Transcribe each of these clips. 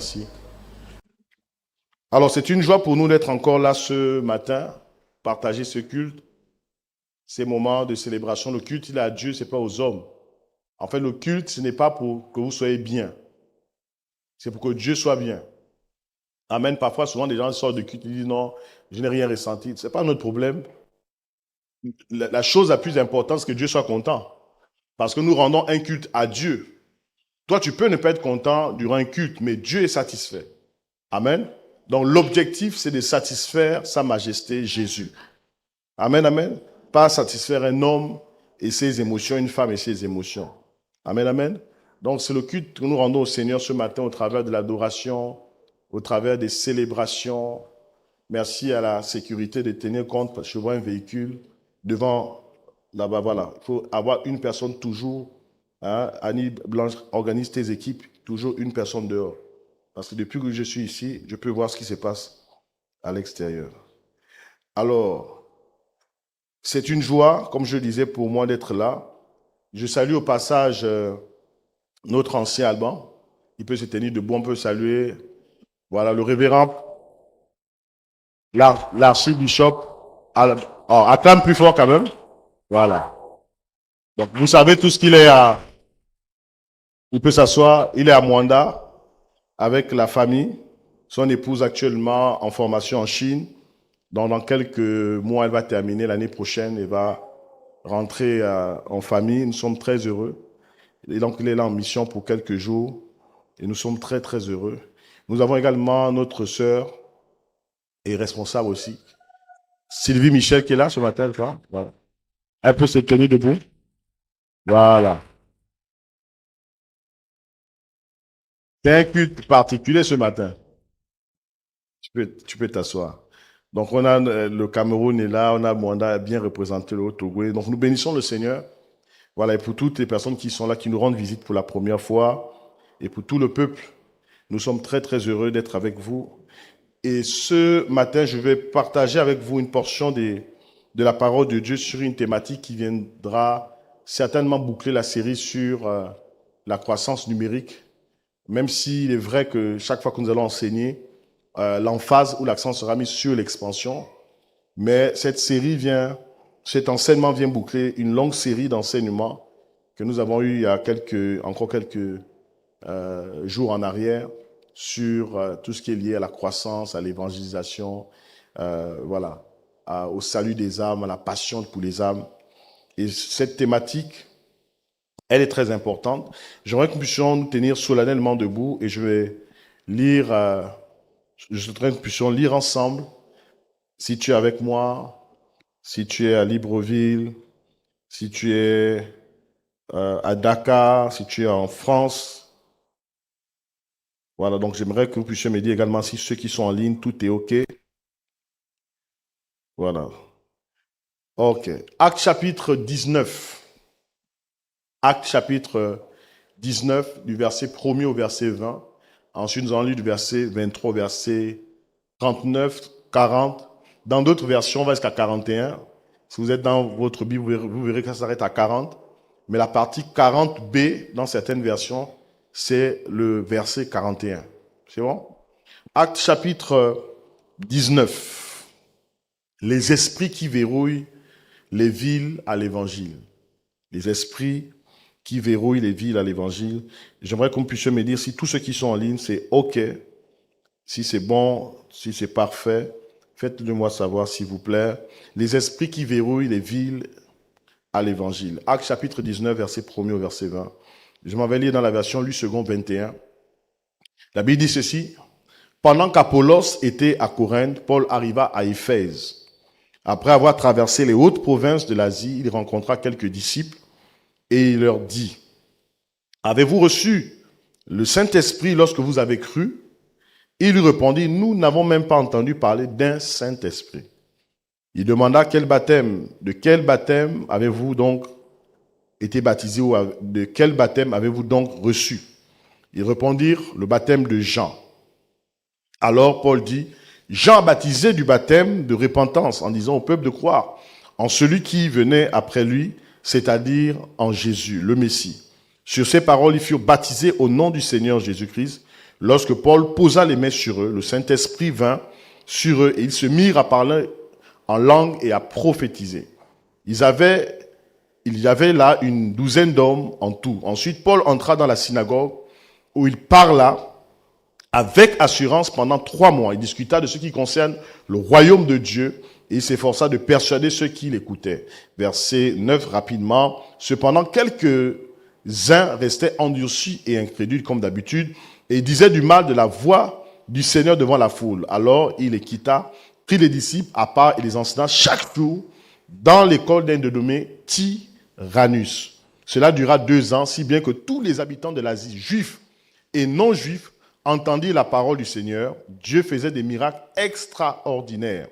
merci. Alors, c'est une joie pour nous d'être encore là ce matin, partager ce culte, ces moments de célébration. Le culte, il est à Dieu, ce n'est pas aux hommes. En fait, le culte, ce n'est pas pour que vous soyez bien, c'est pour que Dieu soit bien. Amen. Parfois, souvent, des gens sortent de culte et disent non, je n'ai rien ressenti. Ce n'est pas notre problème. La chose la plus importante, c'est que Dieu soit content. Parce que nous rendons un culte à Dieu. Toi, tu peux ne pas être content durant un culte, mais Dieu est satisfait. Amen. Donc, l'objectif, c'est de satisfaire Sa Majesté Jésus. Amen, amen. Pas satisfaire un homme et ses émotions, une femme et ses émotions. Amen, amen. Donc, c'est le culte que nous rendons au Seigneur ce matin au travers de l'adoration, au travers des célébrations. Merci à la sécurité de tenir compte, parce que je vois un véhicule devant, là-bas, voilà. Il faut avoir une personne toujours. Hein, Annie Blanche organise tes équipes, toujours une personne dehors. Parce que depuis que je suis ici, je peux voir ce qui se passe à l'extérieur. Alors, c'est une joie, comme je disais, pour moi d'être là. Je salue au passage notre ancien Alban. Il peut se tenir debout, on peut saluer. Voilà, le révérend, l'archibishop. Acclame plus fort quand même. Voilà. Donc, vous savez tout ce qu'il est à... Il peut s'asseoir. Il est à Mwanda avec la famille. Son épouse actuellement en formation en Chine. Donc, dans quelques mois, elle va terminer l'année prochaine et va rentrer en famille. Nous sommes très heureux. Et donc, il est là en mission pour quelques jours. Et nous sommes très, très heureux. Nous avons également notre sœur et responsable aussi, Sylvie Michel, qui est là ce matin. Voilà. Elle peut se tenir debout. Voilà. C'est un culte particulier ce matin. Tu peux t'asseoir. Donc, on a le Cameroun est là, on a Mwanda bien représenté, le Togo. Donc, nous bénissons le Seigneur. Voilà, et pour toutes les personnes qui sont là, qui nous rendent visite pour la première fois, et pour tout le peuple, nous sommes très, très heureux d'être avec vous. Et ce matin, je vais partager avec vous une portion de la parole de Dieu sur une thématique qui viendra certainement boucler la série sur la croissance numérique, même s'il est vrai que chaque fois que nous allons enseigner, l'emphase ou l'accent sera mis sur l'expansion. Mais cette série cet enseignement vient boucler une longue série d'enseignements que nous avons eu il y a encore quelques jours en arrière sur tout ce qui est lié à la croissance, à l'évangélisation, voilà, au salut des âmes, à la passion pour les âmes. Et cette thématique, elle est très importante. J'aimerais que nous puissions nous tenir solennellement debout et je vais lire, je voudrais que nous puissions lire ensemble. Si tu es avec moi, si tu es à Libreville, si tu es à Dakar, si tu es en France. Voilà, donc j'aimerais que vous puissiez me dire également si ceux qui sont en ligne, tout est OK. Voilà. OK. Acte chapitre 19. Acte chapitre 19, du verset 1er au verset 20. Ensuite, nous allons lire du verset 23 au verset 39, 40. Dans d'autres versions, on va jusqu'à 41. Si vous êtes dans votre Bible, vous verrez que ça s'arrête à 40. Mais la partie 40b, dans certaines versions, c'est le verset 41. C'est bon? Acte chapitre 19. Les esprits qui verrouillent les villes à l'évangile. Les esprits qui verrouillent les villes à l'évangile. J'aimerais qu'on puisse me dire si tous ceux qui sont en ligne, c'est OK, si c'est bon, si c'est parfait. Faites-le moi savoir, s'il vous plaît. Les esprits qui verrouillent les villes à l'évangile. Acte chapitre 19, verset 1er au verset 20. Je m'en vais lire dans la version Lue second 21. La Bible dit ceci. Pendant qu'Apollos était à Corinthe, Paul arriva à Éphèse. Après avoir traversé les hautes provinces de l'Asie, il rencontra quelques disciples et il leur dit, « Avez-vous reçu le Saint-Esprit lorsque vous avez cru ?» Il lui répondit, « Nous n'avons même pas entendu parler d'un Saint-Esprit. » Il demanda, de quel baptême avez-vous donc été baptisé ou de quel baptême avez-vous donc reçu? Ils répondirent, le baptême de Jean. Alors Paul dit, Jean a baptisé du baptême de repentance en disant au peuple de croire en celui qui venait après lui, c'est-à-dire en Jésus, le Messie. Sur ces paroles, ils furent baptisés au nom du Seigneur Jésus-Christ. Lorsque Paul posa les mains sur eux, le Saint-Esprit vint sur eux et ils se mirent à parler en langue et à prophétiser. Il y avait là une douzaine d'hommes en tout. Ensuite, Paul entra dans la synagogue où il parla avec assurance pendant 3 mois. Il discuta de ce qui concerne le royaume de Dieu et il s'efforça de persuader ceux qui l'écoutaient. Verset 9 rapidement. Cependant, quelques-uns restaient endurcis et incrédules comme d'habitude et disaient du mal de la voix du Seigneur devant la foule. Alors il les quitta, prit les disciples à part et les enseigna chaque jour dans l'école d'un dénommé Tyrannus. Cela dura 2 ans, si bien que tous les habitants de l'Asie, juifs et non-juifs, entendirent la parole du Seigneur. Dieu faisait des miracles extraordinaires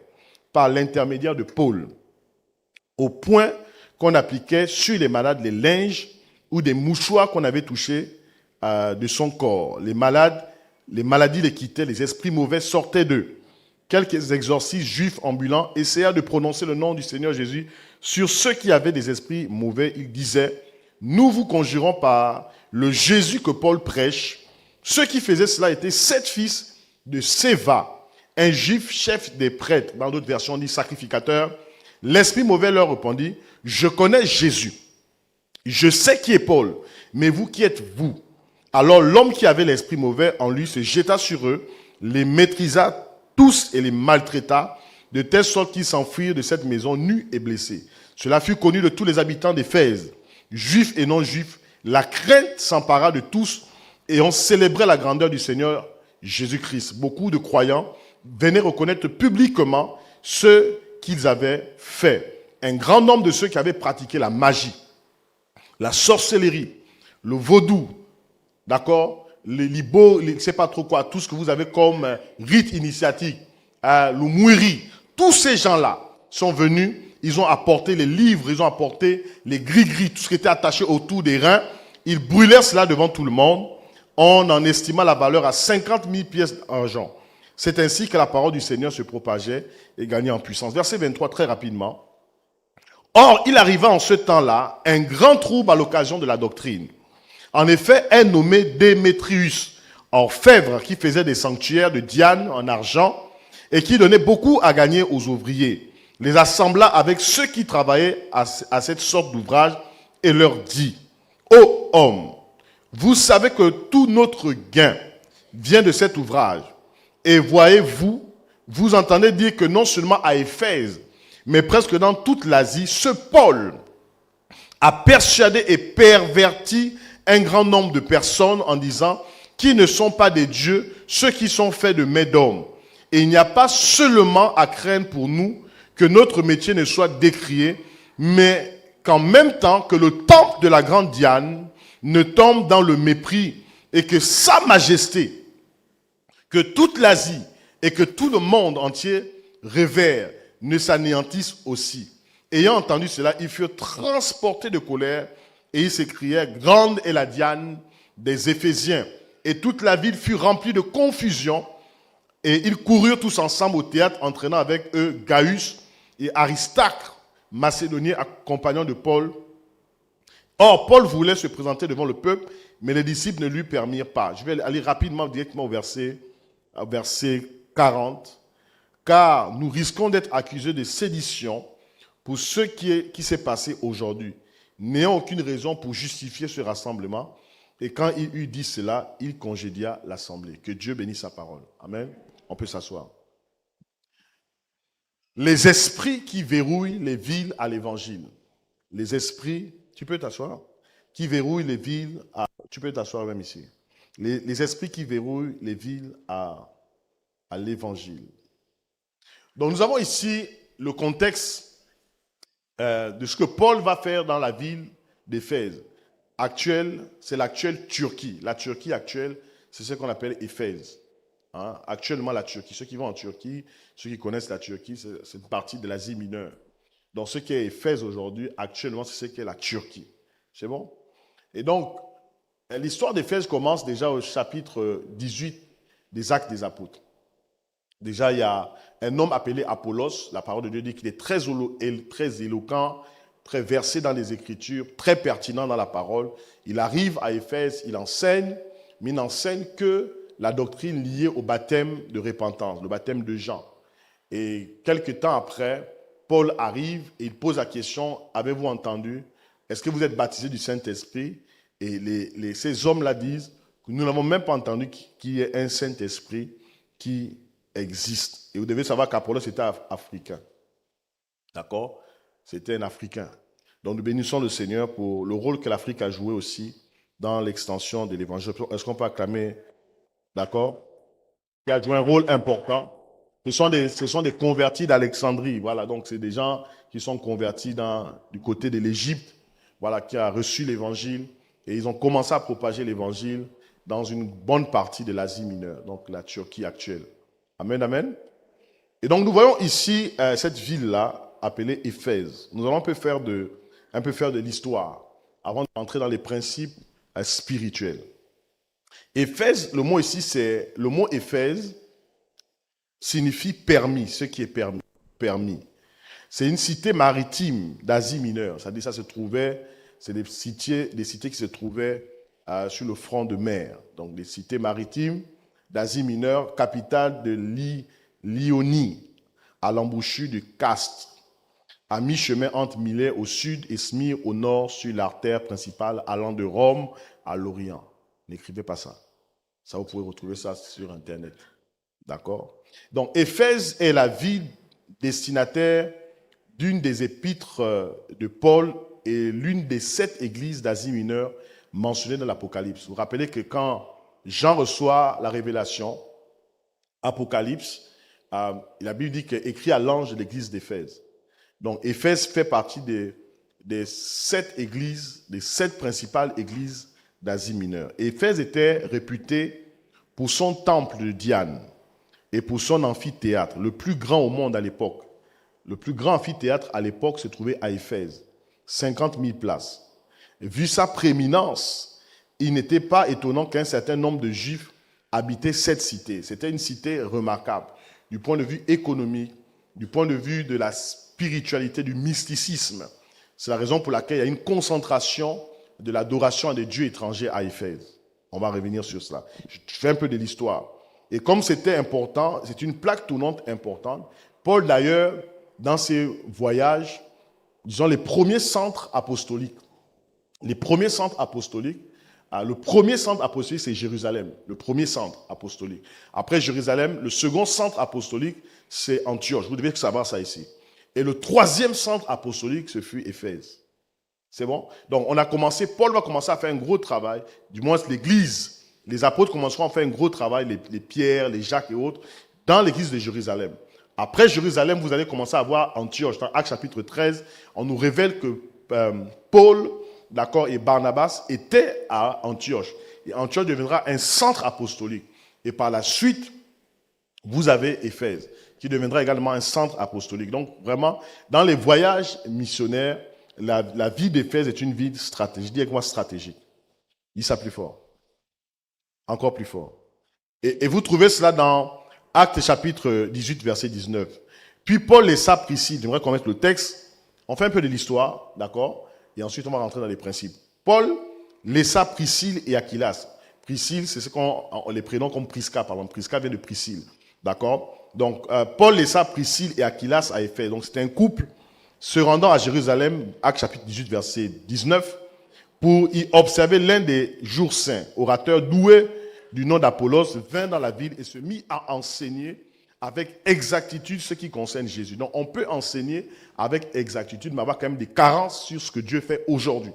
par l'intermédiaire de Paul, au point qu'on appliquait sur les malades les linges ou des mouchoirs qu'on avait touchés de son corps. Les maladies les quittaient, les esprits mauvais sortaient d'eux. Quelques exorcistes juifs ambulants essayèrent de prononcer le nom du Seigneur Jésus sur ceux qui avaient des esprits mauvais. Ils disaient, nous vous conjurons par le Jésus que Paul prêche. Ceux qui faisaient cela étaient 7 fils de Séva, un juif chef des prêtres. Dans d'autres versions, on dit sacrificateur. L'esprit mauvais leur répondit, je connais Jésus. Je sais qui est Paul, mais vous qui êtes vous? Alors l'homme qui avait l'esprit mauvais en lui se jeta sur eux, les maîtrisa tous et les maltraita, de telle sorte qu'ils s'enfuirent de cette maison nus et blessés. Cela fut connu de tous les habitants d'Éphèse, juifs et non-juifs. La crainte s'empara de tous et on célébrait la grandeur du Seigneur Jésus-Christ. Beaucoup de croyants venaient reconnaître publiquement ce qu'ils avaient fait. Un grand nombre de ceux qui avaient pratiqué la magie, la sorcellerie, le vaudou, d'accord, les libos, je ne sais pas trop quoi, tout ce que vous avez comme rite initiatique, le mouiri, tous ces gens-là sont venus, ils ont apporté les livres, ils ont apporté les gris-gris, tout ce qui était attaché autour des reins, ils brûlèrent cela devant tout le monde, on en estima la valeur à 50 000 pièces d'argent. C'est ainsi que la parole du Seigneur se propageait et gagnait en puissance. Verset 23, très rapidement. Or, il arriva en ce temps-là un grand trouble à l'occasion de la doctrine. En effet, un nommé Démétrius, orfèvre, qui faisait des sanctuaires de Diane en argent et qui donnait beaucoup à gagner aux ouvriers, les assembla avec ceux qui travaillaient à cette sorte d'ouvrage et leur dit, « Ô hommes, vous savez que tout notre gain vient de cet ouvrage. Et voyez-vous, vous entendez dire que non seulement à Éphèse, mais presque dans toute l'Asie, ce Paul a persuadé et perverti un grand nombre de personnes en disant qu'ils ne sont pas des dieux, ceux qui sont faits de mains d'hommes. Et il n'y a pas seulement à craindre pour nous que notre métier ne soit décrié, mais qu'en même temps que le temple de la grande Diane ne tombe dans le mépris et que sa majesté, que toute l'Asie et que tout le monde entier révère, ne s'anéantissent aussi. Ayant entendu cela, ils furent transportés de colère et ils s'écrièrent, grande est la Diane des Éphésiens. Et toute la ville fut remplie de confusion et ils coururent tous ensemble au théâtre, entraînant avec eux Gaius et Aristarque, macédonien, compagnon de Paul. Or, Paul voulait se présenter devant le peuple, mais les disciples ne lui permirent pas. Je vais aller rapidement, directement au verset 40. Car nous risquons d'être accusés de sédition pour ce qui s'est passé aujourd'hui. N'ayant aucune raison pour justifier ce rassemblement. Et quand il eut dit cela, il congédia l'assemblée. Que Dieu bénisse sa parole. Amen. On peut s'asseoir. Les esprits qui verrouillent les villes à l'évangile. Les esprits, tu peux t'asseoir, qui verrouillent les villes à... Tu peux t'asseoir même ici. Les esprits qui verrouillent les villes à l'évangile. Donc nous avons ici le contexte de ce que Paul va faire dans la ville d'Éphèse. Actuelle, c'est l'actuelle Turquie. La Turquie actuelle, c'est ce qu'on appelle Éphèse. Hein? Actuellement, la Turquie. Ceux qui vont en Turquie, ceux qui connaissent la Turquie, c'est une partie de l'Asie mineure. Donc ce qui est Éphèse aujourd'hui, actuellement, c'est ce qu'est la Turquie. C'est bon? Et donc, l'histoire d'Éphèse commence déjà au chapitre 18 des Actes des Apôtres. Déjà, il y a un homme appelé Apollos. La parole de Dieu dit qu'il est très éloquent, très versé dans les Écritures, très pertinent dans la parole. Il arrive à Éphèse, il enseigne, mais il n'enseigne que la doctrine liée au baptême de repentance, le baptême de Jean. Et quelques temps après, Paul arrive et il pose la question, avez-vous entendu? Est-ce que vous êtes baptisés du Saint-Esprit? Et ces hommes-là disent, nous n'avons même pas entendu qu'il y ait un Saint-Esprit qui existe. Et vous devez savoir qu'Apollos était africain. D'accord? C'était un Africain. Donc nous bénissons le Seigneur pour le rôle que l'Afrique a joué aussi dans l'extension de l'Évangile. Est-ce qu'on peut acclamer? D'accord? Qui a joué un rôle important. Ce sont des convertis d'Alexandrie. Voilà, donc c'est des gens qui sont convertis du côté de l'Égypte, voilà, qui a reçu l'Évangile. Et ils ont commencé à propager l'Évangile dans une bonne partie de l'Asie mineure, donc la Turquie actuelle. Amen, amen. Et donc nous voyons ici cette ville-là appelée Éphèse. Nous allons un peu faire de l'histoire avant d'entrer dans les principes spirituels. Éphèse, le mot ici, le mot Éphèse signifie permis, ce qui est permis. C'est une cité maritime d'Asie mineure. C'est-à-dire ça se trouvait, c'est des cités qui se trouvaient sur le front de mer. Donc des cités maritimes d'Asie mineure, capitale de l'Ionie, à l'embouchure du Castre, à mi-chemin entre Milet au sud et Smyrne au nord sur l'artère principale allant de Rome à l'Orient. N'écrivez pas ça. Ça, vous pouvez retrouver ça sur Internet. D'accord? Donc, Éphèse est la ville destinataire d'une des épîtres de Paul et l'une des 7 églises d'Asie mineure mentionnées dans l'Apocalypse. Vous vous rappelez que quand Jean reçoit la révélation, Apocalypse, la Bible dit qu'écrit à l'ange de l'église d'Éphèse. Donc, Éphèse fait partie des 7 églises, des 7 principales églises d'Asie mineure. Éphèse était réputée pour son temple de Diane et pour son amphithéâtre, le plus grand au monde à l'époque. Le plus grand amphithéâtre à l'époque se trouvait à Éphèse, 50 000 places. Et vu sa prééminence, il n'était pas étonnant qu'un certain nombre de Juifs habitaient cette cité. C'était une cité remarquable du point de vue économique, du point de vue de la spiritualité, du mysticisme. C'est la raison pour laquelle il y a une concentration de l'adoration à des dieux étrangers à Éphèse. On va revenir sur cela. Je fais un peu de l'histoire. Et comme c'était important, c'est une plaque tournante importante. Paul, d'ailleurs, dans ses voyages, disons les premiers centres apostoliques, le premier centre apostolique, c'est Jérusalem, le premier centre apostolique. Après Jérusalem, le second centre apostolique, c'est Antioche. Vous devez savoir ça ici. Et le troisième centre apostolique, ce fut Éphèse. C'est bon? Donc, Paul va commencer à faire un gros travail, du moins l'Église. Les apôtres commenceront à faire un gros travail, les Pierre, les Jacques et autres, dans l'Église de Jérusalem. Après Jérusalem, vous allez commencer à voir Antioche. Dans Actes chapitre 13, on nous révèle que Paul, d'accord, et Barnabas étaient à Antioche. Et Antioche deviendra un centre apostolique. Et par la suite, vous avez Éphèse, qui deviendra également un centre apostolique. Donc, vraiment, dans les voyages missionnaires, la ville d'Éphèse est une ville stratégique. Je dis avec moi stratégique. Dis ça plus fort. Encore plus fort. Et vous trouvez cela dans Actes chapitre 18, verset 19. Puis Paul laissa Priscille. J'aimerais qu'on mette le texte. On fait un peu de l'histoire, d'accord? Et ensuite, on va rentrer dans les principes. Paul laissa Priscille et Aquilas. Priscille, c'est ce qu'on les prénoms comme Prisca, par exemple. Prisca vient de Priscille, d'accord? Donc, Paul laissa Priscille et Aquilas à Éphèse. Donc, c'était un couple se rendant à Jérusalem, Actes chapitre 18, verset 19, pour y observer l'un des jours saints. Orateur doué du nom d'Apollos vint dans la ville et se mit à enseigner avec exactitude ce qui concerne Jésus. Donc, on peut enseigner avec exactitude, mais avoir quand même des carences sur ce que Dieu fait aujourd'hui.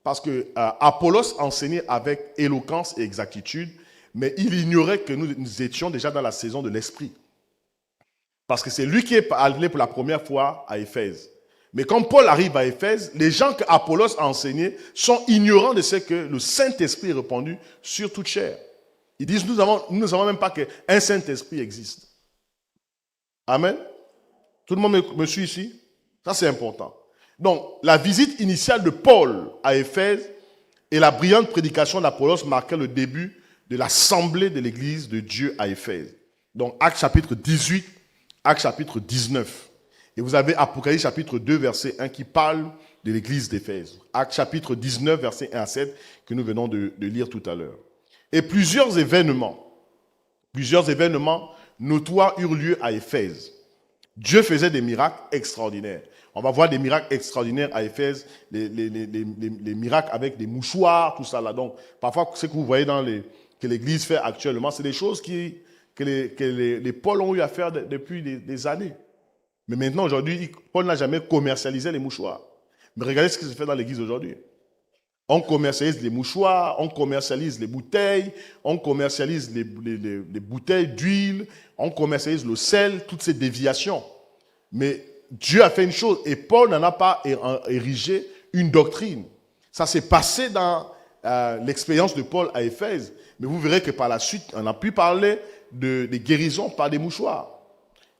Parce que Apollos enseignait avec éloquence et exactitude, mais il ignorait que nous étions déjà dans la saison de l'Esprit. Parce que c'est lui qui est allé pour la première fois à Éphèse. Mais quand Paul arrive à Éphèse, les gens que Apollos a enseignés sont ignorants de ce que le Saint-Esprit est répandu sur toute chair. Ils disent, nous ne savons même pas qu'un Saint-Esprit existe. Amen. Tout le monde me suit ici? Ça, c'est important. Donc, la visite initiale de Paul à Éphèse et la brillante prédication d'Apollos marquaient le début de l'assemblée de l'Église de Dieu à Éphèse. Donc, Actes chapitre 18, Actes chapitre 19. Et vous avez Apocalypse chapitre 2, verset 1 qui parle de l'église d'Éphèse. Actes chapitre 19, verset 1 à 7 que nous venons de lire tout à l'heure. Et plusieurs événements Plusieurs événements notoires eurent lieu à Éphèse. Dieu faisait des miracles extraordinaires. On va voir des miracles extraordinaires à Éphèse, les miracles avec des mouchoirs, tout ça là. Donc, parfois, ce que vous voyez que l'Église fait actuellement, c'est des choses que les Paul ont eu à faire depuis des années. Mais maintenant, aujourd'hui, Paul n'a jamais commercialisé les mouchoirs. Mais regardez ce qui se fait dans l'Église aujourd'hui. On commercialise les mouchoirs, on commercialise les bouteilles, on commercialise les bouteilles d'huile, on commercialise le sel, toutes ces déviations. Mais Dieu a fait une chose et Paul n'en a pas érigé une doctrine. Ça s'est passé dans l'expérience de Paul à Éphèse. Mais vous verrez que par la suite, on a pu parler des guérisons par des mouchoirs.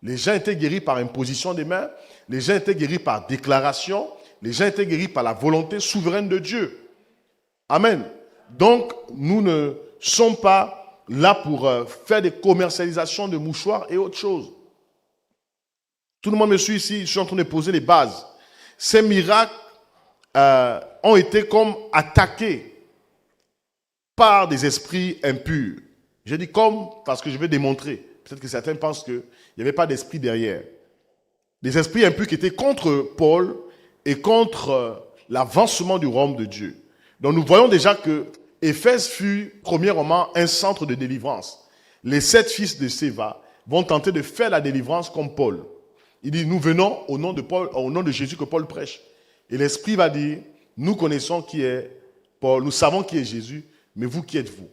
Les gens étaient guéris par imposition des mains, les gens étaient guéris par déclaration, les gens étaient guéris par la volonté souveraine de Dieu. Amen. Donc, nous ne sommes pas là pour faire des commercialisations de mouchoirs et autres choses. Tout le monde me suit ici, je suis en train de poser les bases. Ces miracles ont été comme attaqués par des esprits impurs. Je dis comme parce que je vais démontrer. Peut-être que certains pensent qu'il n'y avait pas d'esprit derrière. Des esprits impurs qui étaient contre Paul et contre l'avancement du royaume de Dieu. Donc nous voyons déjà que Éphèse fut premièrement un centre de délivrance. Les 7 fils de Séva vont tenter de faire la délivrance comme Paul. Il dit, nous venons au nom de Jésus que Paul prêche. Et l'Esprit va dire, nous connaissons qui est Paul, nous savons qui est Jésus, mais vous, qui êtes-vous?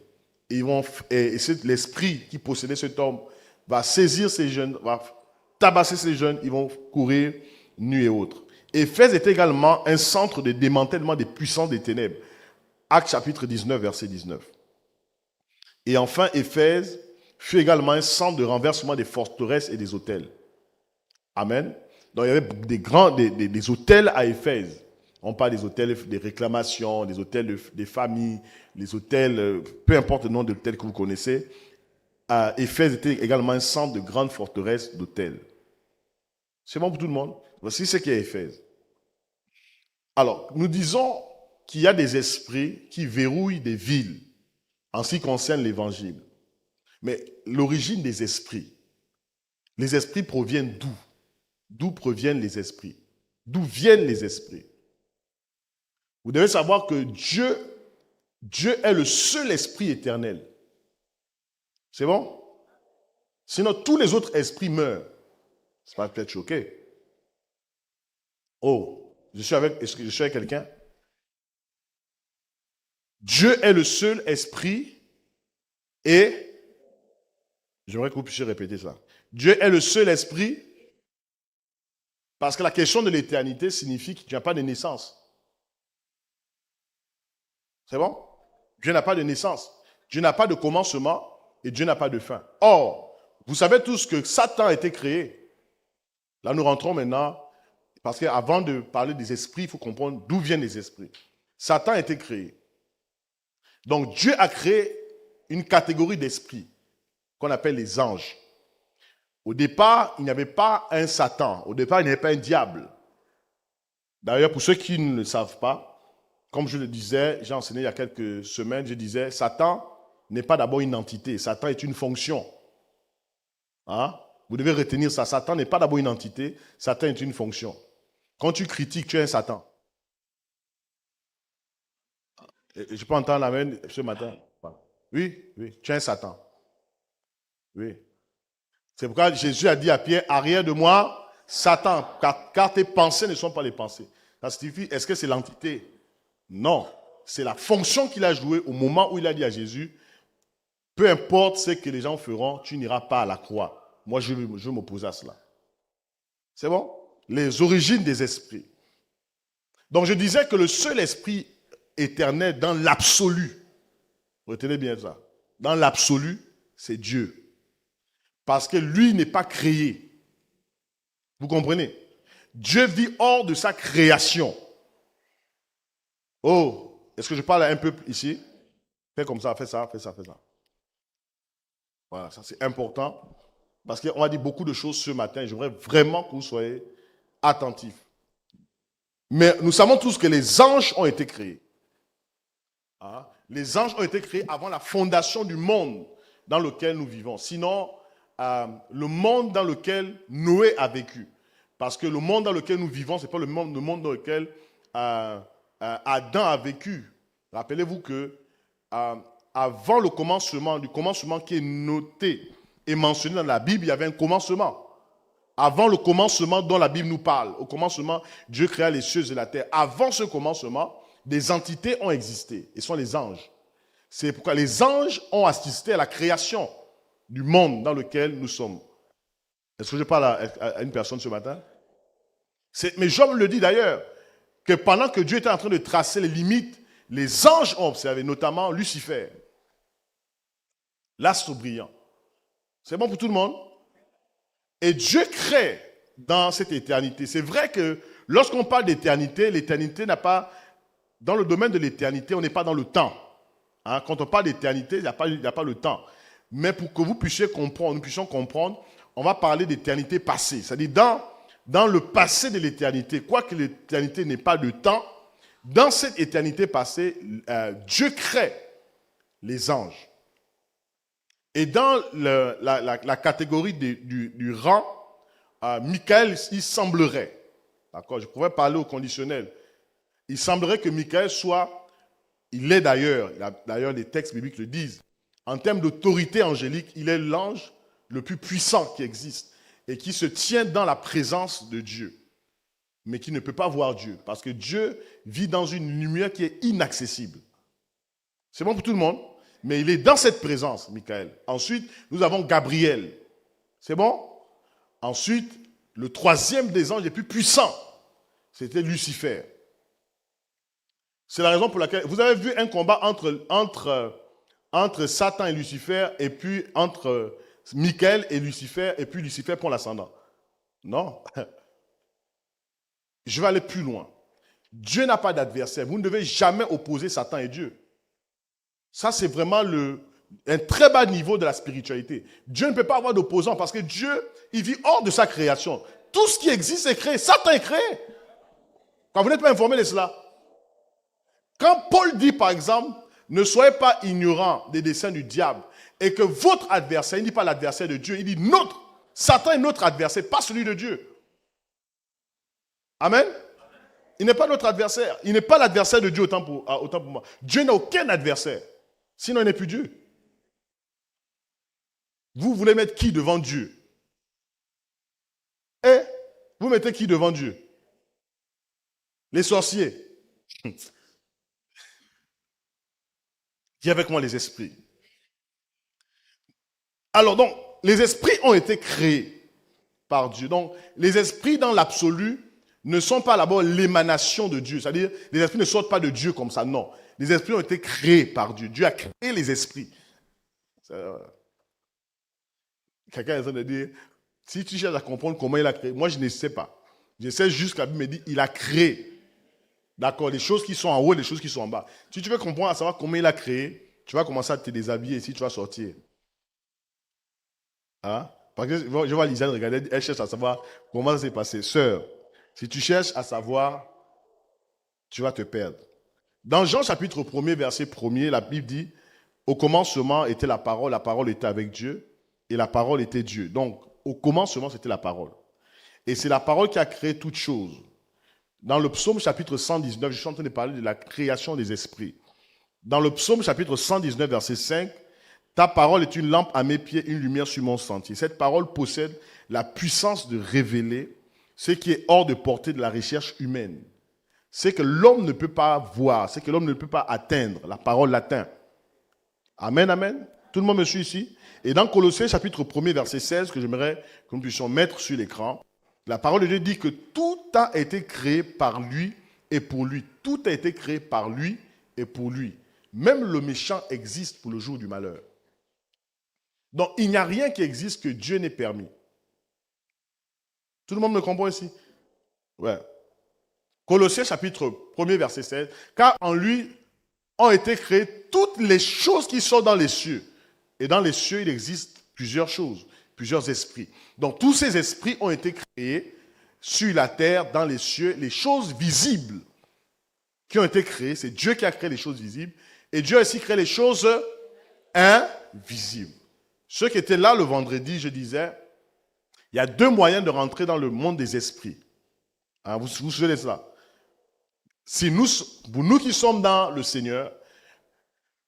Et c'est l'Esprit qui possédait cet homme va saisir ces jeunes, va tabasser ces jeunes, ils vont courir nus et autres. Éphèse est également un centre de démantèlement des puissances des ténèbres. Actes chapitre 19, verset 19. Et enfin, Éphèse fut également un centre de renversement des forteresses et des hôtels. Amen. Donc il y avait des hôtels à Éphèse. On parle des hôtels des réclamations, des hôtels des familles, les hôtels, peu importe le nom d'hôtel que vous connaissez. Éphèse était également un centre de grandes forteresses d'hôtels. C'est bon pour tout le monde? Voici ce qu'est Éphèse. Alors, nous disons qu'il y a des esprits qui verrouillent des villes en ce qui concerne l'évangile. Mais l'origine des esprits, les esprits proviennent d'où? D'où proviennent les esprits? D'où viennent les esprits? Vous devez savoir que Dieu est le seul esprit éternel. C'est bon? Sinon, tous les autres esprits meurent. Ça va peut-être choquer. Oh, est-ce que je suis avec quelqu'un? Dieu est le seul esprit et, j'aimerais que vous puissiez répéter ça. Dieu est le seul esprit parce que la question de l'éternité signifie qu'il n'y a pas de naissance. C'est bon? Dieu n'a pas de naissance. Dieu n'a pas de commencement et Dieu n'a pas de fin. Or, vous savez tous que Satan a été créé. Là, nous rentrons maintenant, parce qu'avant de parler des esprits, il faut comprendre d'où viennent les esprits. Satan a été créé. Donc, Dieu a créé une catégorie d'esprits qu'on appelle les anges. Au départ, il n'y avait pas un Satan. Au départ, il n'y avait pas un diable. D'ailleurs, pour ceux qui ne le savent pas, comme je le disais, j'ai enseigné il y a quelques semaines, je disais, Satan n'est pas d'abord une entité. Satan est une fonction. Hein? Vous devez retenir ça. Satan n'est pas d'abord une entité. Satan est une fonction. Quand tu critiques, tu es un Satan. Je peux entendre la main ce matin. Oui, tu es un Satan. Oui. C'est pourquoi Jésus a dit à Pierre, arrière de moi, Satan, car tes pensées ne sont pas les pensées. Ça signifie, est-ce que c'est l'entité? Non. C'est la fonction qu'il a jouée au moment où il a dit à Jésus, peu importe ce que les gens feront, tu n'iras pas à la croix. Moi, je m'oppose à cela. C'est bon? Les origines des esprits. Donc, je disais que le seul esprit éternel dans l'absolu, retenez bien ça, dans l'absolu, c'est Dieu. Parce que lui n'est pas créé. Vous comprenez? Dieu vit hors de sa création. Oh, est-ce que je parle à un peuple ici? Fais comme ça, fais ça, fais ça, fais ça. Voilà, ça c'est important. Parce qu'on a dit beaucoup de choses ce matin. J'aimerais vraiment que vous soyez attentifs. Mais nous savons tous que les anges ont été créés. Les anges ont été créés avant la fondation du monde. dans lequel nous vivons. Sinon, le monde dans lequel Noé a vécu. Parce que le monde dans lequel nous vivons, ce n'est pas le monde dans lequel Adam a vécu. Rappelez-vous que avant le commencement, du commencement qui est noté et mentionné dans la Bible, il y avait un commencement. Avant le commencement dont la Bible nous parle, au commencement, Dieu créa les cieux et la terre. Avant ce commencement, des entités ont existé, et ce sont les anges. C'est pourquoi les anges ont assisté à la création du monde dans lequel nous sommes. Est-ce que je parle à une personne ce matin? Mais Job le dit d'ailleurs, que pendant que Dieu était en train de tracer les limites, les anges ont observé, notamment Lucifer, l'astre brillant. C'est bon pour tout le monde? Et Dieu crée dans cette éternité. C'est vrai que lorsqu'on parle d'éternité, l'éternité n'a pas, dans le domaine de l'éternité, on n'est pas dans le temps. Hein, quand on parle d'éternité, il n'y a pas le temps. Mais pour que vous puissiez comprendre, nous puissions comprendre, on va parler d'éternité passée. C'est-à-dire dans le passé de l'éternité, quoique l'éternité n'ait pas de temps, dans cette éternité passée, Dieu crée les anges. Et dans la catégorie du rang, Michael, il semblerait, d'accord, je pourrais parler au conditionnel, il semblerait que Michael il est d'ailleurs les textes bibliques le disent, en termes d'autorité angélique, il est l'ange le plus puissant qui existe et qui se tient dans la présence de Dieu, mais qui ne peut pas voir Dieu, parce que Dieu vit dans une lumière qui est inaccessible. C'est bon pour tout le monde? Mais il est dans cette présence, Michael. Ensuite, nous avons Gabriel. C'est bon? Ensuite, le troisième des anges les plus puissants, c'était Lucifer. C'est la raison pour laquelle... Vous avez vu un combat entre Satan et Lucifer, et puis entre Michael et Lucifer, et puis Lucifer prend l'ascendant. Non. Je vais aller plus loin. Dieu n'a pas d'adversaire. Vous ne devez jamais opposer Satan et Dieu. Ça, c'est vraiment un très bas niveau de la spiritualité. Dieu ne peut pas avoir d'opposant parce que Dieu, il vit hors de sa création. Tout ce qui existe est créé. Satan est créé. Quand vous n'êtes pas informé de cela. Quand Paul dit, par exemple, ne soyez pas ignorants des desseins du diable et que votre adversaire, il ne dit pas l'adversaire de Dieu, il dit Satan est notre adversaire, pas celui de Dieu. Amen. Il n'est pas notre adversaire. Il n'est pas l'adversaire de Dieu autant pour moi. Dieu n'a aucun adversaire. Sinon, il n'est plus Dieu. Vous voulez mettre qui devant Dieu? Vous mettez qui devant Dieu? Les sorciers. Dis avec moi les esprits. Alors donc, les esprits ont été créés par Dieu. Donc, les esprits dans l'absolu ne sont pas d'abord l'émanation de Dieu. C'est-à-dire, les esprits ne sortent pas de Dieu comme ça, non. Les esprits ont été créés par Dieu. Dieu a créé les esprits. Quelqu'un est en train de dire, si tu cherches à comprendre comment il a créé, moi je ne sais pas. Je sais juste que la Bible me dit, il a créé. D'accord, les choses qui sont en haut et les choses qui sont en bas. Si tu veux comprendre à savoir comment il a créé, tu vas commencer à te déshabiller ici, tu vas sortir. Hein? Parce que je vois Lisanne regarder, elle cherche à savoir comment ça s'est passé. Sœur, si tu cherches à savoir, tu vas te perdre. Dans Jean chapitre 1er, verset 1er, la Bible dit, au commencement était la parole était avec Dieu, et la parole était Dieu. Donc, au commencement, c'était la parole. Et c'est la parole qui a créé toutes choses. Dans le psaume chapitre 119, je suis en train de parler de la création des esprits. Dans le psaume chapitre 119, verset 5, ta parole est une lampe à mes pieds, une lumière sur mon sentier. Cette parole possède la puissance de révéler ce qui est hors de portée de la recherche humaine. C'est que l'homme ne peut pas voir, c'est que l'homme ne peut pas atteindre. La parole l'atteint. Amen, amen. Tout le monde me suit ici? Et dans Colossiens chapitre 1er, verset 16, que j'aimerais que nous puissions mettre sur l'écran, la parole de Dieu dit que tout a été créé par lui et pour lui. Tout a été créé par lui et pour lui. Même le méchant existe pour le jour du malheur. Donc, il n'y a rien qui existe que Dieu n'ait permis. Tout le monde me comprend ici? Ouais. Colossiens chapitre 1er, verset 16. Car en lui ont été créées toutes les choses qui sont dans les cieux. Et dans les cieux, il existe plusieurs choses, plusieurs esprits. Donc, tous ces esprits ont été créés sur la terre, dans les cieux, les choses visibles qui ont été créées. C'est Dieu qui a créé les choses visibles. Et Dieu a aussi créé les choses invisibles. Ceux qui étaient là le vendredi, je disais, il y a deux moyens de rentrer dans le monde des esprits. Hein, vous vous souvenez de ça? Si nous, pour nous qui sommes dans le Seigneur,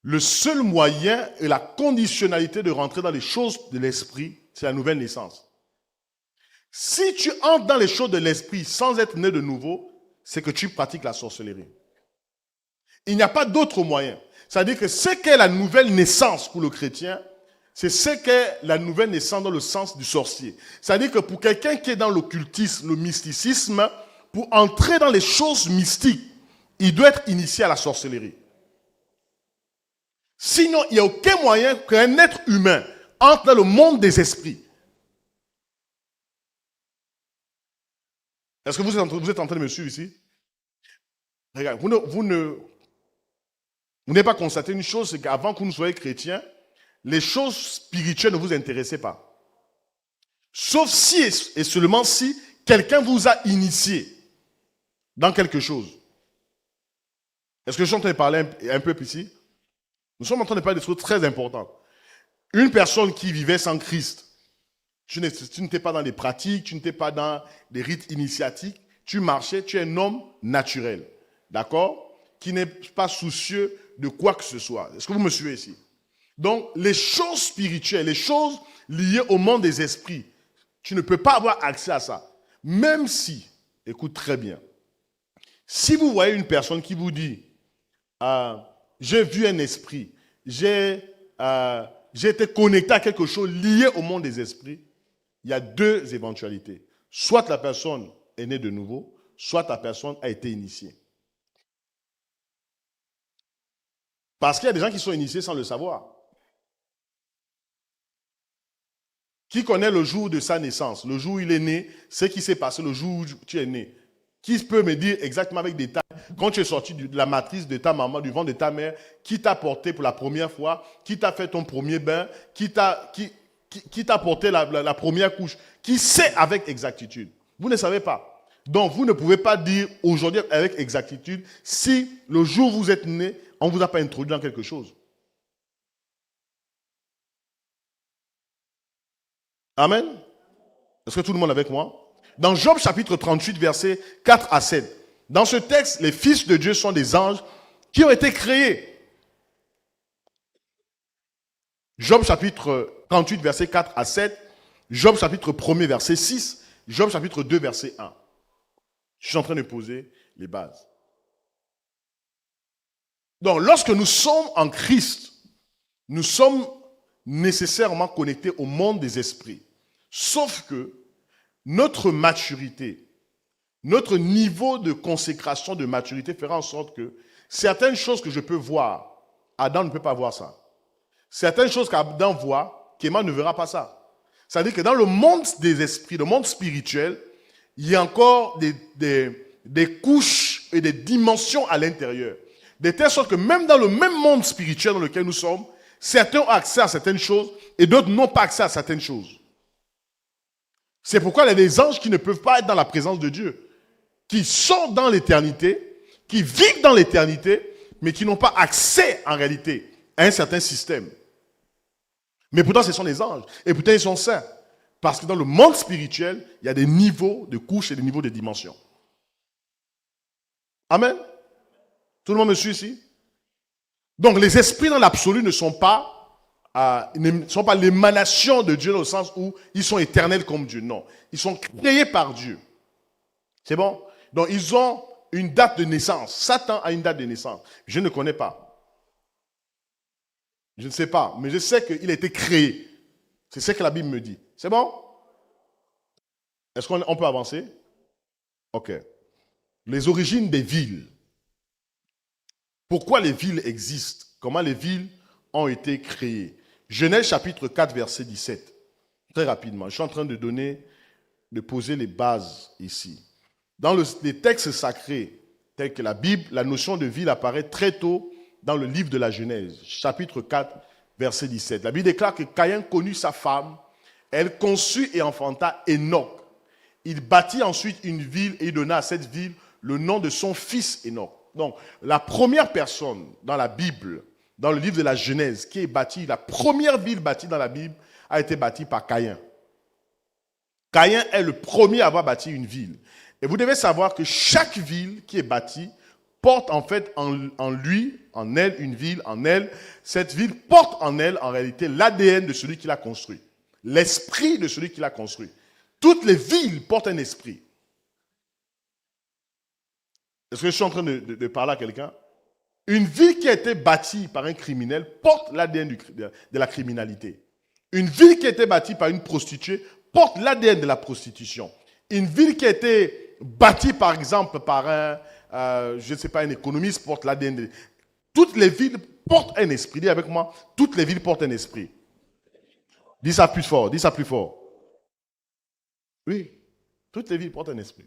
le seul moyen et la conditionnalité de rentrer dans les choses de l'esprit, c'est la nouvelle naissance. Si tu entres dans les choses de l'esprit sans être né de nouveau, c'est que tu pratiques la sorcellerie. Il n'y a pas d'autre moyen. C'est-à-dire que ce qu'est la nouvelle naissance pour le chrétien, c'est ce qu'est la nouvelle naissance dans le sens du sorcier. C'est-à-dire que pour quelqu'un qui est dans l'occultisme, le mysticisme, pour entrer dans les choses mystiques, il doit être initié à la sorcellerie. Sinon, il n'y a aucun moyen qu'un être humain entre dans le monde des esprits. Est-ce que vous êtes en train de me suivre ici? Regarde, vous n'avez pas constaté une chose, c'est qu'avant que vous ne soyez chrétien, les choses spirituelles ne vous intéressaient pas. Sauf si et seulement si quelqu'un vous a initié dans quelque chose. Est-ce que je suis en train de parler un peu ici? Nous sommes en train de parler de choses très importantes. Une personne qui vivait sans Christ, tu n'étais pas dans les pratiques, tu n'étais pas dans les rites initiatiques, tu marchais, tu es un homme naturel, d'accord? Qui n'est pas soucieux de quoi que ce soit. Est-ce que vous me suivez ici? Donc, les choses spirituelles, les choses liées au monde des esprits, tu ne peux pas avoir accès à ça. Même si, écoute très bien, si vous voyez une personne qui vous dit, j'ai vu un esprit, j'ai été connecté à quelque chose lié au monde des esprits, il y a deux éventualités. Soit la personne est née de nouveau, soit la personne a été initiée. Parce qu'il y a des gens qui sont initiés sans le savoir. Qui connaît le jour de sa naissance, le jour où il est né, ce qui s'est passé le jour où tu es né? Qui peut me dire exactement avec détail, quand tu es sorti de la matrice de ta maman, du ventre de ta mère, qui t'a porté pour la première fois, qui t'a fait ton premier bain, qui t'a porté la première couche, qui sait avec exactitude? Vous ne savez pas. Donc, vous ne pouvez pas dire aujourd'hui avec exactitude si le jour où vous êtes né, on ne vous a pas introduit dans quelque chose. Amen. Est-ce que tout le monde est avec moi? Dans Job chapitre 38, versets 4 à 7, dans ce texte, les fils de Dieu sont des anges qui ont été créés. Job chapitre 38, versets 4 à 7, Job chapitre 1er, verset 6, Job chapitre 2, verset 1. Je suis en train de poser les bases. Donc, lorsque nous sommes en Christ, nous sommes nécessairement connectés au monde des esprits. Sauf que notre maturité, notre niveau de consécration de maturité fera en sorte que certaines choses que je peux voir, Adam ne peut pas voir ça. Certaines choses qu'Adam voit, qu'Emma ne verra pas ça. C'est-à-dire que dans le monde des esprits, le monde spirituel, il y a encore des couches et des dimensions à l'intérieur. De telle sorte que même dans le même monde spirituel dans lequel nous sommes, certains ont accès à certaines choses et d'autres n'ont pas accès à certaines choses. C'est pourquoi il y a des anges qui ne peuvent pas être dans la présence de Dieu, qui sont dans l'éternité, qui vivent dans l'éternité, mais qui n'ont pas accès en réalité à un certain système. Mais pourtant, ce sont des anges. Et pourtant, ils sont saints. Parce que dans le monde spirituel, il y a des niveaux de couches et des niveaux de dimensions. Amen. Tout le monde me suit ici? Donc, les esprits dans l'absolu ne sont pas l'émanation de Dieu dans le sens où ils sont éternels comme Dieu. Non. Ils sont créés par Dieu. C'est bon? Donc, ils ont une date de naissance. Satan a une date de naissance. Je ne connais pas. Je ne sais pas. Mais je sais qu'il a été créé. C'est ce que la Bible me dit. C'est bon? Est-ce qu'on peut avancer? Ok. Les origines des villes. Pourquoi les villes existent? Comment les villes ont été créées? Genèse chapitre 4, verset 17. Très rapidement. Je suis en train de poser les bases ici. Dans les textes sacrés, tels que la Bible, la notion de ville apparaît très tôt dans le livre de la Genèse, chapitre 4, verset 17. La Bible déclare que Caïn connut sa femme, elle conçut et enfanta Enoch. Il bâtit ensuite une ville et il donna à cette ville le nom de son fils Enoch. Donc, la première personne dans la Bible dans le livre de la Genèse, qui est bâtie, la première ville bâtie dans la Bible a été bâtie par Caïn. Caïn est le premier à avoir bâti une ville. Et vous devez savoir que chaque ville qui est bâtie porte en fait en lui, en elle, une ville, en elle. Cette ville porte en elle, en réalité, l'ADN de celui qui l'a construit. L'esprit de celui qui l'a construit. Toutes les villes portent un esprit. Est-ce que je suis en train de parler à quelqu'un? Une ville qui a été bâtie par un criminel porte l'ADN de la criminalité. Une ville qui a été bâtie par une prostituée porte l'ADN de la prostitution. Une ville qui a été bâtie, par exemple, par je ne sais pas, un économiste porte l'ADN de... Toutes les villes portent un esprit. Dis avec moi, toutes les villes portent un esprit. Dis ça plus fort, dis ça plus fort. Oui, toutes les villes portent un esprit.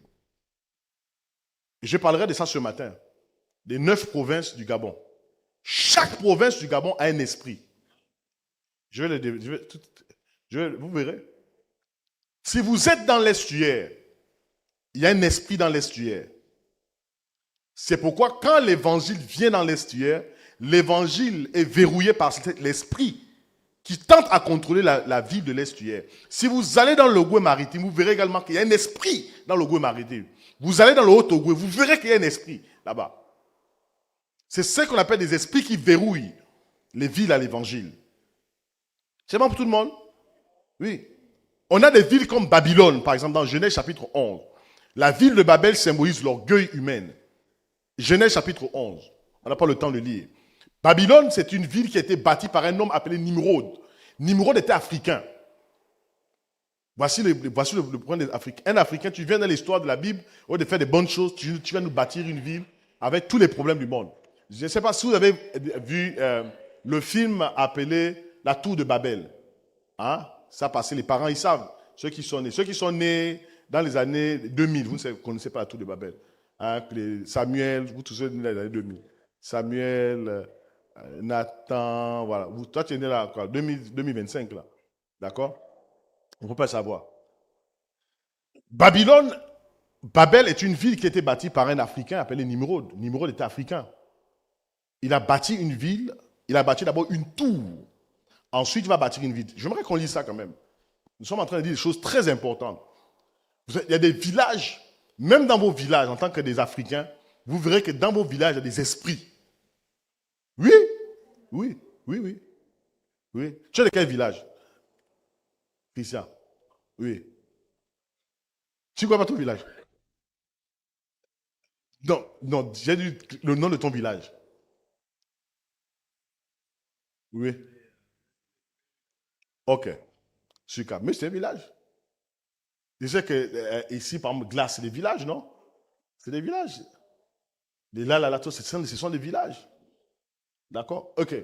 Je parlerai de ça ce matin. Des 9 provinces du Gabon. Chaque province du Gabon a un esprit. Vous verrez. Si vous êtes dans l'estuaire, il y a un esprit dans l'estuaire. C'est pourquoi quand l'évangile vient dans l'estuaire, l'évangile est verrouillé par l'esprit qui tente à contrôler la vie de l'estuaire. Si vous allez dans l'Ogooué maritime, vous verrez également qu'il y a un esprit dans l'Ogooué maritime. Vous allez dans le Haut-Ogooué, vous verrez qu'il y a un esprit là-bas. C'est ce qu'on appelle des esprits qui verrouillent les villes à l'évangile. C'est bon pour tout le monde? Oui. On a des villes comme Babylone, par exemple, dans Genèse chapitre 11. La ville de Babel symbolise l'orgueil humain. Genèse chapitre 11. On n'a pas le temps de lire. Babylone, c'est une ville qui a été bâtie par un homme appelé Nimrod. Nimrod était africain. Voici le problème des Africains. Un Africain, tu viens dans l'histoire de la Bible, au lieu de faire des bonnes choses, tu vas nous bâtir une ville avec tous les problèmes du monde. Je ne sais pas si vous avez vu le film appelé La Tour de Babel. Hein? Ça passé, les parents, ils savent. Ceux qui sont nés dans les années 2000, vous ne connaissez pas La Tour de Babel. Hein? Samuel, vous tous êtes nés dans les années 2000. Samuel, Nathan, voilà. Toi, tu es né là, quoi, 2025, là. D'accord? On ne peut pas savoir. Babel est une ville qui a été bâtie par un Africain appelé Nimrod. Nimrod était africain. Il a bâti une ville, il a bâti d'abord une tour. Ensuite, il va bâtir une ville. J'aimerais qu'on lise ça quand même. Nous sommes en train de dire des choses très importantes. Il y a des villages, même dans vos villages, en tant que des Africains, vous verrez que dans vos villages, il y a des esprits. Oui, oui, oui, oui. Oui. Tu es de quel village? Christian. Oui. Tu ne connais pas ton village? Non, non, j'ai dit le nom de ton village. Oui. Ok. Super. Mais c'est un village. Je sais que ici, par exemple, Glace, c'est des villages, non? C'est des villages. Les là, ce sont des villages. D'accord? Ok.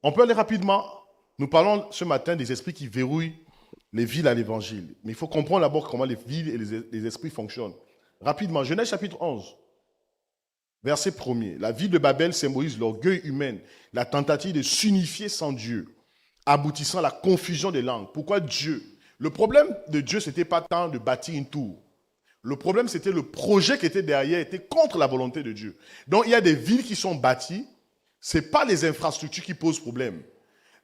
On peut aller rapidement. Nous parlons ce matin des esprits qui verrouillent les villes à l'évangile. Mais il faut comprendre d'abord comment les villes et les esprits fonctionnent. Rapidement, Genèse chapitre 11, verset 1er. La ville de Babel symbolise l'orgueil humain, la tentative de s'unifier sans Dieu, aboutissant à la confusion des langues. Pourquoi Dieu? Le problème de Dieu, ce n'était pas tant de bâtir une tour. Le problème, c'était le projet qui était derrière, était contre la volonté de Dieu. Donc, il y a des villes qui sont bâties. Ce n'est pas les infrastructures qui posent problème,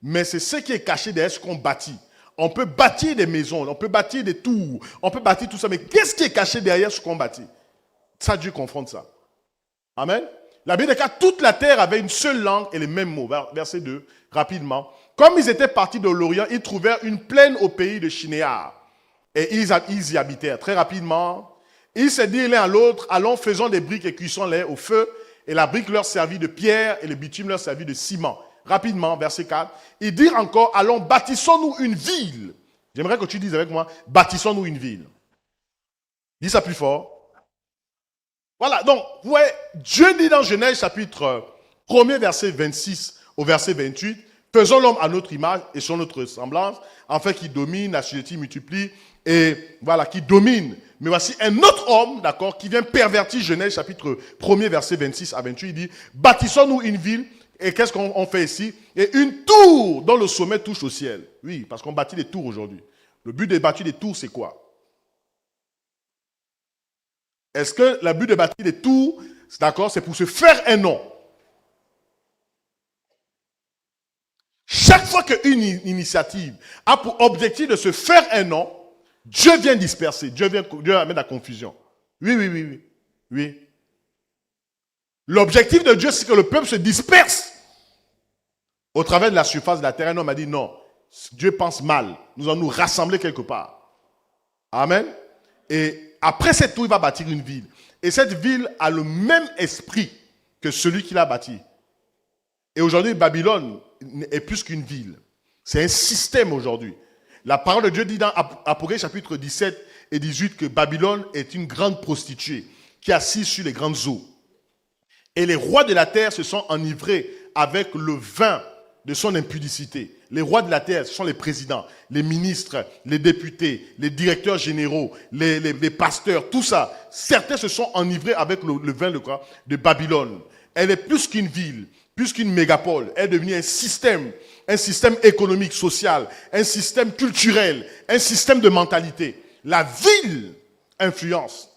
mais c'est ce qui est caché derrière ce qu'on bâtit. On peut bâtir des maisons, on peut bâtir des tours, on peut bâtir tout ça, mais qu'est-ce qui est caché derrière ce qu'on bâtit? Ça, Dieu confronte ça. Amen. La Bible déclare toute la terre avait une seule langue et les mêmes mots. Verset 2, rapidement. Comme ils étaient partis de l'Orient, ils trouvèrent une plaine au pays de Shinéar. Et ils y habitèrent. Très rapidement, ils se dirent l'un à l'autre, allons, faisons des briques et cuissons-les au feu. Et la brique leur servit de pierre et le bitume leur servit de ciment. Rapidement, verset 4. Ils dirent encore, allons, bâtissons-nous une ville. J'aimerais que tu dises avec moi, bâtissons-nous une ville. Dis ça plus fort. Voilà, donc, ouais, Dieu dit dans Genèse chapitre 1er, verset 26 au verset 28, faisons l'homme à notre image et sur notre ressemblance, afin qu'il domine, assujetit, multiplie, et voilà, qui domine. Mais voici un autre homme, d'accord, qui vient pervertir Genèse chapitre 1er, verset 26 à 28, il dit, bâtissons-nous une ville, et qu'est-ce qu'on fait ici? Et une tour dont le sommet touche au ciel. Oui, parce qu'on bâtit des tours aujourd'hui. Le but de bâtir des tours, c'est quoi? Est-ce que le but de bâtir des tours, d'accord, c'est pour se faire un nom? Chaque fois qu'une initiative a pour objectif de se faire un nom, Dieu vient disperser, Dieu amène la confusion. Oui, oui, oui, oui. Oui. L'objectif de Dieu, c'est que le peuple se disperse au travers de la surface de la terre. Un homme a dit non, Dieu pense mal. Nous allons nous rassembler quelque part. Amen. Et après cette tour, il va bâtir une ville. Et cette ville a le même esprit que celui qui l'a bâti. Et aujourd'hui, Babylone est plus qu'une ville. C'est un système aujourd'hui. La parole de Dieu dit dans Apocalypse chapitre 17 et 18 que Babylone est une grande prostituée qui est assise sur les grandes eaux. Et les rois de la terre se sont enivrés avec le vin de son impudicité. Les rois de la terre, ce sont les présidents, les ministres, les députés, les directeurs généraux, les pasteurs, tout ça. Certains se sont enivrés avec le vin de Babylone. Elle est plus qu'une ville, plus qu'une mégapole. Elle est devenue un système économique, social, un système culturel, un système de mentalité. La ville influence.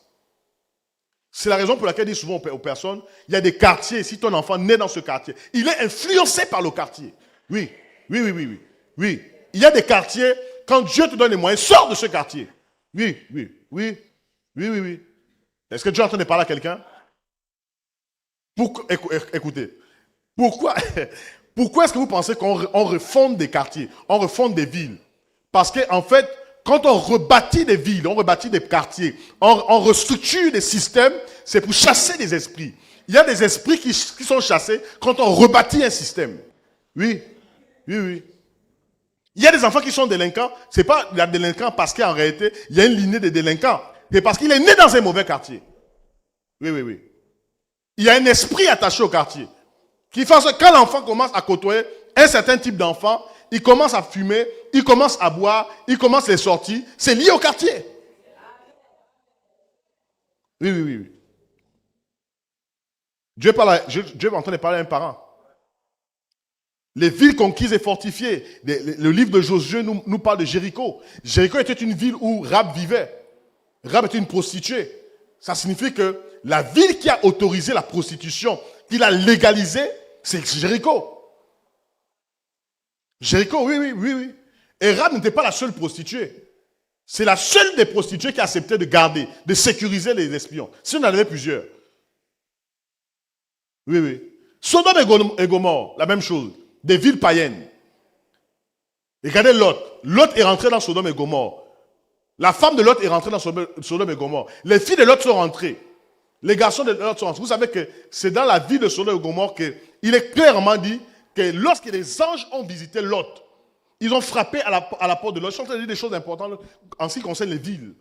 C'est la raison pour laquelle je dis souvent aux personnes, il y a des quartiers, si ton enfant naît dans ce quartier, il est influencé par le quartier. Oui, oui, oui, oui, oui. Oui. Il y a des quartiers, quand Dieu te donne les moyens, sors de ce quartier. Oui, oui, oui, oui, oui, oui. Est-ce que Dieu est en train de parler à quelqu'un? Écoutez, pourquoi est-ce que vous pensez qu'on refonde des quartiers, on refonde des villes? Parce qu'en fait, quand on rebâtit des villes, on rebâtit des quartiers, on restructure des systèmes, c'est pour chasser des esprits. Il y a des esprits qui sont chassés quand on rebâtit un système. Oui, oui, oui. Il y a des enfants qui sont délinquants, c'est pas la délinquant parce qu'en réalité, il y a une lignée de délinquants. C'est parce qu'il est né dans un mauvais quartier. Oui, oui, oui. Il y a un esprit attaché au quartier. Qui fait que quand l'enfant commence à côtoyer un certain type d'enfant, il commence à fumer, il commence à boire, il commence les sorties, c'est lié au quartier. Oui, oui, oui. Dieu est en train de parler à un parent. Les villes conquises et fortifiées. Le livre de Josué nous parle de Jéricho. Jéricho était une ville où Rahab vivait. Rahab était une prostituée. Ça signifie que la ville qui a autorisé la prostitution, qui l'a légalisée, c'est Jéricho. Jéricho, oui, oui, oui, oui. Et Rahab n'était pas la seule prostituée. C'est la seule des prostituées qui acceptait de garder, de sécuriser les espions. Si on en avait plusieurs. Oui, oui. Sodome et Gomorre, la même chose. Des villes païennes. Regardez Lot. Lot est rentré dans Sodome et Gomorre. La femme de Lot est rentrée dans Sodome et Gomorre. Les filles de Lot sont rentrées. Les garçons de Lot sont rentrés. Vous savez que c'est dans la ville de Sodome et Gomorre qu'il est clairement dit que lorsque les anges ont visité Lot, ils ont frappé à la porte de Lot. Je suis en train de dire des choses importantes en ce qui concerne les villes.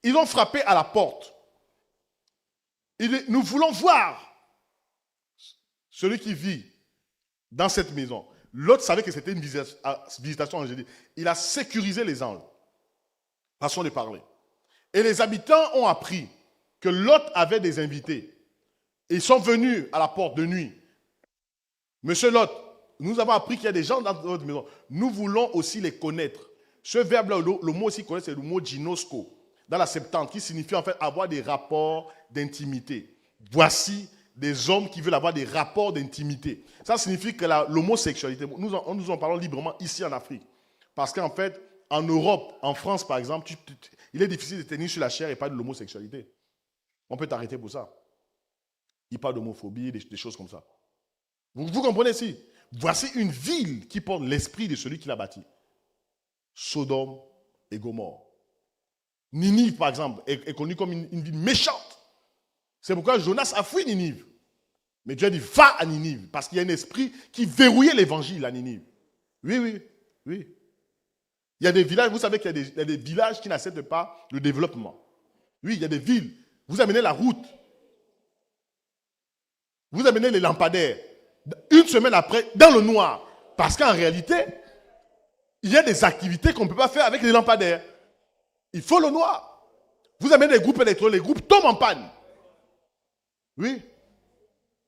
Ils ont frappé à la porte. Nous voulons voir celui qui vit dans cette maison. L'autre savait que c'était une visitation angélique. Il a sécurisé les anges. Façon de parler. Et les habitants ont appris que Lot avait des invités. Ils sont venus à la porte de nuit. Monsieur Lot, nous avons appris qu'il y a des gens dans votre maison. Nous voulons aussi les connaître. Ce verbe-là, le mot aussi connaître, c'est le mot ginosko, dans la Septante, qui signifie en fait avoir des rapports d'intimité. Voici des hommes qui veulent avoir des rapports d'intimité. Ça signifie que l'homosexualité, nous en parlons librement ici en Afrique. Parce qu'en fait, en Europe, en France par exemple, il est difficile de tenir sur la chair et pas de l'homosexualité. On peut t'arrêter pour ça. Il parle d'homophobie, des choses comme ça. Vous comprenez ici? Voici une ville qui porte l'esprit de celui qui l'a bâti. Sodome et Gomorre. Ninive, par exemple, est connue comme une ville méchante. C'est pourquoi Jonas a fui Ninive. Mais Dieu a dit, va à Ninive, parce qu'il y a un esprit qui verrouillait l'évangile à Ninive. Oui, oui, oui. Il y a des villages, vous savez qu'il y a des villages qui n'acceptent pas le développement. Oui, il y a des villes. Vous amenez la route. Vous amenez les lampadaires. Une semaine après, dans le noir. Parce qu'en réalité, il y a des activités qu'on ne peut pas faire avec les lampadaires. Il faut le noir. Vous amenez des groupes électroniques, les groupes tombent en panne. Oui.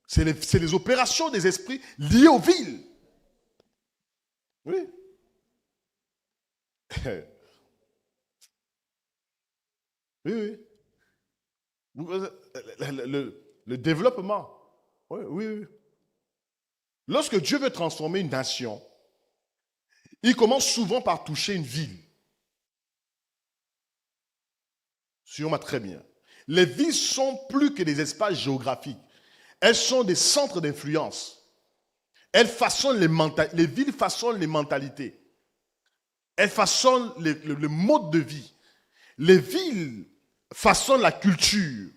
C'est les opérations des esprits liées aux villes. Oui. Oui, oui. Le développement. Oui, oui, oui. Lorsque Dieu veut transformer une nation, Il commence souvent par toucher une ville. Suivez-moi très bien. Les villes sont plus que des espaces géographiques. Elles sont des centres d'influence. Elles façonnent les villes façonnent les mentalités. Elles façonnent le mode de vie. Les villes façonnent la culture.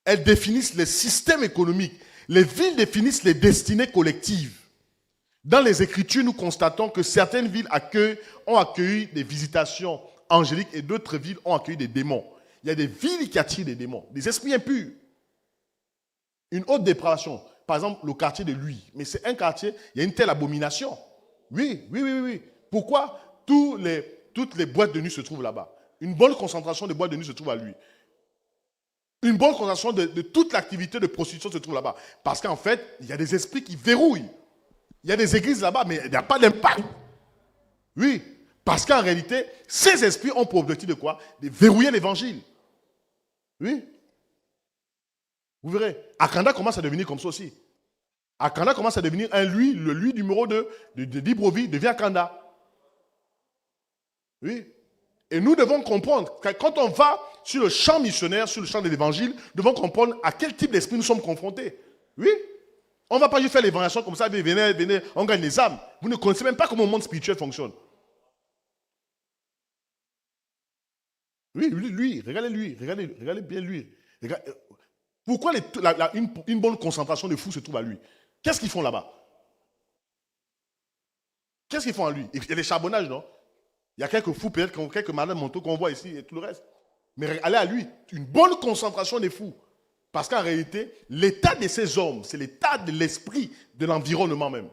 Elles définissent les systèmes économiques. Les villes définissent les destinées collectives. Dans les Écritures, nous constatons que certaines villes ont accueilli des visitations angéliques et d'autres villes ont accueilli des démons. Il y a des villes qui attirent des démons, des esprits impurs. Une haute dépravation. Par exemple, le quartier de Lui. Mais c'est un quartier, il y a une telle abomination. Oui, oui, oui, oui. Oui. Pourquoi toutes les boîtes de nuit se trouvent là-bas? Une bonne concentration de boîtes de nuit se trouve à Lui. Une bonne concentration de toute l'activité de prostitution se trouve là-bas. Parce qu'en fait, il y a des esprits qui verrouillent. Il y a des églises là-bas, mais il n'y a pas d'impact. Oui, parce qu'en réalité, ces esprits ont pour objectif de quoi? De verrouiller l'évangile. Oui. Vous verrez. Akanda commence à devenir comme ça aussi. Akanda commence à devenir le lui numéro 2 de Libreville devient Akanda. Oui. Et nous devons comprendre que quand on va sur le champ missionnaire, sur le champ de l'évangile, nous devons comprendre à quel type d'esprit nous sommes confrontés. Oui. On ne va pas juste faire l'évangélisation comme ça, venez, on gagne les âmes. Vous ne connaissez même pas comment le monde spirituel fonctionne. Oui, lui, regardez bien lui. Pourquoi une bonne concentration de fous se trouve à lui? Qu'est-ce qu'ils font là-bas? Qu'est-ce qu'ils font à lui? Il y a des charbonnages, non? Il y a quelques fous, peut-être quelques malades mentaux qu'on voit ici et tout le reste. Mais allez à lui, une bonne concentration des fous. Parce qu'en réalité, l'état de ces hommes, c'est l'état de l'esprit, de l'environnement même.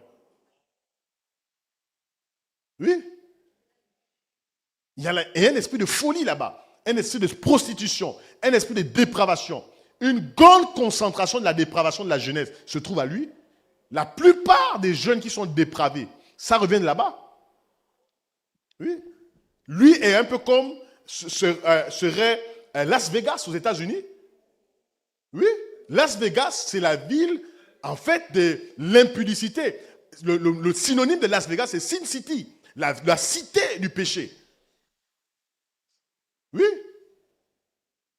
Oui. Il y a un esprit de folie là-bas, un esprit de prostitution, un esprit de dépravation. Une grande concentration de la dépravation de la jeunesse se trouve à lui. La plupart des jeunes qui sont dépravés, ça revient de là-bas. Oui. Lui est un peu comme serait Las Vegas aux États-Unis. Oui. Las Vegas, c'est la ville, en fait, de l'impudicité. Le synonyme de Las Vegas, c'est Sin City, la cité du péché. Oui.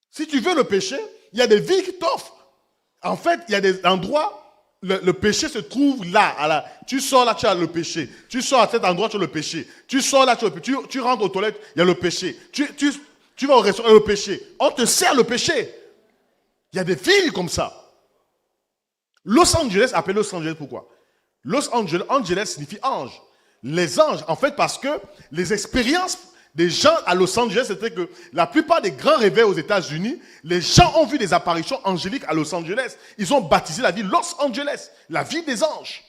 Si tu veux le péché, il y a des villes qui t'offrent. En fait, il y a des endroits, le péché se trouve là. Tu sors là, tu as le péché. Tu sors à cet endroit, tu as le péché. Tu sors là, tu rentres aux toilettes, il y a le péché. Tu vas au restaurant, il y a le péché. On te sert le péché. Il y a des villes comme ça. Los Angeles, appelé Los Angeles, pourquoi? Angeles signifie ange. Les anges, en fait, parce que les expériences des gens à Los Angeles, c'était que la plupart des grands réveils aux États-Unis, les gens ont vu des apparitions angéliques à Los Angeles. Ils ont baptisé la ville Los Angeles, la ville des anges.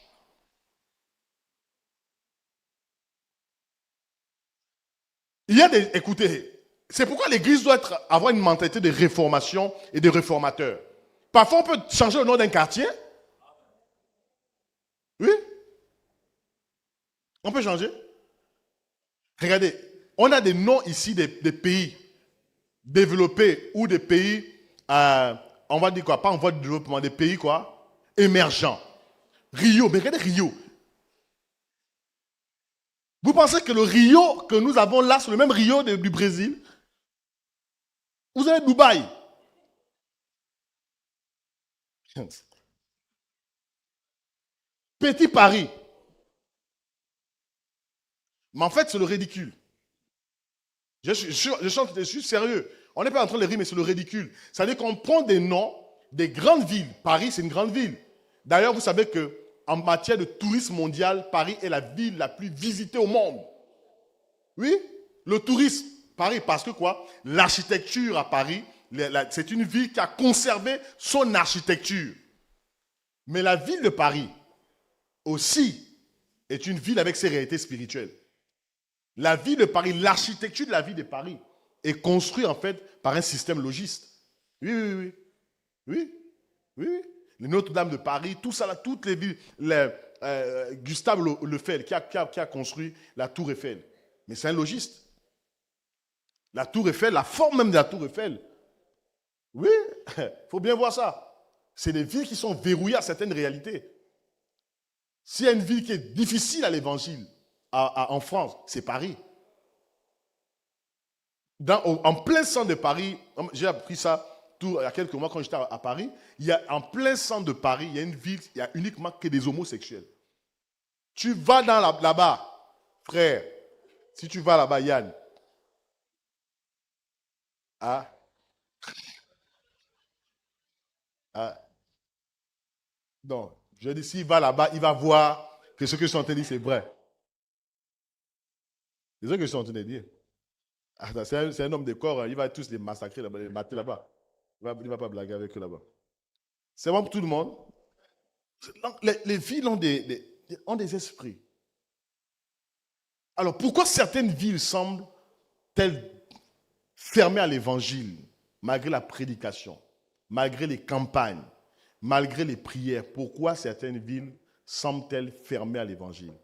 Écoutez, c'est pourquoi l'Église doit avoir une mentalité de réformation et de réformateur. Parfois, on peut changer le nom d'un quartier. Oui, on peut changer. Regardez, on a des noms ici des pays développés ou des pays, on va dire quoi, pas en voie de développement, des pays quoi, émergents. Rio, mais regardez Rio. Vous pensez que le Rio que nous avons là, c'est le même Rio du Brésil? Vous avez Dubaï. Petit Paris. Mais en fait, c'est le ridicule. Je suis sérieux. On n'est pas en train de rire, mais c'est le ridicule. C'est-à-dire qu'on prend des noms des grandes villes. Paris, c'est une grande ville. D'ailleurs, vous savez qu'en matière de tourisme mondial, Paris est la ville la plus visitée au monde. Oui, le tourisme, Paris, parce que quoi? L'architecture à Paris, c'est une ville qui a conservé son architecture. Mais la ville de Paris aussi est une ville avec ses réalités spirituelles. La ville de Paris, l'architecture de la ville de Paris est construite en fait par un système logiste. Oui, oui, oui. Oui, oui, oui. Les Notre-Dame de Paris, tout ça, là, toutes les villes. Gustave Eiffel qui a construit la Tour Eiffel. Mais c'est un logiste. La Tour Eiffel, la forme même de la Tour Eiffel. Oui, il faut bien voir ça. C'est des villes qui sont verrouillées à certaines réalités. S'il y a une ville qui est difficile à l'évangile, en France, c'est Paris. En plein centre de Paris, j'ai appris ça il y a quelques mois quand j'étais à Paris, en plein centre de Paris, il y a une ville, il y a uniquement que des homosexuels. Tu vas là-bas, frère, si tu vas là-bas, Yann, ah, ah, non, je dis, s'il va là-bas, il va voir que ce que je suis en train de dire, c'est vrai. C'est ce que je suis en train de dire. Ah, c'est un homme de corps, hein, il va tous les massacrer là-bas, les mater là-bas. Il va pas blaguer avec eux là-bas. C'est bon pour tout le monde. Donc, les villes ont des esprits. Alors, pourquoi certaines villes semblent-elles fermées à l'évangile, malgré la prédication, malgré les campagnes, malgré les prières? Pourquoi certaines villes semblent-elles fermées à l'évangile?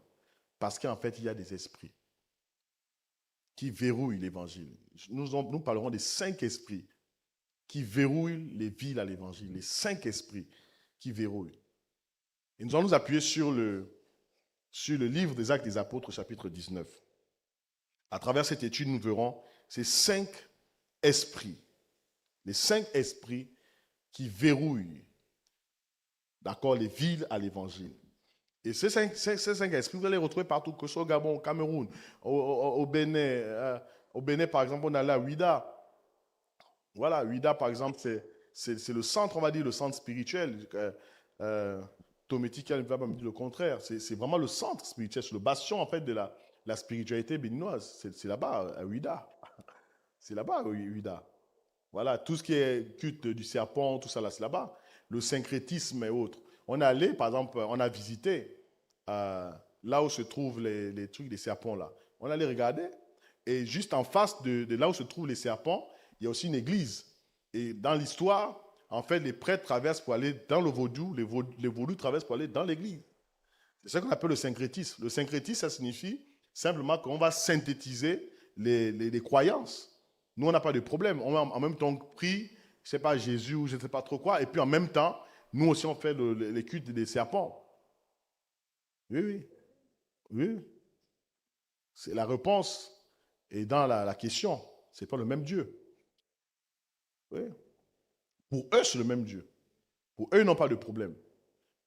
Parce qu'en fait, il y a des esprits qui verrouillent l'évangile. Nous parlerons des 5 esprits qui verrouillent les villes à l'évangile. Les 5 esprits qui verrouillent. Et nous allons nous appuyer sur le livre des Actes des Apôtres, chapitre 19. À travers cette étude, nous verrons ces 5 esprits. Les 5 esprits qui verrouillent, d'accord, les villes à l'évangile. Et ces 5 esprits, vous allez les retrouver partout, que ce soit au Gabon, au Cameroun, au Bénin. Au Bénin, par exemple, on a là Ouida. Voilà, Ouida, par exemple, c'est le centre, on va dire, le centre spirituel. Tométique va me dire le contraire. C'est vraiment le centre spirituel, c'est le bastion, en fait, de la spiritualité béninoise. C'est là-bas, à Ouida. C'est là-bas, Ouida. Voilà, tout ce qui est culte du serpent, tout ça, là, c'est là-bas. Le syncrétisme et autres. On est allé, par exemple, on a visité là où se trouvent les trucs des serpents, là. On allait regarder. Et juste en face de là où se trouvent les serpents, il y a aussi une église. Et dans l'histoire, en fait, les prêtres traversent pour aller dans le vaudou, les vaudous traversent pour aller dans l'église. C'est ça qu'on appelle le syncrétisme. Le syncrétisme, ça signifie simplement qu'on va synthétiser les croyances. Nous, on n'a pas de problème. On en même temps prie, je ne sais pas, Jésus ou je ne sais pas trop quoi. Et puis en même temps, nous aussi, on fait les cultes des serpents. Oui, oui. Oui. C'est la réponse est dans la question. Ce n'est pas le même Dieu. Oui. Pour eux, c'est le même Dieu. Pour eux, ils n'ont pas de problème.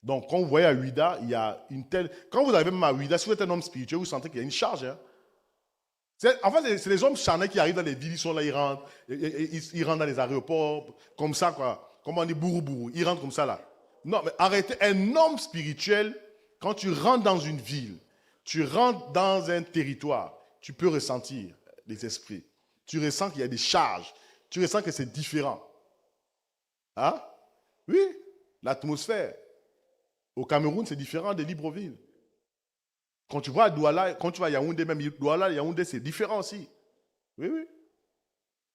Donc, quand vous voyez à Ouida, il y a une telle... Quand vous arrivez même à Ouida, si vous êtes un homme spirituel, vous sentez qu'il y a une charge. Hein? En fait, c'est les hommes charnés qui arrivent dans les villes, ils sont là, ils rentrent dans les aéroports, comme ça, quoi. Comme on dit, bourou bourou. Ils rentrent comme ça, là. Non, mais arrêtez. Un homme spirituel, quand tu rentres dans une ville, tu rentres dans un territoire, tu peux ressentir les esprits. Tu ressens qu'il y a des charges. Tu ressens que c'est différent. Hein? Oui, l'atmosphère. Au Cameroun, c'est différent de Libreville. Quand tu vas à Douala, quand tu vas à Yaoundé, même Douala, Yaoundé, c'est différent aussi. Oui, oui.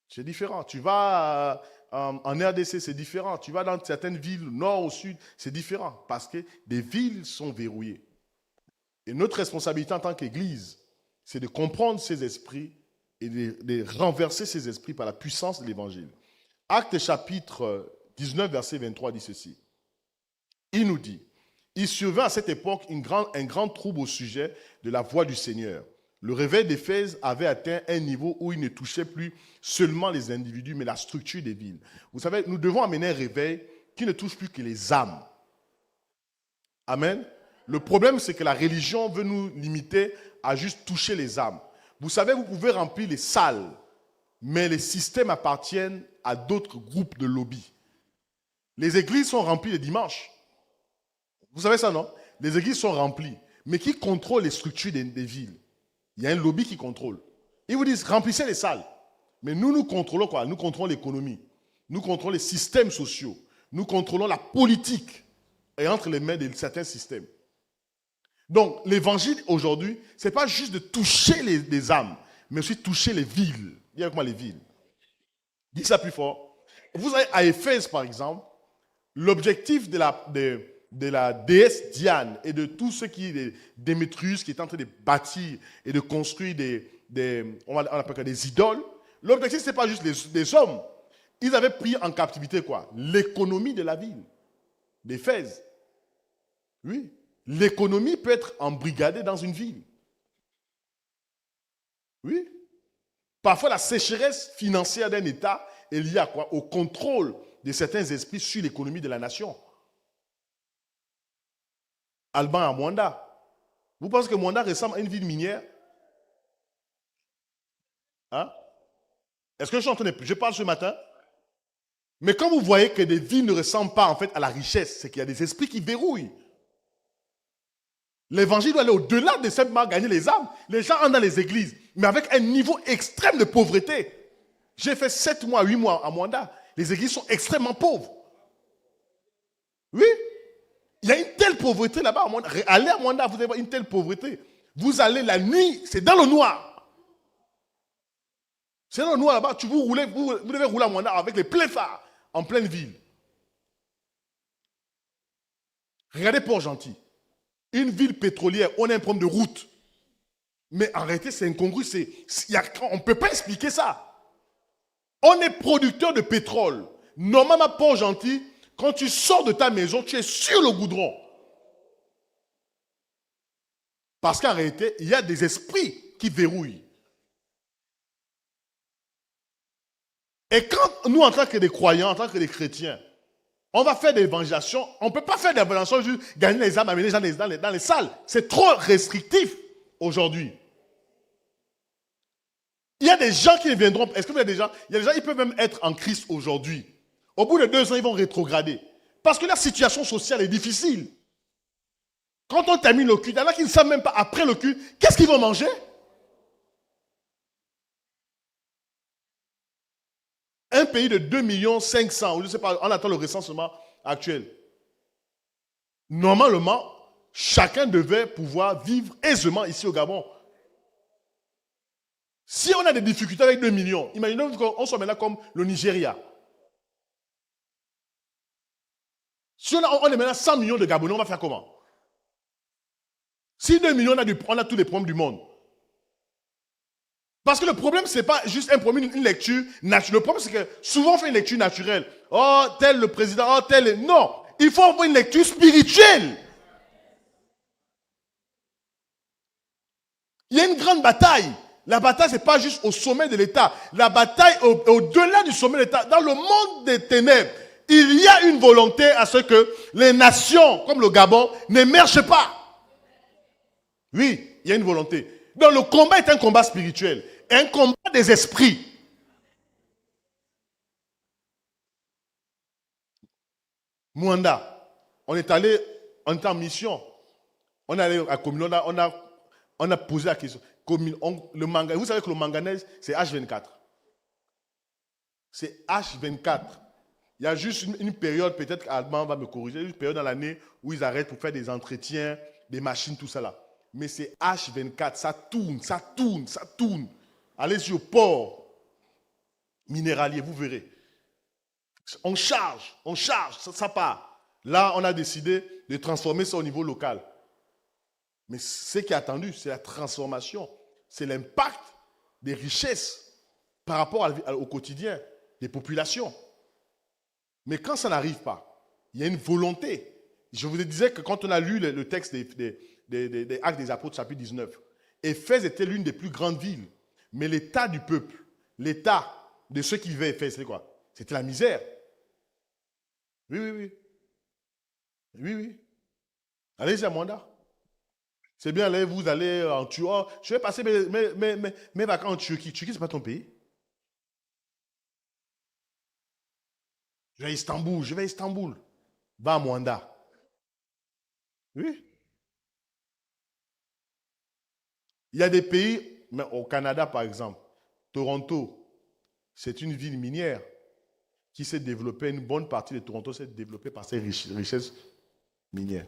C'est différent. Tu vas en RDC, c'est différent. Tu vas dans certaines villes, nord au sud, c'est différent. Parce que des villes sont verrouillées. Et notre responsabilité en tant qu'Église, c'est de comprendre ces esprits et de renverser ces esprits par la puissance de l'Évangile. Acte chapitre 19, verset 23 dit ceci. Il nous dit, il survint à cette époque un grand trouble au sujet de la voix du Seigneur. Le réveil d'Éphèse avait atteint un niveau où il ne touchait plus seulement les individus, mais la structure des villes. Vous savez, nous devons amener un réveil qui ne touche plus que les âmes. Amen. Le problème, c'est que la religion veut nous limiter à juste toucher les âmes. Vous savez, vous pouvez remplir les salles, mais les systèmes appartiennent à d'autres groupes de lobby. Les églises sont remplies les dimanches. Vous savez ça, non? Les églises sont remplies. Mais qui contrôle les structures des villes? Il y a un lobby qui contrôle. Ils vous disent, remplissez les salles. Mais nous contrôlons quoi? Nous contrôlons l'économie. Nous contrôlons les systèmes sociaux. Nous contrôlons la politique. Et entre les mains de certains systèmes. Donc, l'évangile aujourd'hui, ce n'est pas juste de toucher les âmes, mais aussi toucher les villes. Dis avec moi les villes. Dis ça plus fort. Vous avez à Éphèse, par exemple, l'objectif de la déesse Diane et de tout ce qui est Démétrius qui est en train de bâtir et de construire on appelle des idoles, l'objectif, ce n'est pas juste les hommes. Ils avaient pris en captivité quoi? L'économie de la ville d'Éphèse. Oui. L'économie peut être embrigadée dans une ville. Oui. Parfois, la sécheresse financière d'un État est liée à quoi? Au contrôle de certains esprits sur l'économie de la nation. Alban à Mwanda. Vous pensez que Mwanda ressemble à une ville minière? Hein? Est-ce que je suis en train de... Je parle ce matin? Mais quand vous voyez que des villes ne ressemblent pas en fait à la richesse, c'est qu'il y a des esprits qui verrouillent. L'évangile doit aller au-delà de simplement gagner les âmes. Les gens entrent dans les églises, mais avec un niveau extrême de pauvreté. J'ai fait 7 mois, 8 mois à Mwanda. Les églises sont extrêmement pauvres. Oui. Il y a une telle pauvreté là-bas. Allez à Mwanda, vous allez voir une telle pauvreté. Vous allez la nuit, c'est dans le noir. C'est dans le noir là-bas. Vous devez rouler à Mwanda avec les pleins phares en pleine ville. Regardez Port-Gentil. Une ville pétrolière, on a un problème de route. Mais en réalité, c'est incongru. On ne peut pas expliquer ça. On est producteur de pétrole. Normalement, Port-Gentil, quand tu sors de ta maison, tu es sur le goudron. Parce qu'en réalité, il y a des esprits qui verrouillent. Et quand nous, en tant que des croyants, en tant que des chrétiens, on va faire des évangélisations, on ne peut pas faire des évangélisations juste gagner les âmes, amener les gens dans les salles. C'est trop restrictif aujourd'hui. Il y a des gens qui viendront. Est-ce que vous avez des gens? Il y a des gens qui peuvent même être en Christ aujourd'hui. Au bout de 2 ans, ils vont rétrograder. Parce que la situation sociale est difficile. Quand on termine le culte, il y en a qui ne savent même pas après le culte, qu'est-ce qu'ils vont manger? Un pays de 2,5 millions, ou je ne sais pas, on attend le recensement actuel. Normalement, chacun devait pouvoir vivre aisément ici au Gabon. Si on a des difficultés avec 2 millions, imaginez qu'on soit maintenant comme le Nigeria. Si on est maintenant 100 millions de Gabonais, on va faire comment? Si 2 millions, on a tous les problèmes du monde. Parce que le problème, ce n'est pas juste un problème, une lecture naturelle. Le problème, c'est que souvent, on fait une lecture naturelle. Oh, tel le président, oh, tel... Non, il faut avoir une lecture spirituelle. Il y a une grande bataille. La bataille, ce n'est pas juste au sommet de l'État. La bataille au-delà du sommet de l'État. Dans le monde des ténèbres, il y a une volonté à ce que les nations, comme le Gabon, n'émergent pas. Oui, il y a une volonté. Donc le combat est un combat spirituel. Un combat des esprits. Mwanda, on était en mission. On est allé à Comino, on a posé la question. Vous savez que le manganèse, c'est H24. C'est H24. Il y a juste une période, peut-être qu'Allemand va me corriger, une période dans l'année où ils arrêtent pour faire des entretiens, des machines, tout ça là. Mais c'est H24, ça tourne, ça tourne, ça tourne. Allez sur le port minéralier, vous verrez. On charge, ça part. Là, on a décidé de transformer ça au niveau local. Mais ce qui est attendu, c'est la transformation. C'est l'impact des richesses par rapport au quotidien des populations. Mais quand ça n'arrive pas, il y a une volonté. Je vous disais que quand on a lu le texte des Actes des Apôtres, chapitre 19, Éphèse était l'une des plus grandes villes. Mais l'état du peuple, l'état de ceux qui vivaient à Éphèse, c'était quoi? C'était la misère. Oui. Allez-y à Mwanda. C'est bien, allez, vous allez en Turquie. Oh, je vais passer mes vacances en Turquie. Turquie, ce n'est pas ton pays. Je vais à Istanbul. Va à Mwanda. Oui. Il y a des pays, mais au Canada par exemple, Toronto, c'est une ville minière qui s'est développée, une bonne partie de Toronto s'est développée par ses richesses minières.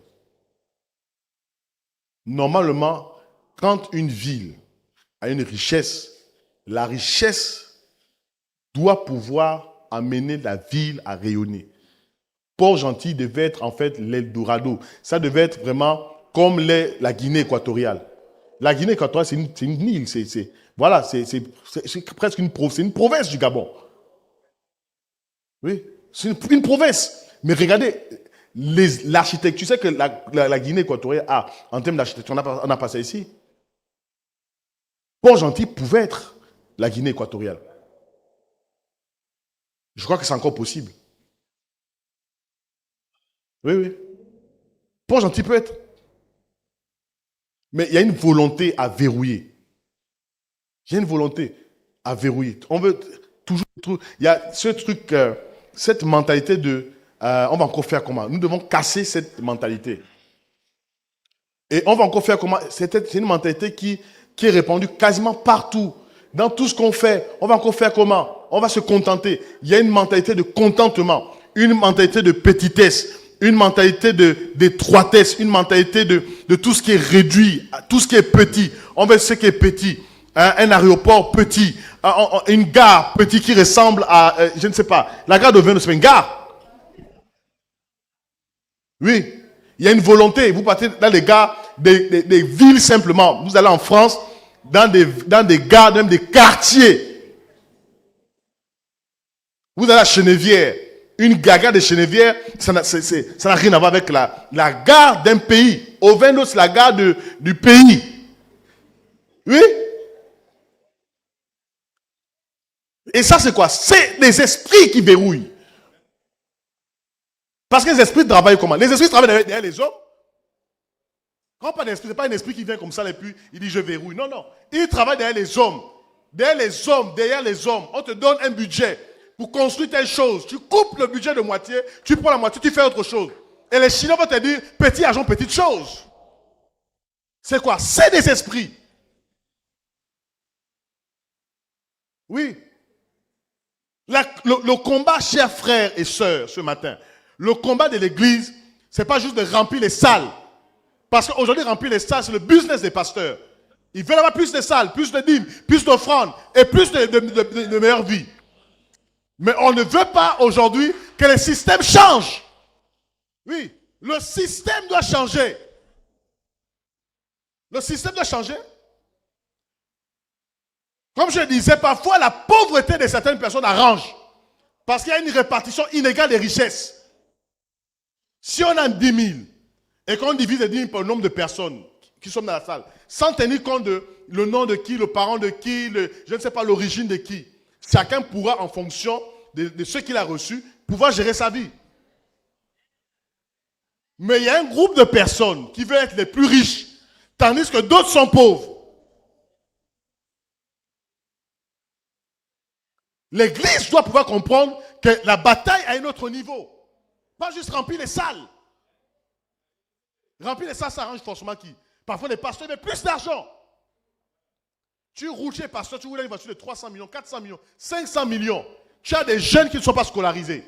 Normalement, quand une ville a une richesse, la richesse doit pouvoir amener la ville à rayonner. Port-Gentil devait être en fait l'Eldorado. Ça devait être vraiment comme la Guinée équatoriale. La Guinée équatoriale, c'est une île. C'est presque une province du Gabon. Oui, c'est une province. Mais regardez, l'architecture, tu sais que la Guinée équatoriale a, en termes d'architecture, on n'a pas ça ici. Port-Gentil pouvait être la Guinée équatoriale. Je crois que c'est encore possible. Oui, oui. Port-Gentil peut être. Mais il y a une volonté à verrouiller. Il y a une volonté à verrouiller. On veut toujours. Il y a ce truc, cette mentalité de on va encore faire comment. Nous devons casser cette mentalité. Et on va encore faire comment. C'est une mentalité qui est répandue quasiment partout. Dans tout ce qu'on fait, on va encore faire comment. On va se contenter. Il y a une mentalité de contentement, une mentalité de petitesse, une mentalité d'étroitesse, une mentalité de tout ce qui est réduit, tout ce qui est petit. On veut ce qui est petit. Un aéroport petit, une gare petite qui ressemble à, je ne sais pas, la gare de Venus, c'est une gare. Oui, il y a une volonté. Vous partez dans les gares des villes simplement. Vous allez en France, dans des gares, même des quartiers. Vous allez à Chenevière. Une gare de Chenevière, ça n'a rien à voir avec la gare d'un pays. Ovendo, c'est la gare du pays. Oui. Et ça, c'est quoi? C'est les esprits qui verrouillent. Parce que les esprits travaillent comment? Les esprits travaillent derrière les hommes. Quand on parle d'esprit, ce n'est pas un esprit qui vient comme ça et puis il dit je verrouille. Non, non. Il travaille derrière les hommes. Derrière les hommes, derrière les hommes. On te donne un budget pour construire telle chose. Tu coupes le budget de moitié, tu prends la moitié, tu fais autre chose. Et les Chinois vont te dire petit argent, petite chose. C'est quoi? C'est des esprits. Oui. Le combat, chers frères et sœurs, ce matin, le combat de l'église, ce n'est pas juste de remplir les salles. Parce qu'aujourd'hui, remplir les salles, c'est le business des pasteurs. Ils veulent avoir plus de salles, plus de dîmes, plus d'offrandes et plus de meilleure vie. Mais on ne veut pas aujourd'hui que le système change. Oui, le système doit changer. Le système doit changer. Comme je disais, parfois la pauvreté de certaines personnes arrange. Parce qu'il y a une répartition inégale des richesses. Si on a 10 000 et qu'on divise les 10 000 par le nombre de personnes qui sont dans la salle, sans tenir compte de le nom de qui, le parent de qui, je ne sais pas l'origine de qui, chacun pourra, en fonction de ce qu'il a reçu, pouvoir gérer sa vie. Mais il y a un groupe de personnes qui veulent être les plus riches, tandis que d'autres sont pauvres. L'église doit pouvoir comprendre que la bataille a un autre niveau. Pas juste remplir les salles. Remplir les salles, ça arrange forcément qui? Parfois les pasteurs mettent plus d'argent. Tu roules chez les pasteurs, tu roules une voiture de 300 millions, 400 millions, 500 millions. Tu as des jeunes qui ne sont pas scolarisés.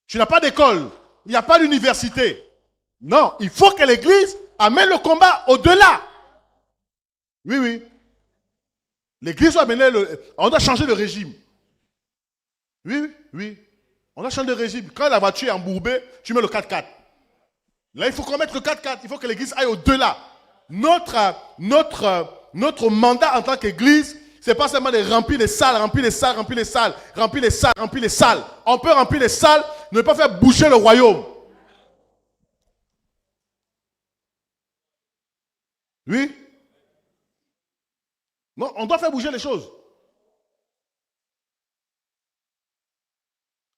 Tu n'as pas d'école. Il n'y a pas d'université. Non, il faut que l'église amène le combat au-delà. Oui, oui. L'église doit amener on doit changer de régime. Oui, oui, oui. On doit changer de régime. Quand la voiture est embourbée, tu mets le 4x4. Là, il faut qu'on mette le 4x4. Il faut que l'église aille au-delà. Notre mandat en tant qu'église, ce n'est pas seulement de remplir les salles, remplir les salles, remplir les salles, remplir les salles, remplir les salles. On peut remplir les salles, ne pas faire bouger le royaume. Oui. Non, on doit faire bouger les choses.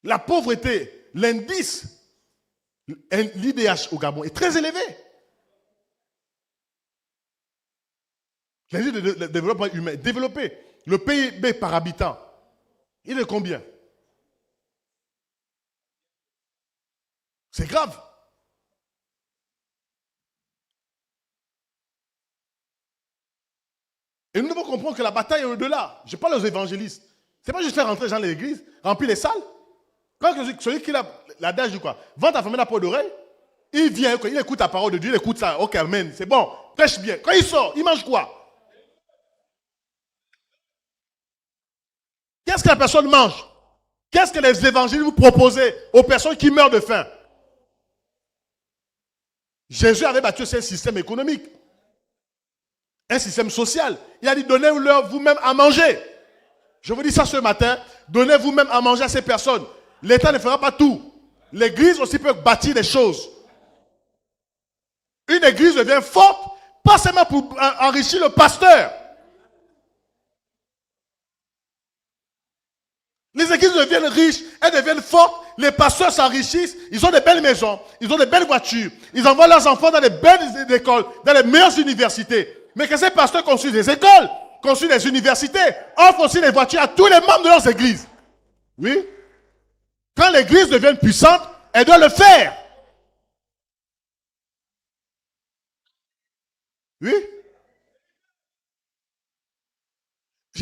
La pauvreté, l'indice, l'IDH au Gabon est très élevé. L'indice de développement humain est développé. Le PIB par habitant, il est combien? C'est grave. Et nous devons comprendre que la bataille est au-delà. Je parle aux évangélistes. Ce n'est pas juste faire rentrer les gens dans l'église, remplir les salles. Quand celui qui a l'adage dit quoi? Vends ta famille la peau d'oreille, il vient, il écoute la parole de Dieu, il écoute ça, ok, amen, c'est bon, prêche bien. Quand il sort, il mange quoi? Qu'est-ce que la personne mange? Qu'est-ce que les évangiles vous proposent aux personnes qui meurent de faim? Jésus avait battu ce système économique, un système social. Il a dit, donnez-leur vous-même à manger. Je vous dis ça ce matin, donnez vous-même à manger à ces personnes. L'État ne fera pas tout. L'église aussi peut bâtir des choses. Une église devient forte, pas seulement pour enrichir le pasteur. Les églises deviennent riches, elles deviennent fortes, les pasteurs s'enrichissent, ils ont des belles maisons, ils ont des belles voitures, ils envoient leurs enfants dans des belles écoles, dans les meilleures universités. Mais que ces pasteurs construisent des écoles, construisent des universités, offrent aussi des voitures à tous les membres de leurs églises. Oui. Quand l'église devient puissante, elle doit le faire. Oui.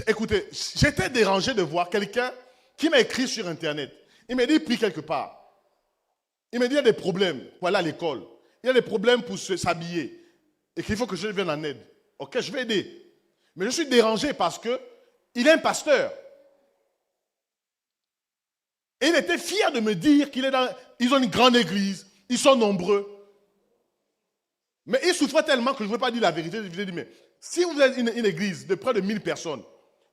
Écoutez, j'étais dérangé de voir quelqu'un qui m'a écrit sur Internet. Il m'a dit, prie quelque part. Il m'a dit, il y a des problèmes pour aller à l'école. Il y a des problèmes pour s'habiller. Et qu'il faut que je vienne en aide. Ok, je vais aider. Mais je suis dérangé parce que il est un pasteur. Et il était fier de me dire ils ont une grande église, ils sont nombreux. Mais il souffrait tellement que je ne veux pas dire la vérité. Je lui ai dit, mais si vous êtes une église de près de 1000 personnes,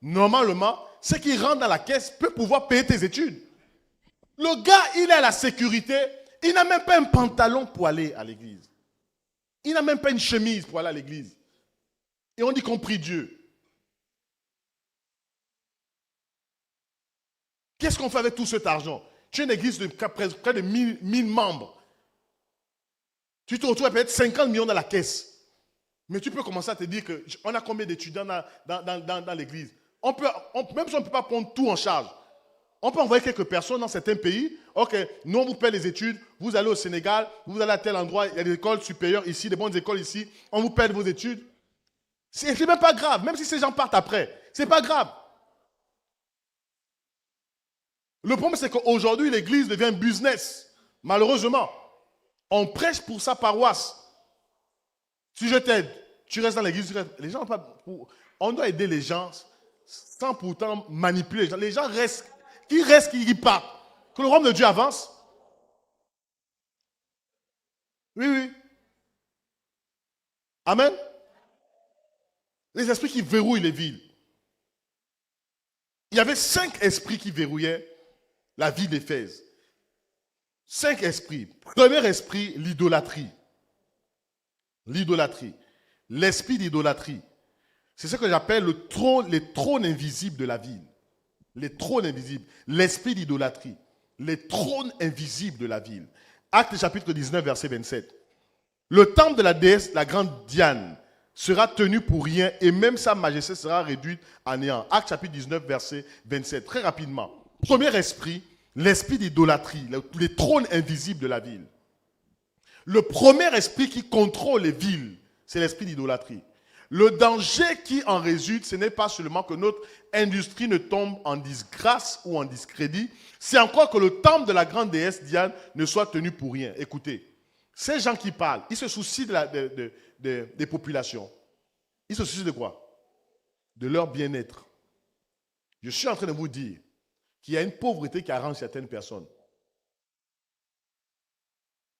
normalement, ceux qui rentrent dans la caisse peuvent pouvoir payer tes études. Le gars, il est à la sécurité, il n'a même pas un pantalon pour aller à l'église. Il n'a même pas une chemise pour aller à l'église. Et on dit qu'on prie Dieu. Qu'est-ce qu'on fait avec tout cet argent? Tu es une église de près de 1000 membres. Tu te retrouves à peut-être 50 millions dans la caisse. Mais tu peux commencer à te dire qu'on a combien d'étudiants dans l'église. Même si on ne peut pas prendre tout en charge, on peut envoyer quelques personnes dans certains pays. Ok, nous on vous paie les études, vous allez au Sénégal, vous allez à tel endroit, il y a des écoles supérieures ici, des bonnes écoles ici, on vous paie vos études. C'est même pas grave, même si ces gens partent après, c'est pas grave. Le problème c'est qu'aujourd'hui l'église devient un business, malheureusement. On prêche pour sa paroisse. Si je t'aide, tu restes dans l'église, les gens on doit aider les gens sans pourtant manipuler les gens. Les gens restent, qui partent. Que le royaume de Dieu avance. Oui, oui. Amen. Les esprits qui verrouillent les villes. Il y avait 5 esprits qui verrouillaient la ville d'Éphèse. 5 esprits. Premier esprit, l'idolâtrie. L'idolâtrie. L'esprit d'idolâtrie. C'est ce que j'appelle les trônes invisibles de la ville. Les trônes invisibles. L'esprit d'idolâtrie. Les trônes invisibles de la ville. Acte chapitre 19, verset 27. Le temple de la déesse, la grande Diane, sera tenu pour rien et même sa majesté sera réduite à néant. Acte chapitre 19, verset 27. Très rapidement. Premier esprit, l'esprit d'idolâtrie, les trônes invisibles de la ville. Le premier esprit qui contrôle les villes, c'est l'esprit d'idolâtrie. Le danger qui en résulte, ce n'est pas seulement que notre industrie ne tombe en disgrâce ou en discrédit, c'est encore que le temple de la grande déesse Diane ne soit tenu pour rien. Écoutez, ces gens qui parlent, ils se soucient des populations. Ils se soucient de quoi? De leur bien-être. Je suis en train de vous dire qu'il y a une pauvreté qui arrange certaines personnes.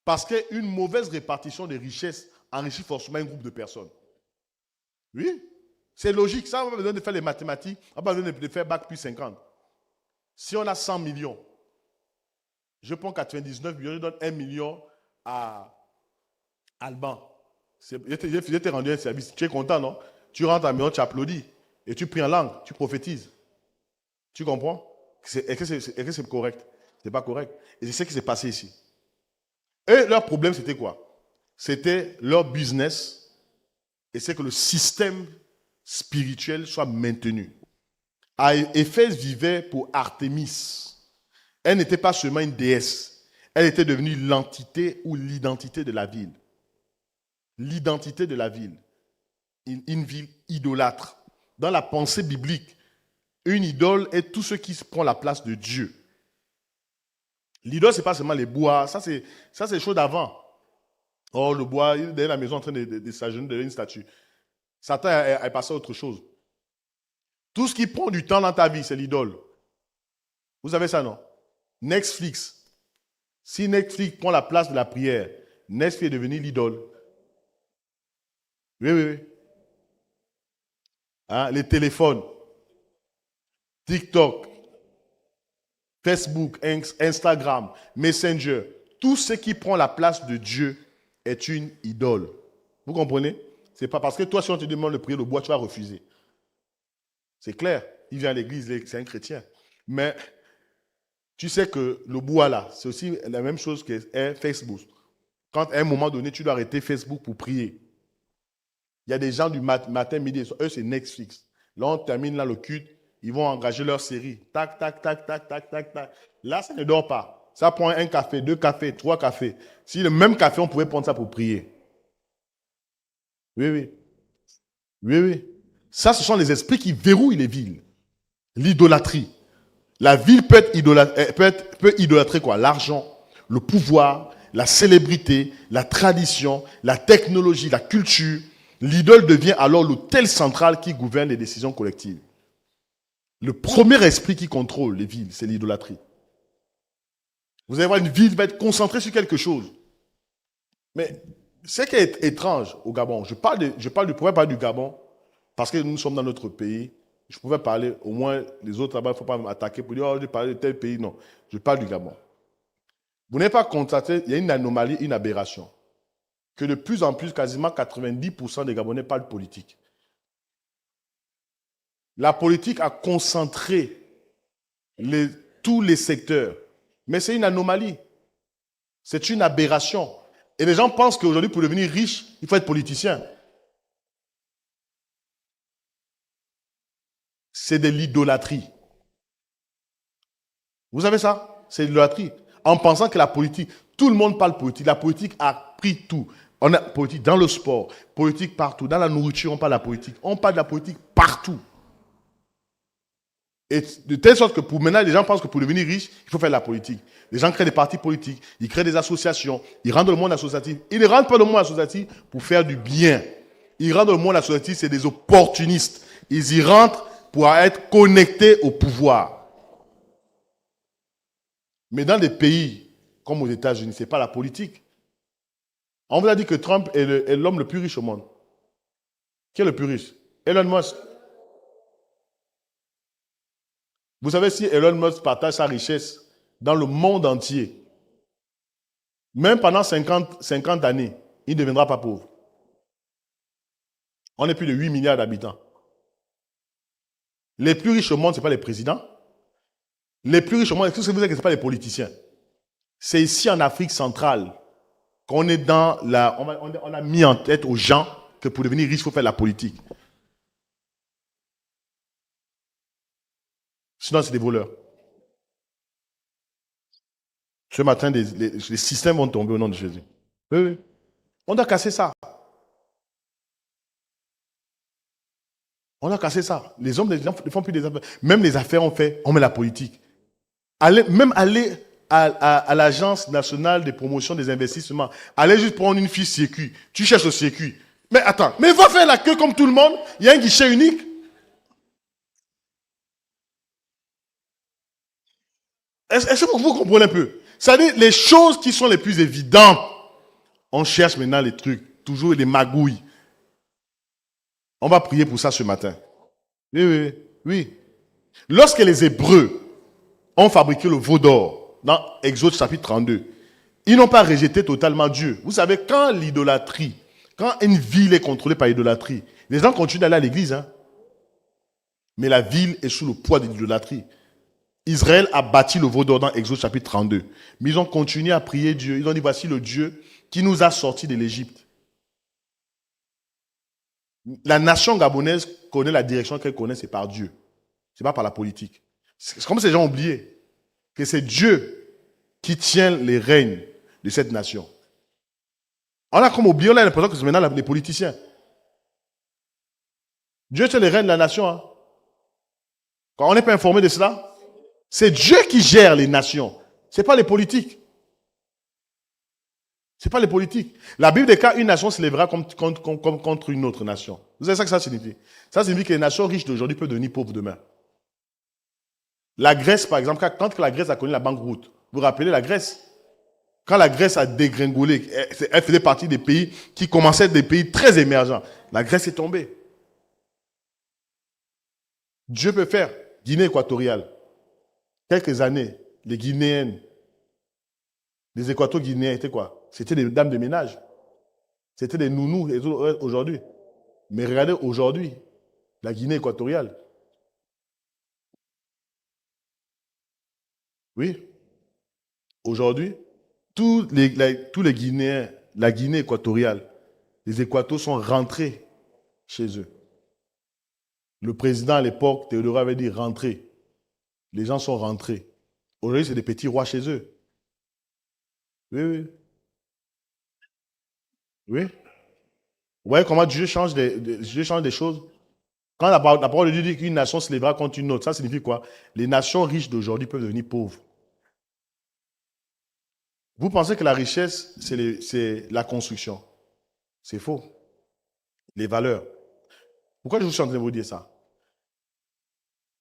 Parce qu'une mauvaise répartition des richesses enrichit forcément un groupe de personnes. Oui, c'est logique. Ça, on n'a pas besoin de faire les mathématiques, on n'a pas besoin de faire bac plus 50. Si on a 100 millions, je prends 99 millions, je donne 1 million à Alban. Je t'ai rendu un service. Tu es content, non? Tu rentres à la maison, tu applaudis. Et tu pries en langue, tu prophétises. Tu comprends? Est-ce que c'est correct? Ce n'est pas correct. Et c'est ce qui s'est passé ici. Et leur problème, c'était quoi? C'était leur business. Et c'est que le système spirituel soit maintenu. Éphèse vivait pour Artémis. Elle n'était pas seulement une déesse. Elle était devenue l'entité ou l'identité de la ville. L'identité de la ville. Une ville idolâtre. Dans la pensée biblique, une idole est tout ce qui prend la place de Dieu. L'idole, ce n'est pas seulement les bois. Ça, c'est les choses d'avant. Oh, le bois, il est dans la maison en train de s'agenouiller devant une statue. Satan est passé à autre chose. Tout ce qui prend du temps dans ta vie, c'est l'idole. Vous savez ça, non? Netflix. Si Netflix prend la place de la prière, Netflix est devenu l'idole. Oui, oui, oui. Hein, les téléphones, TikTok, Facebook, Instagram, Messenger, tout ce qui prend la place de Dieu est une idole. Vous comprenez? C'est pas parce que toi, si on te demande de prier le bois, tu vas refuser. C'est clair. Il vient à l'église, c'est un chrétien. Mais Tu sais que le bois là, c'est aussi la même chose que Facebook. Quand à un moment donné, tu dois arrêter Facebook pour prier. Il y a des gens du matin, midi et soir. Eux, c'est Netflix. Là, on termine là le culte. Ils vont engager leur série. Tac, tac, tac, tac, tac, tac, tac. Là, ça ne dort pas. Ça prend un café, deux cafés, trois cafés. Si le même café, on pouvait prendre ça pour prier. Oui, oui. Oui, oui. Ça, ce sont les esprits qui verrouillent les villes. L'idolâtrie. La ville peut idolâtrer quoi? L'argent, le pouvoir, la célébrité, la tradition, la technologie, la culture. L'idole devient alors l'autel central qui gouverne les décisions collectives. Le premier esprit qui contrôle les villes, c'est l'idolâtrie. Vous allez voir, une ville va être concentrée sur quelque chose. Mais ce qui est étrange au Gabon, je pourrais parler du Gabon parce que nous sommes dans notre pays. Je pouvais parler, au moins les autres là-bas, il ne faut pas m'attaquer pour dire, oh, je parle de tel pays. Non, je parle du Gabon. Vous n'avez pas constaté, il y a une anomalie, une aberration. Que de plus en plus, quasiment 90% des Gabonais parlent politique. La politique a concentré tous les secteurs. Mais c'est une anomalie. C'est une aberration. Et les gens pensent qu'aujourd'hui, pour devenir riche, il faut être politicien. C'est de l'idolâtrie. Vous savez ça? C'est de l'idolâtrie. En pensant que la politique, tout le monde parle politique. La politique a pris tout. On a politique dans le sport, politique partout. Dans la nourriture, on parle de la politique. On parle de la politique partout. Et de telle sorte que pour maintenant, les gens pensent que pour devenir riche, il faut faire de la politique. Les gens créent des partis politiques, ils créent des associations, ils rentrent dans le monde associatif. Ils ne rentrent pas dans le monde associatif pour faire du bien. Ils rentrent dans le monde associatif, c'est des opportunistes. Ils y rentrent pour être connectés au pouvoir. Mais dans des pays comme aux États-Unis, ce n'est pas la politique. On vous a dit que Trump est l'homme le plus riche au monde. Qui est le plus riche? Elon Musk. Vous savez, si Elon Musk partage sa richesse dans le monde entier, même pendant 50 années, il ne deviendra pas pauvre. On est plus de 8 milliards d'habitants. Les plus riches au monde, ce n'est pas les présidents. Les plus riches au monde, tout ce que vous savez que ce n'est pas les politiciens. C'est ici en Afrique centrale qu'on est dans la... On a mis en tête aux gens que pour devenir riche, il faut faire la politique. Sinon, c'est des voleurs. Ce matin, les systèmes vont tomber au nom de Jésus. Oui, oui. On doit casser ça. On a cassé ça. Les hommes ne font plus des affaires. Même les affaires, on met la politique. Même aller à l'Agence nationale de promotion des investissements, aller juste prendre une fiche circuit. Tu cherches le circuit. Mais attends, mais va faire la queue comme tout le monde. Il y a un guichet unique. Est-ce que vous comprenez un peu? C'est-à-dire, les choses qui sont les plus évidentes, on cherche maintenant les trucs, toujours les magouilles. On va prier pour ça ce matin. Oui, oui, oui. Oui. Lorsque les Hébreux ont fabriqué le veau d'or, dans Exode chapitre 32, ils n'ont pas rejeté totalement Dieu. Vous savez, quand l'idolâtrie, quand une ville est contrôlée par l'idolâtrie, les gens continuent d'aller à l'église, hein? Mais la ville est sous le poids de l'idolâtrie. Israël a bâti le veau d'or dans Exode chapitre 32. Mais ils ont continué à prier Dieu. Ils ont dit, voici le Dieu qui nous a sortis de l'Égypte. La nation gabonaise connaît la direction qu'elle connaît, c'est par Dieu. Ce n'est pas par la politique. C'est comme si les gens ont oublié que c'est Dieu qui tient les règnes de cette nation. On a comme oublié, on a l'impression que c'est maintenant les politiciens. Dieu tient les règnes de la nation. Hein. Quand on n'est pas informé de cela, c'est Dieu qui gère les nations. Ce n'est pas les politiques. Ce n'est pas les politiques. La Bible déclare une nation se lèvera contre une autre nation. Vous savez ça que ça signifie? Ça signifie que les nations riches d'aujourd'hui peuvent devenir pauvres demain. La Grèce, par exemple, quand la Grèce a connu la banqueroute, vous vous rappelez la Grèce? Quand la Grèce a dégringolé, elle faisait partie des pays qui commençaient à être des pays très émergents. La Grèce est tombée. Dieu peut faire. Guinée équatoriale. Quelques années, les Guinéennes, les Équato-Guinéens étaient quoi? C'était des dames de ménage. C'était des nounous aujourd'hui. Mais regardez aujourd'hui, la Guinée équatoriale. Oui. Aujourd'hui, tous les Guinéens, la Guinée équatoriale, les Équatos sont rentrés chez eux. Le président à l'époque, Théodore, avait dit rentrer. Les gens sont rentrés. Aujourd'hui, c'est des petits rois chez eux. Oui, oui, oui. Vous voyez comment Dieu change des choses. Quand la parole de Dieu dit qu'une nation se lèvera contre une autre, ça signifie quoi? Les nations riches d'aujourd'hui peuvent devenir pauvres. Vous pensez que la richesse, c'est la construction. C'est faux. Les valeurs. Pourquoi je suis en train de vous dire ça?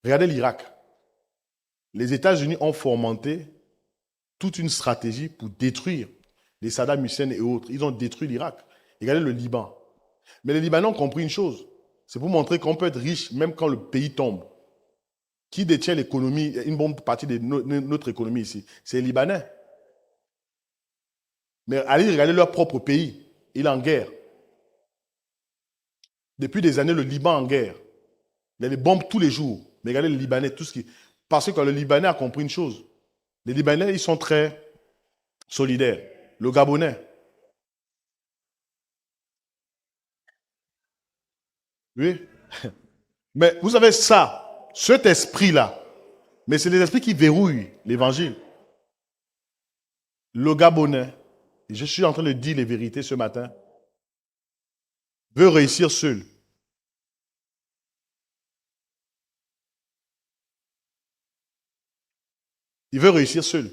Regardez l'Irak. Les États-Unis ont fomenté toute une stratégie pour détruire les Saddam Hussein et autres. Ils ont détruit l'Irak. Regardez le Liban. Mais les Libanais ont compris une chose. C'est pour montrer qu'on peut être riche même quand le pays tombe. Qui détient l'économie, une bonne partie de notre économie ici? C'est les Libanais. Mais allez regarder leur propre pays. Il est en guerre. Depuis des années, le Liban est en guerre. Il y a des bombes tous les jours. Mais regardez les Libanais, tout ce qui. Parce que le Libanais a compris une chose. Les Libanais, ils sont très solidaires. Le Gabonais, oui. Mais vous savez ça, cet esprit-là, mais c'est les esprits qui verrouillent l'évangile. Le Gabonais, et je suis en train de dire les vérités ce matin, veut réussir seul. Il veut réussir seul.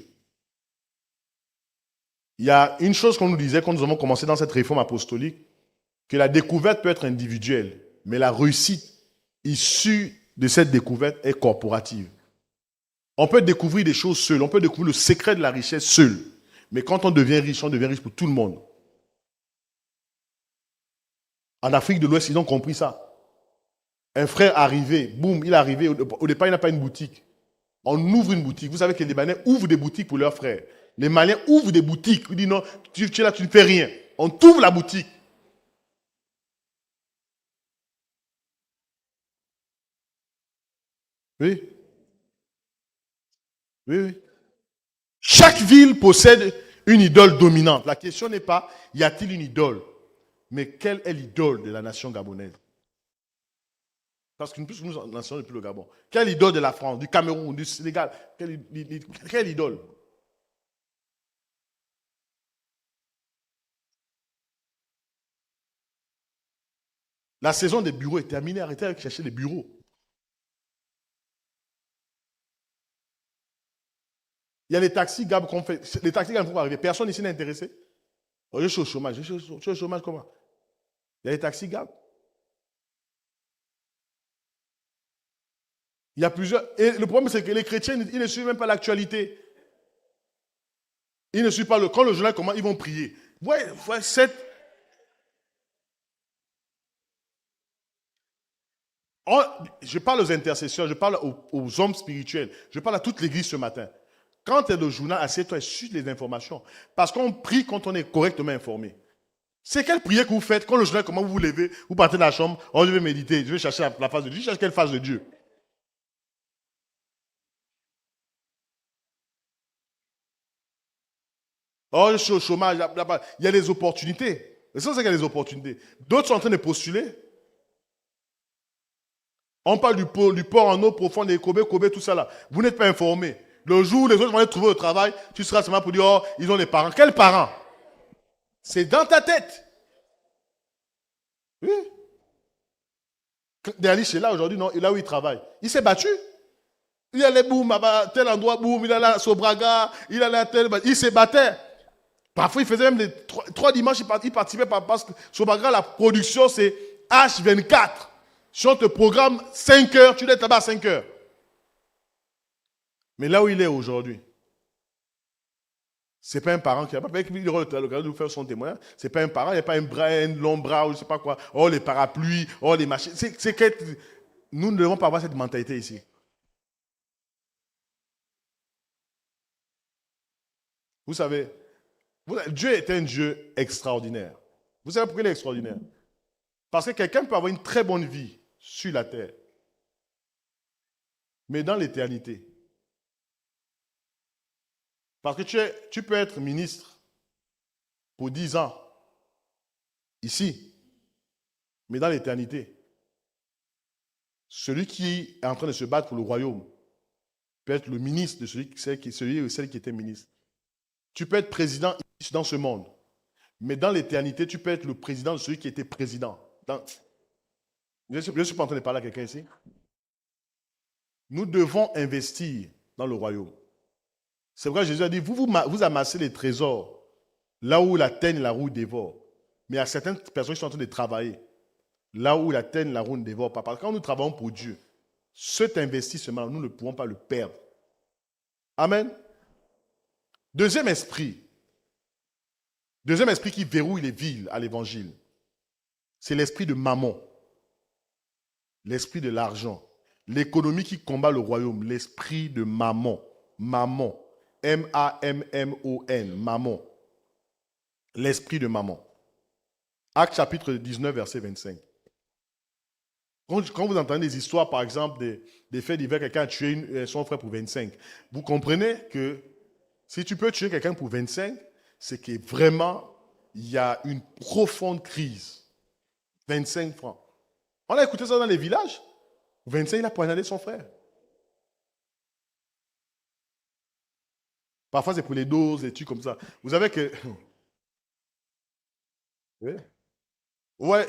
Il y a une chose qu'on nous disait quand nous avons commencé dans cette réforme apostolique, que la découverte peut être individuelle, mais la réussite issue de cette découverte est corporative. On peut découvrir des choses seul, on peut découvrir le secret de la richesse seul. Mais quand on devient riche pour tout le monde. En Afrique de l'Ouest, ils ont compris ça. Un frère arrivé, boum, il est arrivé. Au départ, il n'a pas une boutique. On ouvre une boutique. Vous savez que les Libanais ouvrent des boutiques pour leurs frères. Les Maliens ouvrent des boutiques. Ils disent non, tu es là, tu ne fais rien. On t'ouvre la boutique. Oui, oui, oui. Chaque ville possède une idole dominante. La question n'est pas, y a-t-il une idole? Mais quelle est l'idole de la nation gabonaise? Parce que plus nous nations depuis le Gabon. Quelle idole de la France, du Cameroun, du Sénégal? Quelle idole? La saison des bureaux est terminée. Arrêtez avec chercher des bureaux. Il y a les taxis Gab qu'on fait. Les taxis Gab vont arriver. Personne ici n'est intéressé. Oh, je suis au chômage. Je suis au chômage comment? Il y a les taxis Gab. Il y a plusieurs. Et le problème, c'est que les chrétiens, ils ne suivent même pas l'actualité. Ils ne suivent pas le. Quand le journal commence, ils vont prier. Ouais, cette. Oh, je parle aux intercesseurs, je parle aux hommes spirituels, je parle à toute l'église ce matin. Quand tu es le journal, assieds-toi et suis les informations. Parce qu'on prie quand on est correctement informé. C'est quelle prière que vous faites quand le journal commence, vous vous levez, vous partez de la chambre, oh je vais méditer, je vais chercher la face de Dieu. Je cherche quelle face de Dieu? Oh, je suis au chômage, il y a des opportunités. C'est ça qu'il y a des opportunités. D'autres sont en train de postuler. On parle du port en eau profonde, des Kobe, tout ça là. Vous n'êtes pas informé. Le jour où les autres vont aller trouver au travail, tu seras seulement pour dire, oh, ils ont des parents. Quels parents? C'est dans ta tête. Oui. Derrière c'est là aujourd'hui, non, là où il travaille. Il s'est battu. Il allait boum, à tel endroit, boum, il allait à Sobraga, il allait à tel. Il se battait. Parfois, il faisait même des trois dimanches, il participait parce que Sobraga, la production, c'est H24. Si on te programme 5 heures, tu dois être là-bas à 5 heures. Mais là où il est aujourd'hui, c'est pas un parent qui n'a pas fait l'occasion de nous faire son témoignage. C'est pas un parent, il n'y a pas un bras, un long bras ou je sais pas quoi. Oh, les parapluies, oh, les machines. C'est que nous ne devons pas avoir cette mentalité ici. Vous savez, Dieu est un Dieu extraordinaire. Vous savez pourquoi il est extraordinaire? Parce que quelqu'un peut avoir une très bonne vie sur la terre, mais dans l'éternité, Parce que tu peux être ministre pour 10 ans, ici, mais dans l'éternité. Celui qui est en train de se battre pour le royaume peut être le ministre de celui ou celle qui était ministre. Tu peux être président dans ce monde, mais dans l'éternité, tu peux être le président de celui qui était président. Je ne suis pas en train de parler à quelqu'un ici. Nous devons investir dans le royaume. C'est vrai, Jésus a dit, vous amassez les trésors là où la teigne et la roue dévorent. Mais il y a certaines personnes qui sont en train de travailler là où la teigne et la roue ne dévorent pas. Parce que quand nous travaillons pour Dieu, cet investissement, nous ne pouvons pas le perdre. Amen. Deuxième esprit qui verrouille les villes à l'évangile, c'est l'esprit de mammon, l'esprit de l'argent, l'économie qui combat le royaume, l'esprit de mammon, mammon, M-A-M-M-O-N, mammon, l'esprit de mammon. Actes chapitre 19, verset 25. Quand vous entendez des histoires, par exemple, des faits divers, quelqu'un a tué son frère pour 25, vous comprenez que si tu peux tuer quelqu'un pour 25, c'est que vraiment, il y a une profonde crise. 25 francs. On a écouté ça dans les villages. 25, il a poignardé son frère. Parfois, c'est pour les doses, des trucs comme ça. Vous savez que... Oui. Ouais.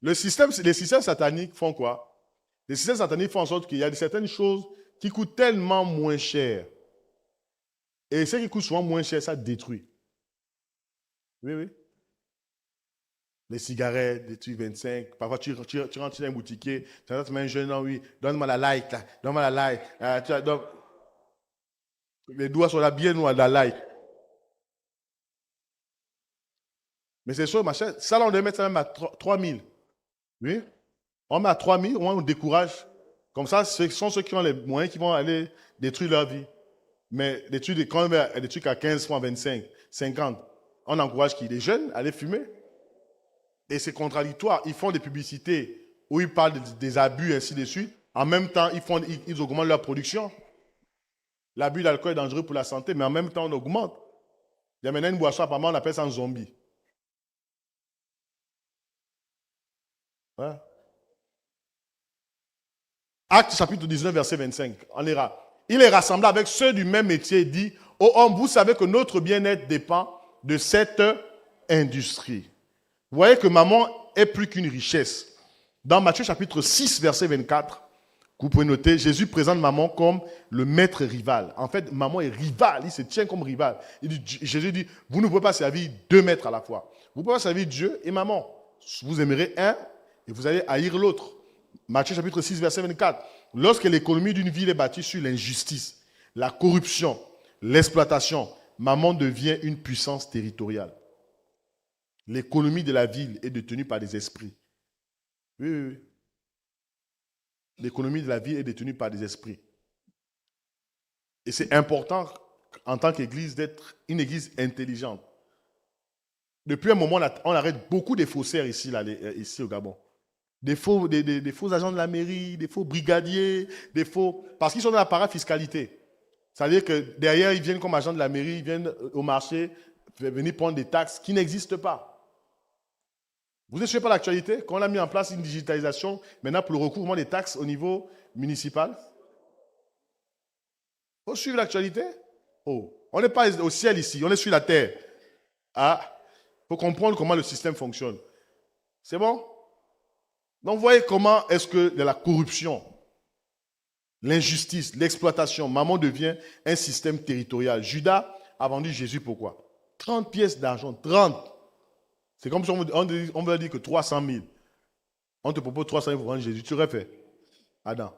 Les systèmes sataniques font quoi? Les systèmes sataniques font en sorte qu'il y a certaines choses qui coûtent tellement moins cher. Et ce qui coûte souvent moins cher, ça détruit. Oui, oui. Les cigarettes, des trucs 25. Parfois, tu rentres chez un boutiquier, tu mets un jeune, oui, donne-moi la light, là, donne-moi la light. Les doigts sont là, bien noirs, la light. Mais c'est sûr, machin, ça, là, on devait mettre ça même à 3 000. Oui. On met à 3 000, au moins, on décourage. Comme ça, ce sont ceux qui ont les moyens qui vont aller détruire leur vie. Mais quand on met des trucs à 15 francs, 25, 50, on encourage qui? Les jeunes à aller fumer. Et c'est contradictoire. Ils font des publicités où ils parlent des abus, ainsi de suite. En même temps, ils augmentent leur production. L'abus d'alcool est dangereux pour la santé, mais en même temps, on augmente. Il y a maintenant une boisson, apparemment, on appelle ça un zombie. Ouais. Acte chapitre 19, verset 25. On lira. Il est rassemblé avec ceux du même métier et dit, ô homme, vous savez que notre bien-être dépend de cette industrie. Vous voyez que maman est plus qu'une richesse. Dans Matthieu chapitre 6, verset 24, vous pouvez noter, Jésus présente maman comme le maître rival. En fait, maman est rival, il se tient comme rival. Jésus dit, vous ne pouvez pas servir deux maîtres à la fois. Vous pouvez pas servir Dieu et maman. Vous aimerez un et vous allez haïr l'autre. Matthieu chapitre 6, verset 24. Lorsque l'économie d'une ville est bâtie sur l'injustice, la corruption, l'exploitation, maman devient une puissance territoriale. L'économie de la ville est détenue par des esprits. Oui, oui, oui. L'économie de la ville est détenue par des esprits. Et c'est important, en tant qu'église, d'être une église intelligente. Depuis un moment, on arrête beaucoup de faussaires ici au Gabon. Des faux agents de la mairie, des faux brigadiers, parce qu'ils sont dans la parafiscalité. C'est-à-dire que derrière, ils viennent comme agents de la mairie, ils viennent au marché, venir prendre des taxes qui n'existent pas. Vous ne suivez pas l'actualité? Quand on a mis en place une digitalisation, maintenant pour le recouvrement des taxes au niveau municipal, il faut suivre l'actualité. Oh, on n'est pas au ciel ici, on est sur la terre. Ah, il faut comprendre comment le système fonctionne. C'est bon? Donc, vous voyez comment est-ce que de la corruption, l'injustice, l'exploitation, maman devient un système territorial. Judas a vendu Jésus pourquoi? 30 pièces d'argent, 30. C'est comme si on veut dire que 300 000. On te propose 300 000 pour vendre Jésus. Tu aurais fait? Adam.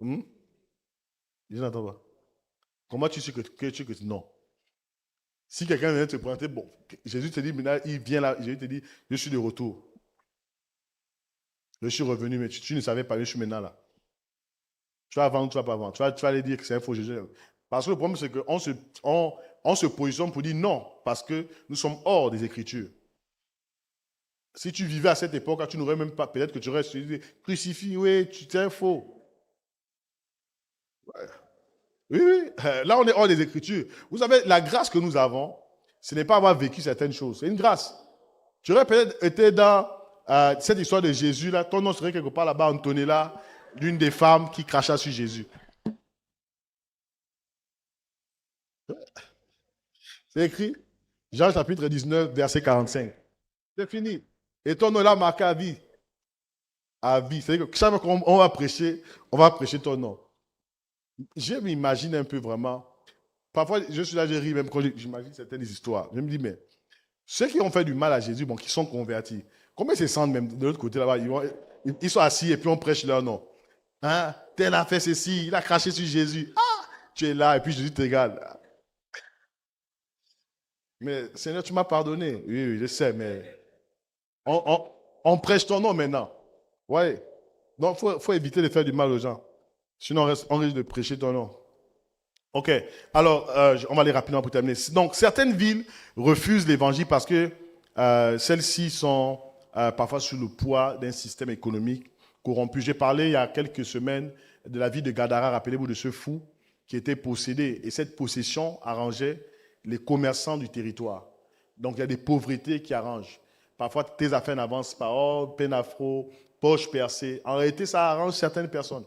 Je n'entends pas. Comment tu sais que non? Si quelqu'un vient te présenter, bon, Jésus te dit, maintenant, il vient là, Jésus te dit, je suis de retour. Je suis revenu, mais tu ne savais pas, je suis maintenant là. Tu vas vendre, tu ne vas pas vendre. Tu vas aller dire que c'est un faux Jésus. Parce que le problème, c'est qu'on se positionne pour dire non, parce que nous sommes hors des Écritures. Si tu vivais à cette époque, tu n'aurais même pas, peut-être que tu aurais dit, crucifie, oui, tu es faux. Ouais. Oui, oui. Là, on est hors des Écritures. Vous savez, la grâce que nous avons, ce n'est pas avoir vécu certaines choses. C'est une grâce. Tu aurais peut-être été dans cette histoire de Jésus, là. Ton nom serait quelque part là-bas, Antonella, l'une des femmes qui cracha sur Jésus. C'est écrit. Jean chapitre 19, verset 45. C'est fini. Et ton nom là marqué à vie. À vie. C'est-à-dire que chaque fois qu'on on va prêcher ton nom. Je m'imagine un peu vraiment. Parfois, je suis là, je ris même quand j'imagine certaines histoires. Je me dis, mais ceux qui ont fait du mal à Jésus, bon, qui sont convertis, comment ils se sentent même de l'autre côté là-bas? Ils sont assis et puis on prêche leur nom. Hein? Tel a fait ceci, il a craché sur Jésus. Ah, tu es là et puis Jésus te regarde. Mais Seigneur, tu m'as pardonné. Oui, oui, je sais, mais on, on- on prêche ton nom maintenant. Ouais. Donc, faut éviter de faire du mal aux gens. Sinon, on risque de prêcher ton nom. OK. Alors, on va aller rapidement pour terminer. Donc, certaines villes refusent l'évangile parce que celles-ci sont parfois sous le poids d'un système économique corrompu. J'ai parlé il y a quelques semaines de la ville de Gadara, rappelez-vous de ce fou qui était possédé. Et cette possession arrangeait les commerçants du territoire. Donc, il y a des pauvretés qui arrangent. Parfois, tes affaires n'avancent pas. Oh, peine afro, poche percée. En réalité, ça arrange certaines personnes.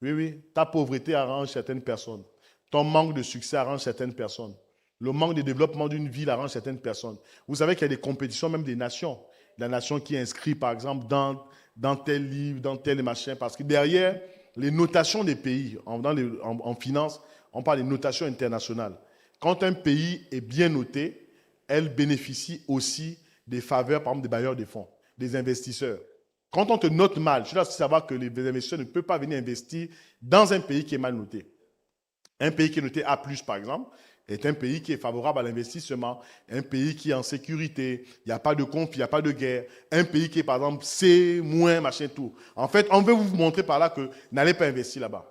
Oui, oui, ta pauvreté arrange certaines personnes. Ton manque de succès arrange certaines personnes. Le manque de développement d'une ville arrange certaines personnes. Vous savez qu'il y a des compétitions, même des nations. La nation qui est inscrite, par exemple, dans tel livre, dans tel machin, parce que derrière les notations des pays, en finance, on parle des notations internationales. Quand un pays est bien noté, elle bénéficie aussi des faveurs, par exemple, des bailleurs de fonds, des investisseurs. Quand on te note mal, tu dois savoir que les investisseurs ne peuvent pas venir investir dans un pays qui est mal noté. Un pays qui est noté A+, par exemple, est un pays qui est favorable à l'investissement, un pays qui est en sécurité, il n'y a pas de conflit, il n'y a pas de guerre, un pays qui est par exemple C-, machin, tout. En fait, on veut vous montrer par là que n'allez pas investir là-bas.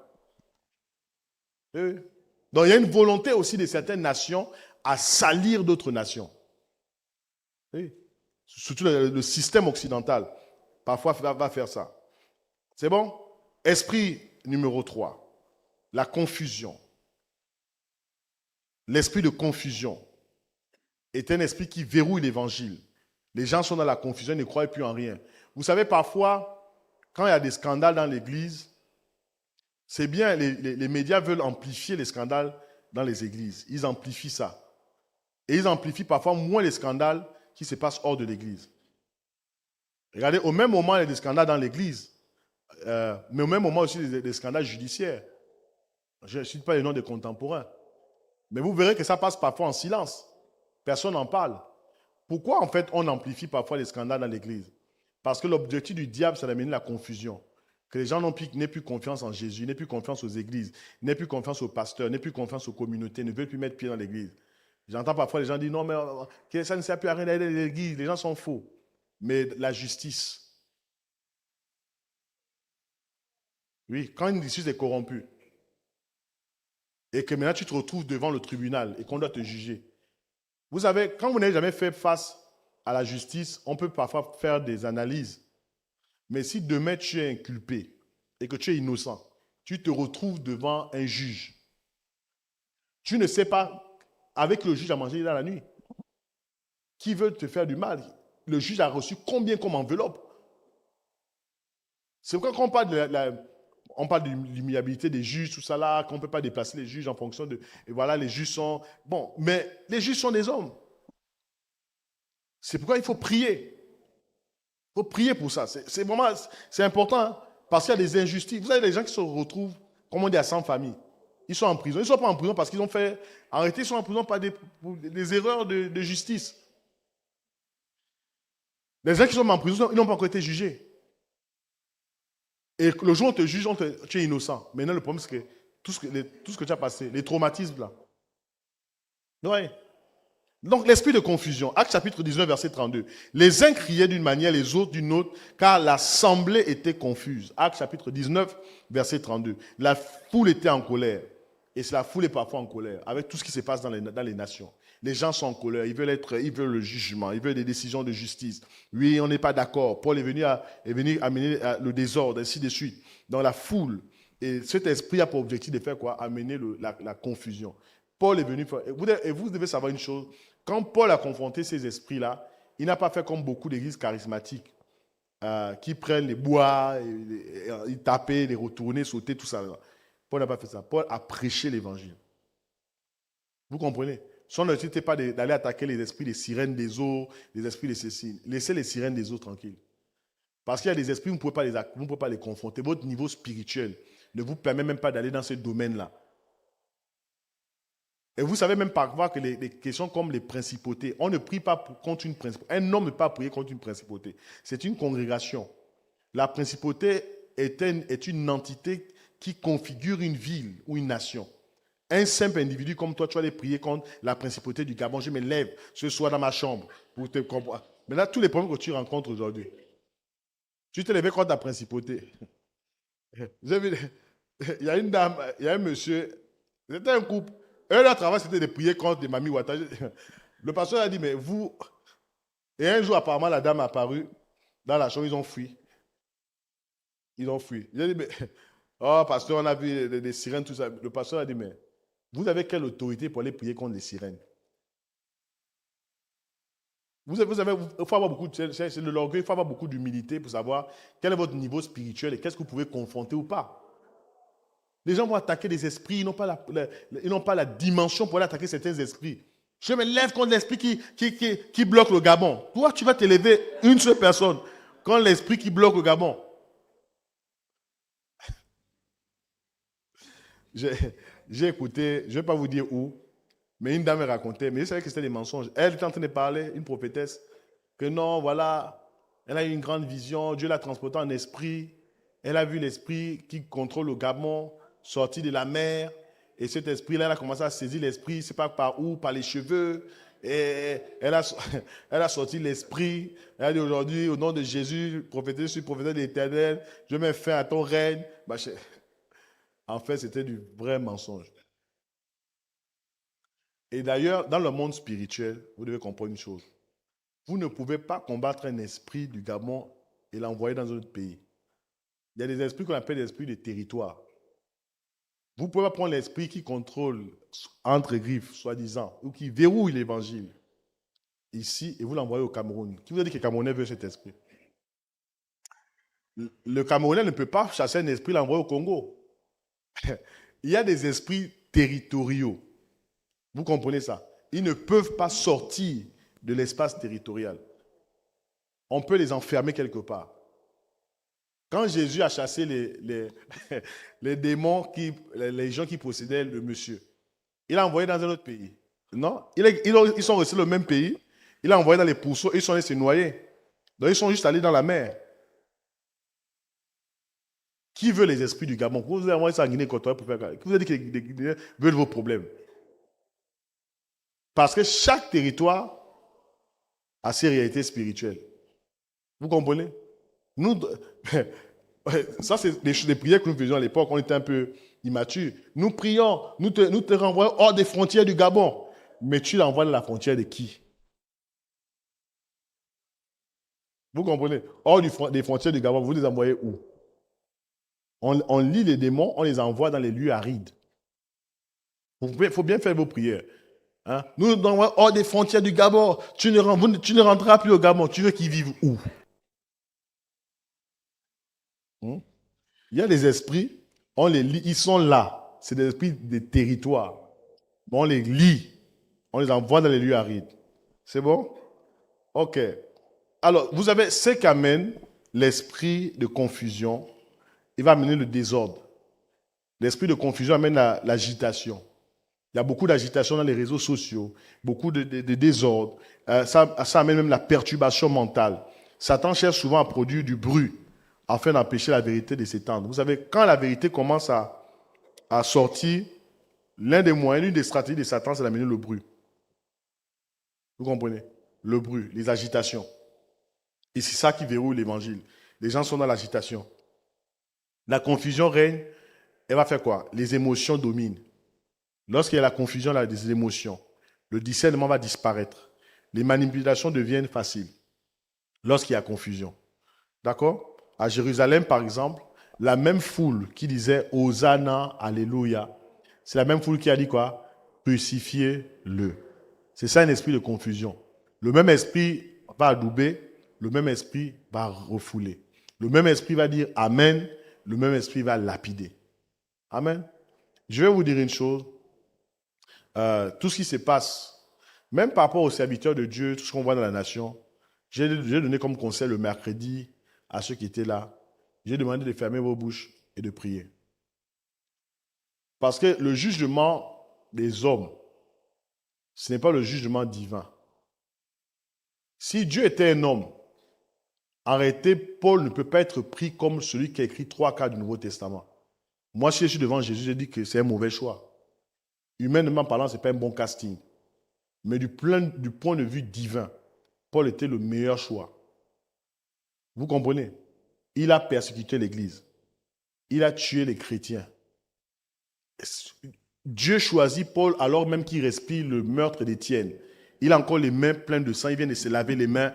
Oui. Donc il y a une volonté aussi de certaines nations à salir d'autres nations. Oui. Surtout le système occidental, parfois va faire ça. C'est bon? Esprit numéro 3, la confusion. L'esprit de confusion est un esprit qui verrouille l'évangile. Les gens sont dans la confusion, ils ne croient plus en rien. Vous savez, parfois, quand il y a des scandales dans l'église, c'est bien, les médias veulent amplifier les scandales dans les églises. Ils amplifient ça. Et ils amplifient parfois moins les scandales qui se passent hors de l'église. Regardez, au même moment, il y a des scandales dans l'église, mais au même moment aussi des scandales judiciaires. Je ne cite pas les noms des contemporains. Mais vous verrez que ça passe parfois en silence. Personne n'en parle. Pourquoi en fait on amplifie parfois les scandales dans l'église? Parce que l'objectif du diable, c'est d'amener la confusion. Que les gens n'aient plus confiance en Jésus, n'aient plus confiance aux églises, n'aient plus confiance aux pasteurs, n'aient plus confiance aux communautés, ne veulent plus mettre pied dans l'église. J'entends parfois les gens dire non, mais ça ne sert plus à rien d'aller dans l'église, les gens sont faux. Mais la justice, oui, quand une justice est corrompue et que maintenant tu te retrouves devant le tribunal et qu'on doit te juger, vous savez, quand vous n'avez jamais fait face à la justice, on peut parfois faire des analyses. Mais si demain tu es inculpé et que tu es innocent, tu te retrouves devant un juge. Tu ne sais pas, avec le juge à manger dans la nuit, qui veut te faire du mal. Le juge a reçu combien comme enveloppe. C'est pourquoi quand on parle de l'immuabilité des juges, tout ça là, qu'on ne peut pas déplacer les juges en fonction de... Et voilà, les juges sont... Bon, mais les juges sont des hommes. C'est pourquoi il faut prier. Il faut prier pour ça. C'est vraiment, c'est important, hein, parce qu'il y a des injustices. Vous avez des gens qui se retrouvent, comme on dit, à 100 familles. Ils sont en prison. Ils ne sont pas en prison parce qu'ils ont fait... En réalité, ils sont en prison par des erreurs de justice. Les gens qui sont en prison, ils n'ont pas encore été jugés. Et le jour où on te juge, tu es innocent. Maintenant, le problème, c'est que tout ce que tu as passé, les traumatismes, là. Ouais. Donc, l'esprit de confusion. Acte chapitre 19, verset 32. Les uns criaient d'une manière, les autres d'une autre, car l'assemblée était confuse. Acte chapitre 19, verset 32. La foule était en colère. Et la foule est parfois en colère, avec tout ce qui se passe dans les nations. Les gens sont en colère, ils veulent le jugement, ils veulent des décisions de justice. Oui, on n'est pas d'accord. Paul est venu amener le désordre, ainsi de suite, dans la foule. Et cet esprit a pour objectif de faire quoi? Amener la confusion. Paul est venu faire... Et vous devez savoir une chose. Quand Paul a confronté ces esprits-là, il n'a pas fait comme beaucoup d'églises charismatiques qui prennent les bois, ils taper, les retourner, sauter, tout ça. Paul n'a pas fait ça. Paul a prêché l'évangile. Vous comprenez? Son objectif n'était pas d'aller attaquer les esprits des sirènes des eaux, les esprits de ceci. Laissez les sirènes des eaux tranquilles. Parce qu'il y a des esprits, vous ne pouvez pas les confronter. Votre niveau spirituel ne vous permet même pas d'aller dans ce domaine-là. Et vous savez même parfois que les questions comme les principautés, on ne prie pas contre une principauté. Un homme ne peut pas prier contre une principauté. C'est une congrégation. La principauté est une entité qui configure une ville ou une nation. Un simple individu comme toi, tu vas aller prier contre la principauté du Gabon. Je me lève ce soir dans ma chambre pour te comprendre. Mais là, tous les problèmes que tu rencontres aujourd'hui, tu t'es levé contre la principauté. Il y a une dame, il y a un monsieur, c'était un couple. Eux, leur travail, c'était de prier contre des mamies Ouattara. Le pasteur a dit, mais vous... Et un jour, apparemment, la dame est apparue dans la chambre, ils ont fui. Ils ont fui. Il a dit, mais... Oh, pasteur, on a vu des sirènes, tout ça. Le pasteur a dit, mais vous avez quelle autorité pour aller prier contre les sirènes? Il faut avoir beaucoup, c'est de l'orgueil, il faut avoir beaucoup d'humilité pour savoir quel est votre niveau spirituel et qu'est-ce que vous pouvez confronter ou pas. Les gens vont attaquer des esprits, ils n'ont pas la dimension pour aller attaquer certains esprits. Je me lève contre l'esprit qui bloque le Gabon. Toi, tu vas t'élever une seule personne contre l'esprit qui bloque le Gabon. J'ai écouté, je ne vais pas vous dire où, mais une dame me racontait, mais je savais que c'était des mensonges. Elle était en train de parler, une prophétesse, que non, voilà, elle a eu une grande vision, Dieu l'a transportée en esprit, elle a vu l'esprit qui contrôle le Gabon sorti de la mer, et cet esprit-là, elle a commencé à saisir l'esprit, je ne sais pas par où, par les cheveux, et elle a sorti l'esprit, elle a dit aujourd'hui, au nom de Jésus, prophétesse, je suis prophétesse de l'Éternel, je mets fin à ton règne. En fait, c'était du vrai mensonge. Et d'ailleurs, dans le monde spirituel, vous devez comprendre une chose. Vous ne pouvez pas combattre un esprit du Gabon et l'envoyer dans un autre pays. Il y a des esprits qu'on appelle des esprits de territoire. Vous ne pouvez pas prendre l'esprit qui contrôle entre griffes, soi-disant, ou qui verrouille l'évangile ici et vous l'envoyez au Cameroun. Qui vous a dit que les Camerounais veulent cet esprit? Le Camerounais ne peut pas chasser un esprit et l'envoyer au Congo. Il y a des esprits territoriaux. Vous comprenez ça? Ils ne peuvent pas sortir de l'espace territorial. On peut les enfermer quelque part. Quand Jésus a chassé les démons, les gens qui possédaient le monsieur, il a envoyé dans un autre pays. Non, ils sont restés dans le même pays. Il a envoyé dans les pourceaux, ils sont allés se noyer. Donc ils sont juste allés dans la mer. Qui veut les esprits du Gabon? Vous avez envoyé ça en Guinée-Équatoriale pour faire quoi? Qui vous a dit que les Guinéens veulent vos problèmes? Parce que chaque territoire a ses réalités spirituelles. Vous comprenez? Nous, ça, c'est des prières que nous faisions à l'époque. On était un peu immatures. Nous prions, nous te renvoyons hors des frontières du Gabon. Mais tu l'envoies dans la frontière de qui? Vous comprenez? Hors des frontières du Gabon, vous les envoyez où? On lit les démons, on les envoie dans les lieux arides. Il faut bien faire vos prières. Hein? Nous envoyons hors des frontières du Gabon. Tu ne rentreras plus au Gabon. Tu veux qu'ils vivent où? Il y a des esprits, on les lit, ils sont là. C'est des esprits des territoires. On les lit, on les envoie dans les lieux arides. C'est bon? Ok. Alors, vous avez ce qu'amène l'esprit de confusion. Il va amener le désordre. L'esprit de confusion amène l'agitation. Il y a beaucoup d'agitation dans les réseaux sociaux, beaucoup de désordre. Ça amène même la perturbation mentale. Satan cherche souvent à produire du bruit afin d'empêcher la vérité de s'étendre. Vous savez, quand la vérité commence à sortir, l'un des moyens, l'une des stratégies de Satan, c'est d'amener le bruit. Vous comprenez? Le bruit, les agitations. Et c'est ça qui verrouille l'évangile. Les gens sont dans l'agitation. La confusion règne, elle va faire quoi? Les émotions dominent. Lorsqu'il y a la confusion, il y a des émotions. Le discernement va disparaître. Les manipulations deviennent faciles lorsqu'il y a confusion. D'accord? À Jérusalem, par exemple, la même foule qui disait Hosanna, Alléluia, c'est la même foule qui a dit quoi? Crucifiez-le. C'est ça un esprit de confusion. Le même esprit va adouber, le même esprit va refouler. Le même esprit va dire Amen, le même esprit va lapider. Amen. Je vais vous dire une chose. Tout ce qui se passe, même par rapport aux serviteurs de Dieu, tout ce qu'on voit dans la nation, j'ai donné comme conseil le mercredi à ceux qui étaient là. J'ai demandé de fermer vos bouches et de prier. Parce que le jugement des hommes, ce n'est pas le jugement divin. Si Dieu était un homme, en réalité, Paul ne peut pas être pris comme celui qui a écrit 3 quarts du Nouveau Testament. Moi, si je suis devant Jésus, je dis que c'est un mauvais choix. Humainement parlant, ce n'est pas un bon casting. Mais du point de vue divin, Paul était le meilleur choix. Vous comprenez? Il a persécuté l'Église. Il a tué les chrétiens. Dieu choisit Paul alors même qu'il respire le meurtre d'Étienne. Il a encore les mains pleines de sang. Il vient de se laver les mains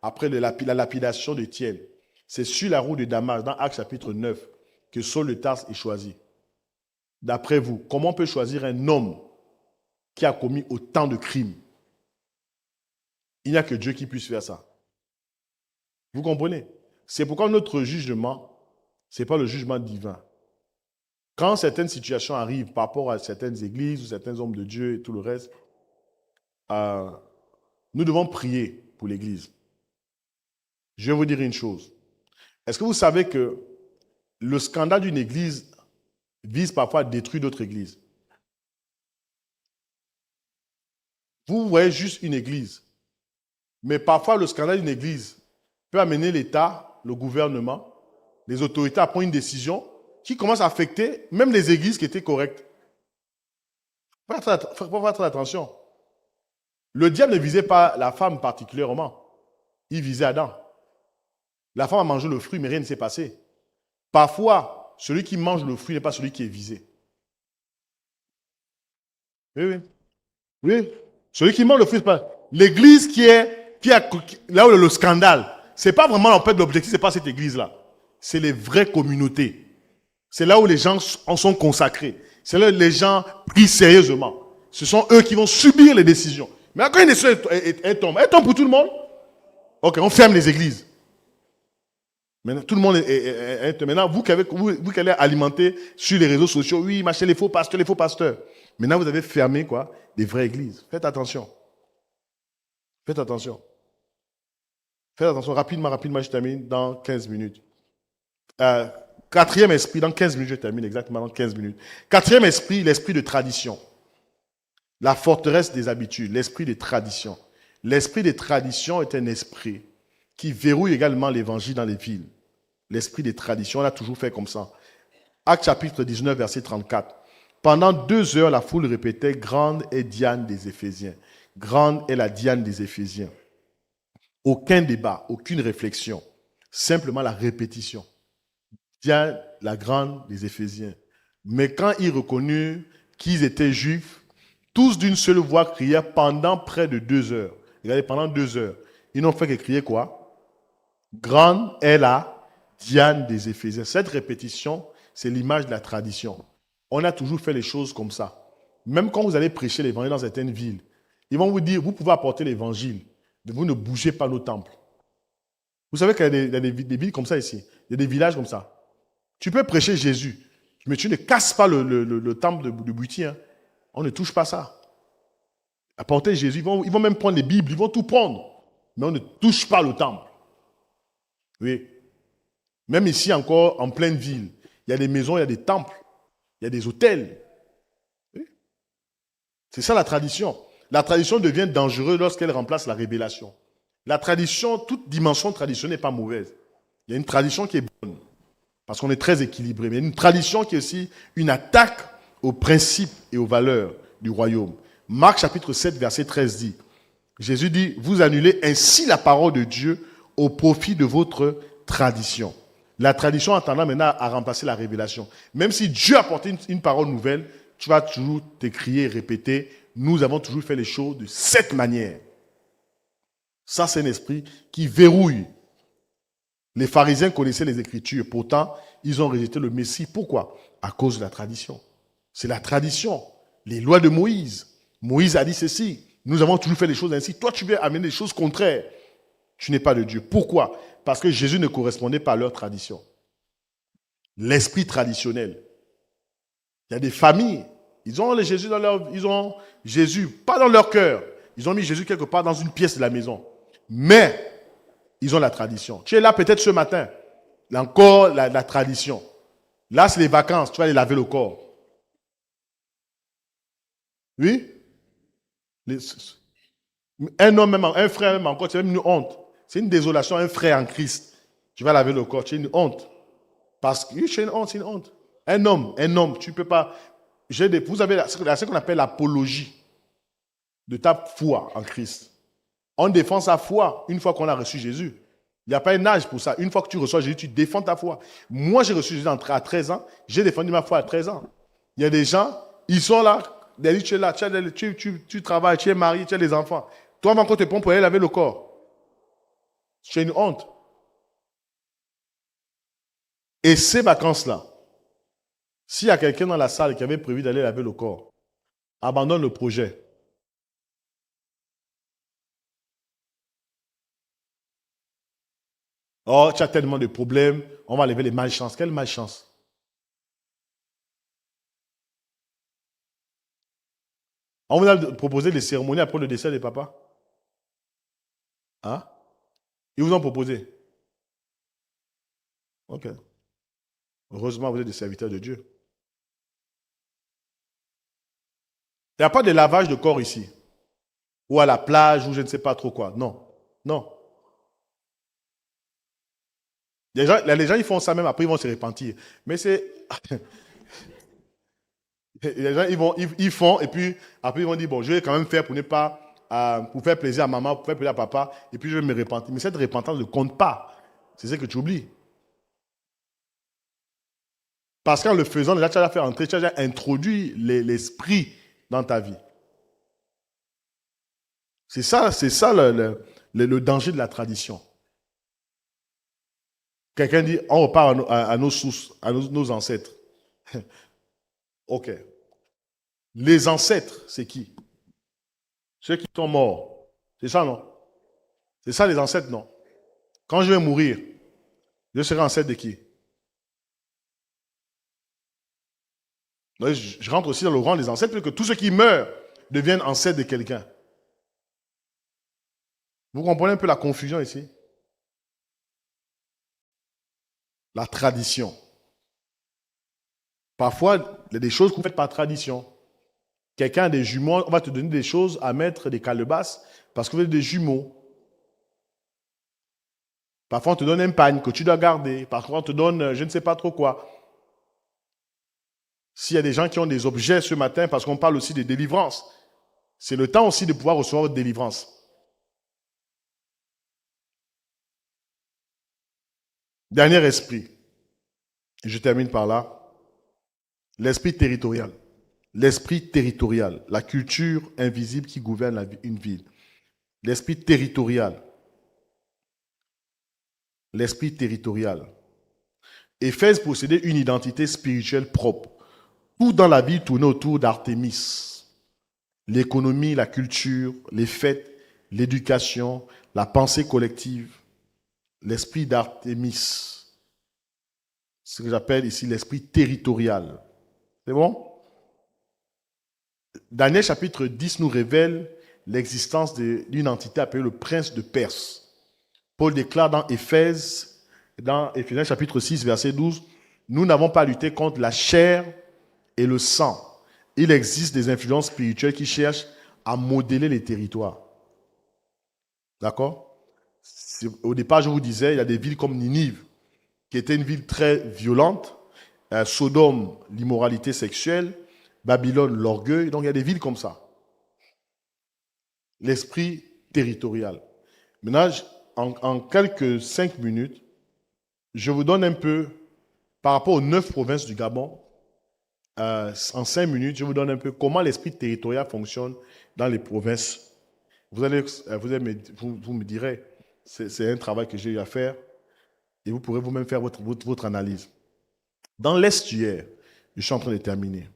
après la lapidation d'Étienne. C'est sur la route de Damas, dans Actes chapitre 9, que Saul de Tarse est choisi. D'après vous, comment on peut choisir un homme qui a commis autant de crimes? Il n'y a que Dieu qui puisse faire ça. Vous comprenez? C'est pourquoi notre jugement, ce n'est pas le jugement divin. Quand certaines situations arrivent par rapport à certaines églises ou certains hommes de Dieu et tout le reste, nous devons prier pour l'église. Je vais vous dire une chose. Est-ce que vous savez que le scandale d'une église vise parfois à détruire d'autres églises? Vous voyez juste une église. Mais parfois, le scandale d'une église peut amener l'État, le gouvernement, les autorités à prendre une décision qui commence à affecter même les églises qui étaient correctes. Il faut faire très attention. Le diable ne visait pas la femme particulièrement. Il visait Adam. La femme a mangé le fruit, mais rien ne s'est passé. Parfois, celui qui mange le fruit n'est pas celui qui est visé. Oui, oui. Oui. Celui qui mange le fruit, c'est pas. L'église là où le scandale, c'est pas vraiment en fait l'objectif, c'est pas cette église-là. C'est les vraies communautés. C'est là où les gens en sont consacrés. C'est là où les gens prient sérieusement. Ce sont eux qui vont subir les décisions. Mais quand une décision tombe pour tout le monde. Ok, on ferme les églises. Maintenant, tout le monde maintenant, vous qui allez alimenter sur les réseaux sociaux, oui, machin, les faux pasteurs. Maintenant, vous avez fermé quoi? Des vraies églises. Faites attention. Faites attention. Faites attention. Rapidement, je termine dans 15 minutes. Quatrième esprit, dans 15 minutes, je termine exactement dans 15 minutes. Quatrième esprit, l'esprit de tradition. La forteresse des habitudes, l'esprit de tradition. L'esprit de tradition est un esprit qui verrouille également l'évangile dans les villes. L'esprit des traditions, on a toujours fait comme ça. Actes chapitre 19, verset 34. Pendant 2 heures, la foule répétait, grande est Diane des Éphésiens. Grande est la Diane des Éphésiens. Aucun débat, aucune réflexion. Simplement la répétition. Diane, la grande des Éphésiens. Mais quand ils reconnurent qu'ils étaient juifs, tous d'une seule voix crièrent pendant près de 2 heures. Regardez, pendant 2 heures. Ils n'ont fait que crier quoi? Grande est la Diane des Éphésiens. Cette répétition, c'est l'image de la tradition. On a toujours fait les choses comme ça. Même quand vous allez prêcher l'évangile dans certaines villes, ils vont vous dire, vous pouvez apporter l'évangile, mais vous ne bougez pas nos temples. Vous savez qu'il y a des villes comme ça ici. Il y a des villages comme ça. Tu peux prêcher Jésus, mais tu ne casses pas le temple de Buti. Hein. On ne touche pas ça. Apporter Jésus, ils vont même prendre les Bibles, ils vont tout prendre. Mais on ne touche pas le temple. Oui. Même ici encore, en pleine ville, il y a des maisons, il y a des temples, il y a des hôtels. Oui. C'est ça la tradition. La tradition devient dangereuse lorsqu'elle remplace la révélation. La tradition, toute dimension traditionnelle n'est pas mauvaise. Il y a une tradition qui est bonne, parce qu'on est très équilibré. Mais il y a une tradition qui est aussi une attaque aux principes et aux valeurs du royaume. Marc chapitre 7, verset 13 dit, Jésus dit, vous annulez ainsi la parole de Dieu au profit de votre tradition. La tradition a tendance maintenant à remplacer la révélation. Même si Dieu a apporté une parole nouvelle, tu vas toujours t'écrier et répéter, nous avons toujours fait les choses de cette manière. Ça, c'est un esprit qui verrouille Les pharisiens connaissaient les Écritures. Pourtant, ils ont rejeté le Messie. Pourquoi? À cause de la tradition. C'est la tradition. Les lois de Moïse. Moïse a dit ceci. Nous avons toujours fait les choses ainsi. Toi, tu viens amener des choses contraires. Tu n'es pas de Dieu. Pourquoi? Parce que Jésus ne correspondait pas à leur tradition. L'esprit traditionnel. Il y a des familles. Ils ont Jésus pas dans leur cœur. Ils ont mis Jésus quelque part dans une pièce de la maison. Mais ils ont la tradition. Tu es là peut-être ce matin. Là encore, la tradition. Là, c'est les vacances. Tu vas aller laver le corps. Oui? Un homme, même, un frère, même encore, c'est même une honte. C'est une désolation, un frère en Christ. Tu vas laver le corps. C'est une honte. Parce que c'est une honte, c'est une honte. Un homme, tu ne peux pas. Vous avez ce qu'on appelle l'apologie de ta foi en Christ. On défend sa foi une fois qu'on a reçu Jésus. Il n'y a pas un âge pour ça. Une fois que tu reçois Jésus, tu défends ta foi. Moi, j'ai reçu Jésus à 13 ans. J'ai défendu ma foi à 13 ans. Il y a des gens, ils sont là. Tu es là, tu travailles, tu es marié, tu as des enfants. Toi, avant qu'on te prenne pour aller laver le corps. C'est une honte. Et ces vacances-là, s'il y a quelqu'un dans la salle qui avait prévu d'aller laver le corps, abandonne le projet. Oh, tu as tellement de problèmes, on va lever les malchances. Quelle malchance? On vous a proposé des cérémonies après le décès de papa? Hein? Ils vous ont proposé? Ok. Heureusement, vous êtes des serviteurs de Dieu. Il n'y a pas de lavage de corps ici. Ou à la plage, ou je ne sais pas trop quoi. Non. Non. Les gens, ils font ça même, après, ils vont se repentir. Mais c'est... Les gens, ils font, et puis, après, ils vont dire, bon, je vais quand même faire pour ne pas... pour faire plaisir à maman, pour faire plaisir à papa, et puis je vais me repentir. Mais cette repentance ne compte pas. C'est ce que tu oublies. Parce qu'en le faisant, déjà, tu as fait entrer, tu as déjà introduit l'esprit dans ta vie. C'est ça le danger de la tradition. Quelqu'un dit, on repart à nos sources, à nos ancêtres. Ok. Les ancêtres, c'est qui? Ceux qui sont morts. C'est ça, non? C'est ça, les ancêtres, non? Quand je vais mourir, je serai ancêtre de qui? Je rentre aussi dans le rang des ancêtres, parce que tous ceux qui meurent deviennent ancêtres de quelqu'un. Vous comprenez un peu la confusion ici? La tradition. Parfois, il y a des choses que vous faites par tradition. Quelqu'un a des jumeaux, on va te donner des choses à mettre, des calebasses, parce que vous êtes des jumeaux. Parfois, on te donne un pagne que tu dois garder. Parfois, on te donne je ne sais pas trop quoi. S'il y a des gens qui ont des objets ce matin, parce qu'on parle aussi de délivrance, c'est le temps aussi de pouvoir recevoir votre délivrance. Dernier esprit, et je termine par là, l'esprit territorial. L'esprit territorial, la culture invisible qui gouverne une ville. L'esprit territorial. L'esprit territorial. Éphèse possédait une identité spirituelle propre. Tout dans la vie tournait autour d'Artémis. L'économie, la culture, les fêtes, l'éducation, la pensée collective. L'esprit d'Artémis. Ce que j'appelle ici l'esprit territorial. C'est bon? Daniel chapitre 10 nous révèle l'existence d'une entité appelée le prince de Perse. Paul déclare dans Éphèse, dans Éphésiens chapitre 6, verset 12, nous n'avons pas lutté contre la chair et le sang. Il existe des influences spirituelles qui cherchent à modeler les territoires. D'accord? Au départ, je vous disais, il y a des villes comme Ninive, qui était une ville très violente, Sodome, l'immoralité sexuelle, Babylone, l'orgueil. Donc il y a des villes comme ça. L'esprit territorial. Maintenant, en quelques 5 minutes, je vous donne un peu, par rapport aux 9 provinces du Gabon, en 5 minutes, je vous donne un peu comment l'esprit territorial fonctionne dans les provinces. Vous me direz, c'est un travail que j'ai eu à faire. Et vous pourrez vous-même faire votre analyse. Dans l'estuaire, je suis en train de terminer.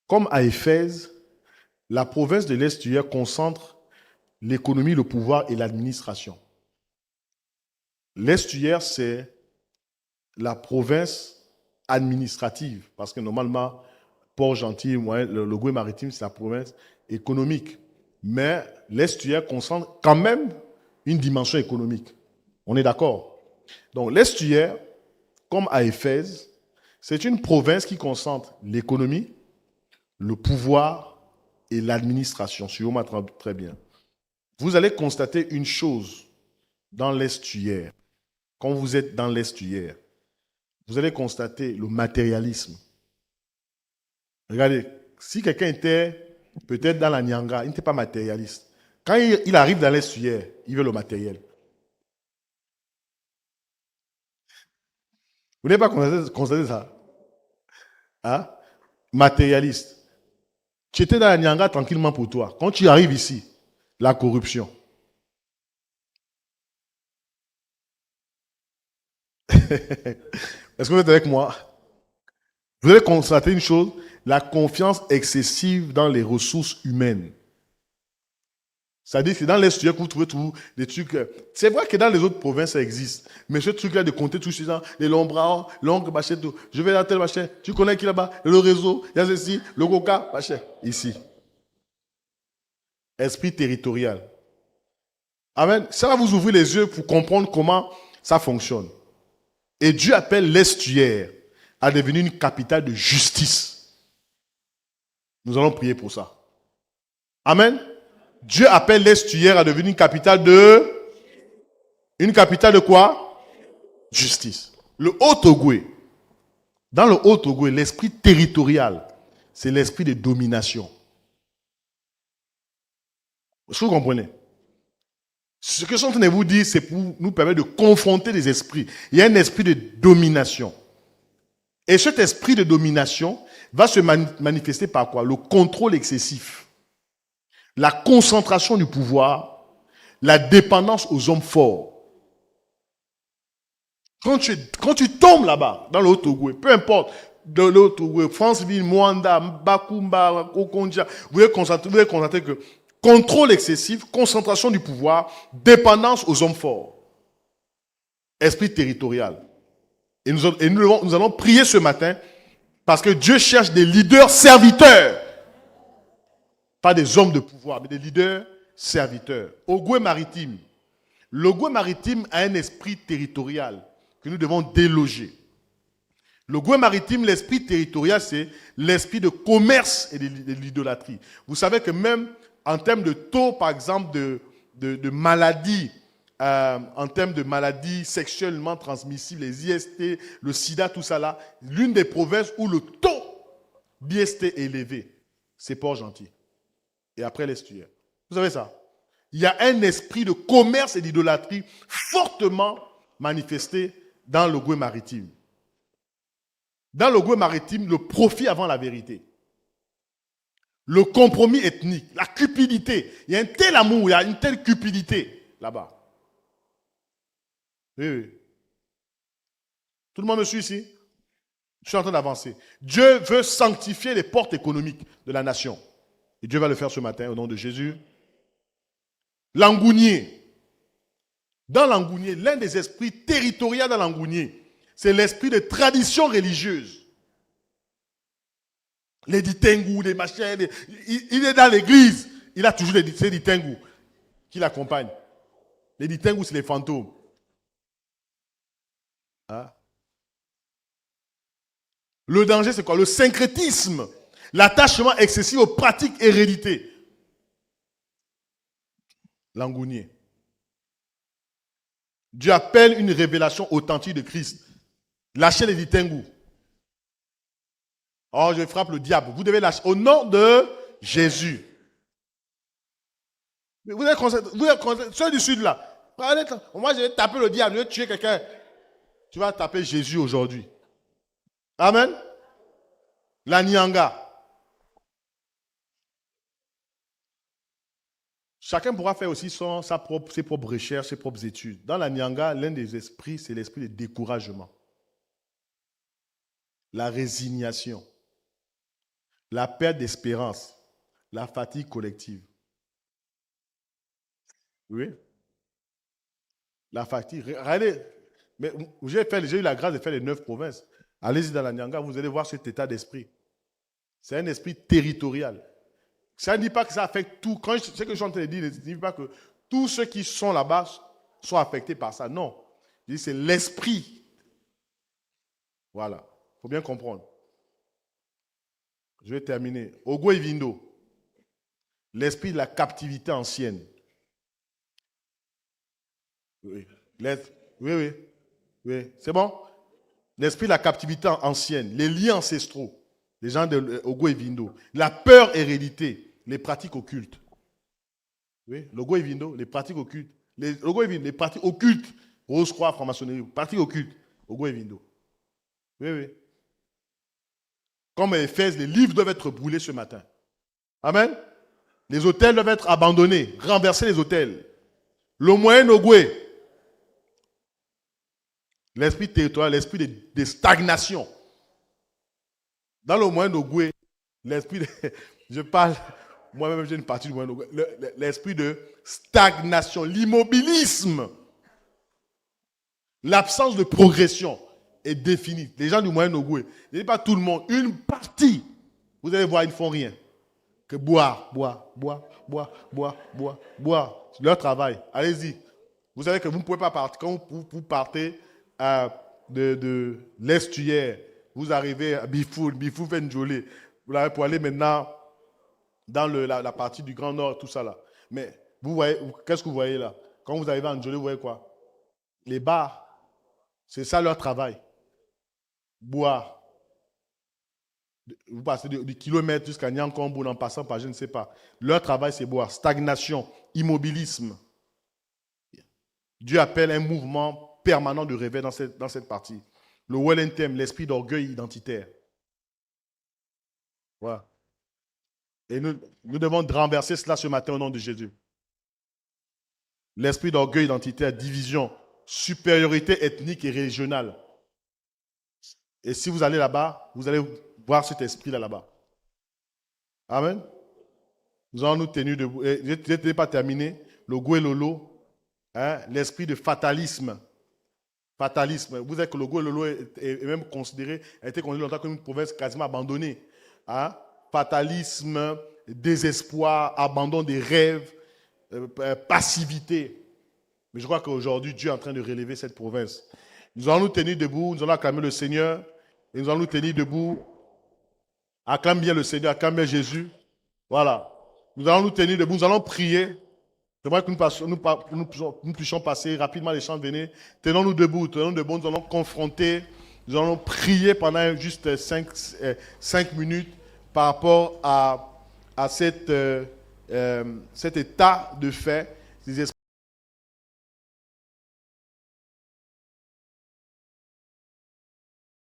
Comme à Éphèse, la province de l'estuaire concentre l'économie, le pouvoir et l'administration. L'estuaire, c'est la province administrative, parce que normalement, Port-Gentil, le Goué maritime, c'est la province économique. Mais l'estuaire concentre quand même une dimension économique. On est d'accord? Donc l'estuaire, comme à Éphèse, c'est une province qui concentre l'économie, le pouvoir et l'administration. Suivez-moi très bien. Vous allez constater une chose dans l'estuaire. Quand vous êtes dans l'estuaire, vous allez constater le matérialisme. Regardez, si quelqu'un était peut-être dans la Nyanga, il n'était pas matérialiste. Quand il arrive dans l'estuaire, il veut le matériel. Vous n'avez pas constaté ça? Hein? Matérialiste. Tu étais dans la Nyanga tranquillement pour toi. Quand tu arrives ici, la corruption. Est-ce que vous êtes avec moi? Vous allez constater une chose, la confiance excessive dans les ressources humaines. C'est-à-dire que c'est dans l'estuaire que vous trouvez tous des trucs. C'est vrai que dans les autres provinces, ça existe. Mais ce truc-là de compter tous ces gens, les longs bras, l'ongle, machin, tout. Je vais dans tel machin. Tu connais qui là-bas? Le réseau, il y a ceci, le coca, machin. Ici. Esprit territorial. Amen. Ça va vous ouvrir les yeux pour comprendre comment ça fonctionne. Et Dieu appelle l'estuaire à devenir une capitale de justice. Nous allons prier pour ça. Amen. Dieu appelle l'estuaire à devenir une capitale de... Une capitale de quoi? Justice. Le Haut-Ogooué. Dans le Haut-Ogooué, l'esprit territorial, c'est l'esprit de domination. Est-ce que vous comprenez? Ce que je suis en train de vous dire, c'est pour nous permettre de confronter les esprits. Il y a un esprit de domination. Et cet esprit de domination va se manifester par quoi? Le contrôle excessif, la concentration du pouvoir, la dépendance aux hommes forts. Quand tu tombes là-bas, dans le Haut-Ogooué, peu importe, de l'Haut-Ogooué, Franceville, Mwanda, Bakumba, Okonja, vous allez constater que contrôle excessif, concentration du pouvoir, dépendance aux hommes forts. Esprit territorial. Et nous allons prier ce matin parce que Dieu cherche des leaders serviteurs. Pas des hommes de pouvoir, mais des leaders serviteurs. Ogooué maritime. L'Ogooué maritime a un esprit territorial que nous devons déloger. L'Ogooué maritime, l'esprit territorial, c'est l'esprit de commerce et de l'idolâtrie. Vous savez que même en termes de taux, par exemple, de maladies, en termes de maladies sexuellement transmissibles, les IST, le sida, tout ça là, l'une des provinces où le taux d'IST est élevé, c'est Port-Gentil. Et après l'estuaire. Vous savez ça? Il y a un esprit de commerce et d'idolâtrie fortement manifesté dans l'Ogooué maritime. Dans l'Ogooué maritime, le profit avant la vérité. Le compromis ethnique, la cupidité. Il y a un tel amour, il y a une telle cupidité là-bas. Oui, oui. Tout le monde me suit ici? Je suis en train d'avancer. Dieu veut sanctifier les portes économiques de la nation. Et Dieu va le faire ce matin au nom de Jésus. Langounier. Dans Langounier, l'un des esprits territoriaux dans Langounier, c'est l'esprit de tradition religieuse. Les Ditengu, les machins, il est dans l'église, il a toujours ces Ditengu qui l'accompagnent. Les Ditengu, c'est les fantômes. Hein? Le danger, c'est quoi? Le syncrétisme, l'attachement excessif aux pratiques héréditées. Langounier. Dieu appelle une révélation authentique de Christ. Lâchez les Ditengu. Oh, je frappe le diable. Vous devez lâcher au nom de Jésus. Vous êtes ceux du sud là. Moi, je vais taper le diable, je vais tuer quelqu'un. Tu vas taper Jésus aujourd'hui. Amen. La Nyanga. chacun pourra faire aussi ses propres recherches, ses propres études. Dans la Nyanga, l'un des esprits, c'est l'esprit de découragement, la résignation, la perte d'espérance, la fatigue collective. Oui, la fatigue. Regardez, mais j'ai eu la grâce de faire les 9 provinces. Allez-y dans la Nyanga, vous allez voir cet état d'esprit. C'est un esprit territorial. Ça ne dit pas que ça affecte tout. Ce que je suis en train de dire ne dit pas que tous ceux qui sont là-bas sont affectés par ça. Non. Je dis c'est l'esprit. Voilà. Il faut bien comprendre. Je vais terminer. Ogo et Vindo. L'esprit de la captivité ancienne. Oui. Oui. C'est bon? L'esprit de la captivité ancienne. Les liens ancestraux. Les gens de Ogo et Vindo. La peur héréditée. Les pratiques occultes. Oui, Ogo et Vindo, les pratiques occultes. Ogo et Vindo, les pratiques occultes. Rose-Croix, franc-maçonnerie, pratiques occultes. Ogo et Vindo. Oui. Comme à Éphèse, les livres doivent être brûlés ce matin. Amen. Les hôtels doivent être abandonnés. Renverser les hôtels. Le moyen Ogoué. L'esprit territorial, l'esprit de stagnation. Dans le moyen Ogoué, l'esprit de... Je parle... Moi-même, j'ai une partie du moyen Ogoué. L'esprit de stagnation, l'immobilisme. L'absence de progression est définie. Les gens du moyen Ogoué, je ne dis pas tout le monde, une partie, vous allez voir, ils ne font rien. Que boire. C'est leur travail. Allez-y. Vous savez que vous ne pouvez pas partir. Quand vous partez de l'estuaire, vous arrivez à Bifoul fait une jolie. Vous allez pour aller maintenant dans la partie du Grand Nord, tout ça là. Mais vous voyez, qu'est-ce que vous voyez là? Quand vous arrivez à Njolé, vous voyez quoi? Les bars. C'est ça leur travail. Boire. Vous passez du kilomètre jusqu'à Nyankombo en passant par je ne sais pas. Leur travail, c'est boire. Stagnation, immobilisme. Dieu appelle un mouvement permanent de réveil dans cette partie. Le Wellentem, l'esprit d'orgueil identitaire. Voilà. Et nous devons renverser cela ce matin au nom de Jésus. L'esprit d'orgueil identitaire, division, supériorité ethnique et régionale. Et si vous allez là-bas, vous allez voir cet esprit-là là-bas. Amen. Nous allons nous tenir debout. Je n'ai pas terminé. Le Gouelolo, l'esprit de fatalisme. Fatalisme. Vous savez que le Gouelolo est même considéré, a été considéré longtemps comme une province quasiment abandonnée. Fatalisme, désespoir, abandon des rêves, passivité. Mais je crois qu'aujourd'hui, Dieu est en train de relever cette province. Nous allons nous tenir debout, nous allons acclamer le Seigneur, et nous allons nous tenir debout. Acclame bien le Seigneur, acclame bien Jésus. Voilà. Nous allons nous tenir debout, nous allons prier. J'aimerais que nous puissions passer rapidement les chants de venir. Tenons-nous debout, nous allons confronter, nous allons prier pendant juste 5 minutes par rapport à cet état de fait, des esprits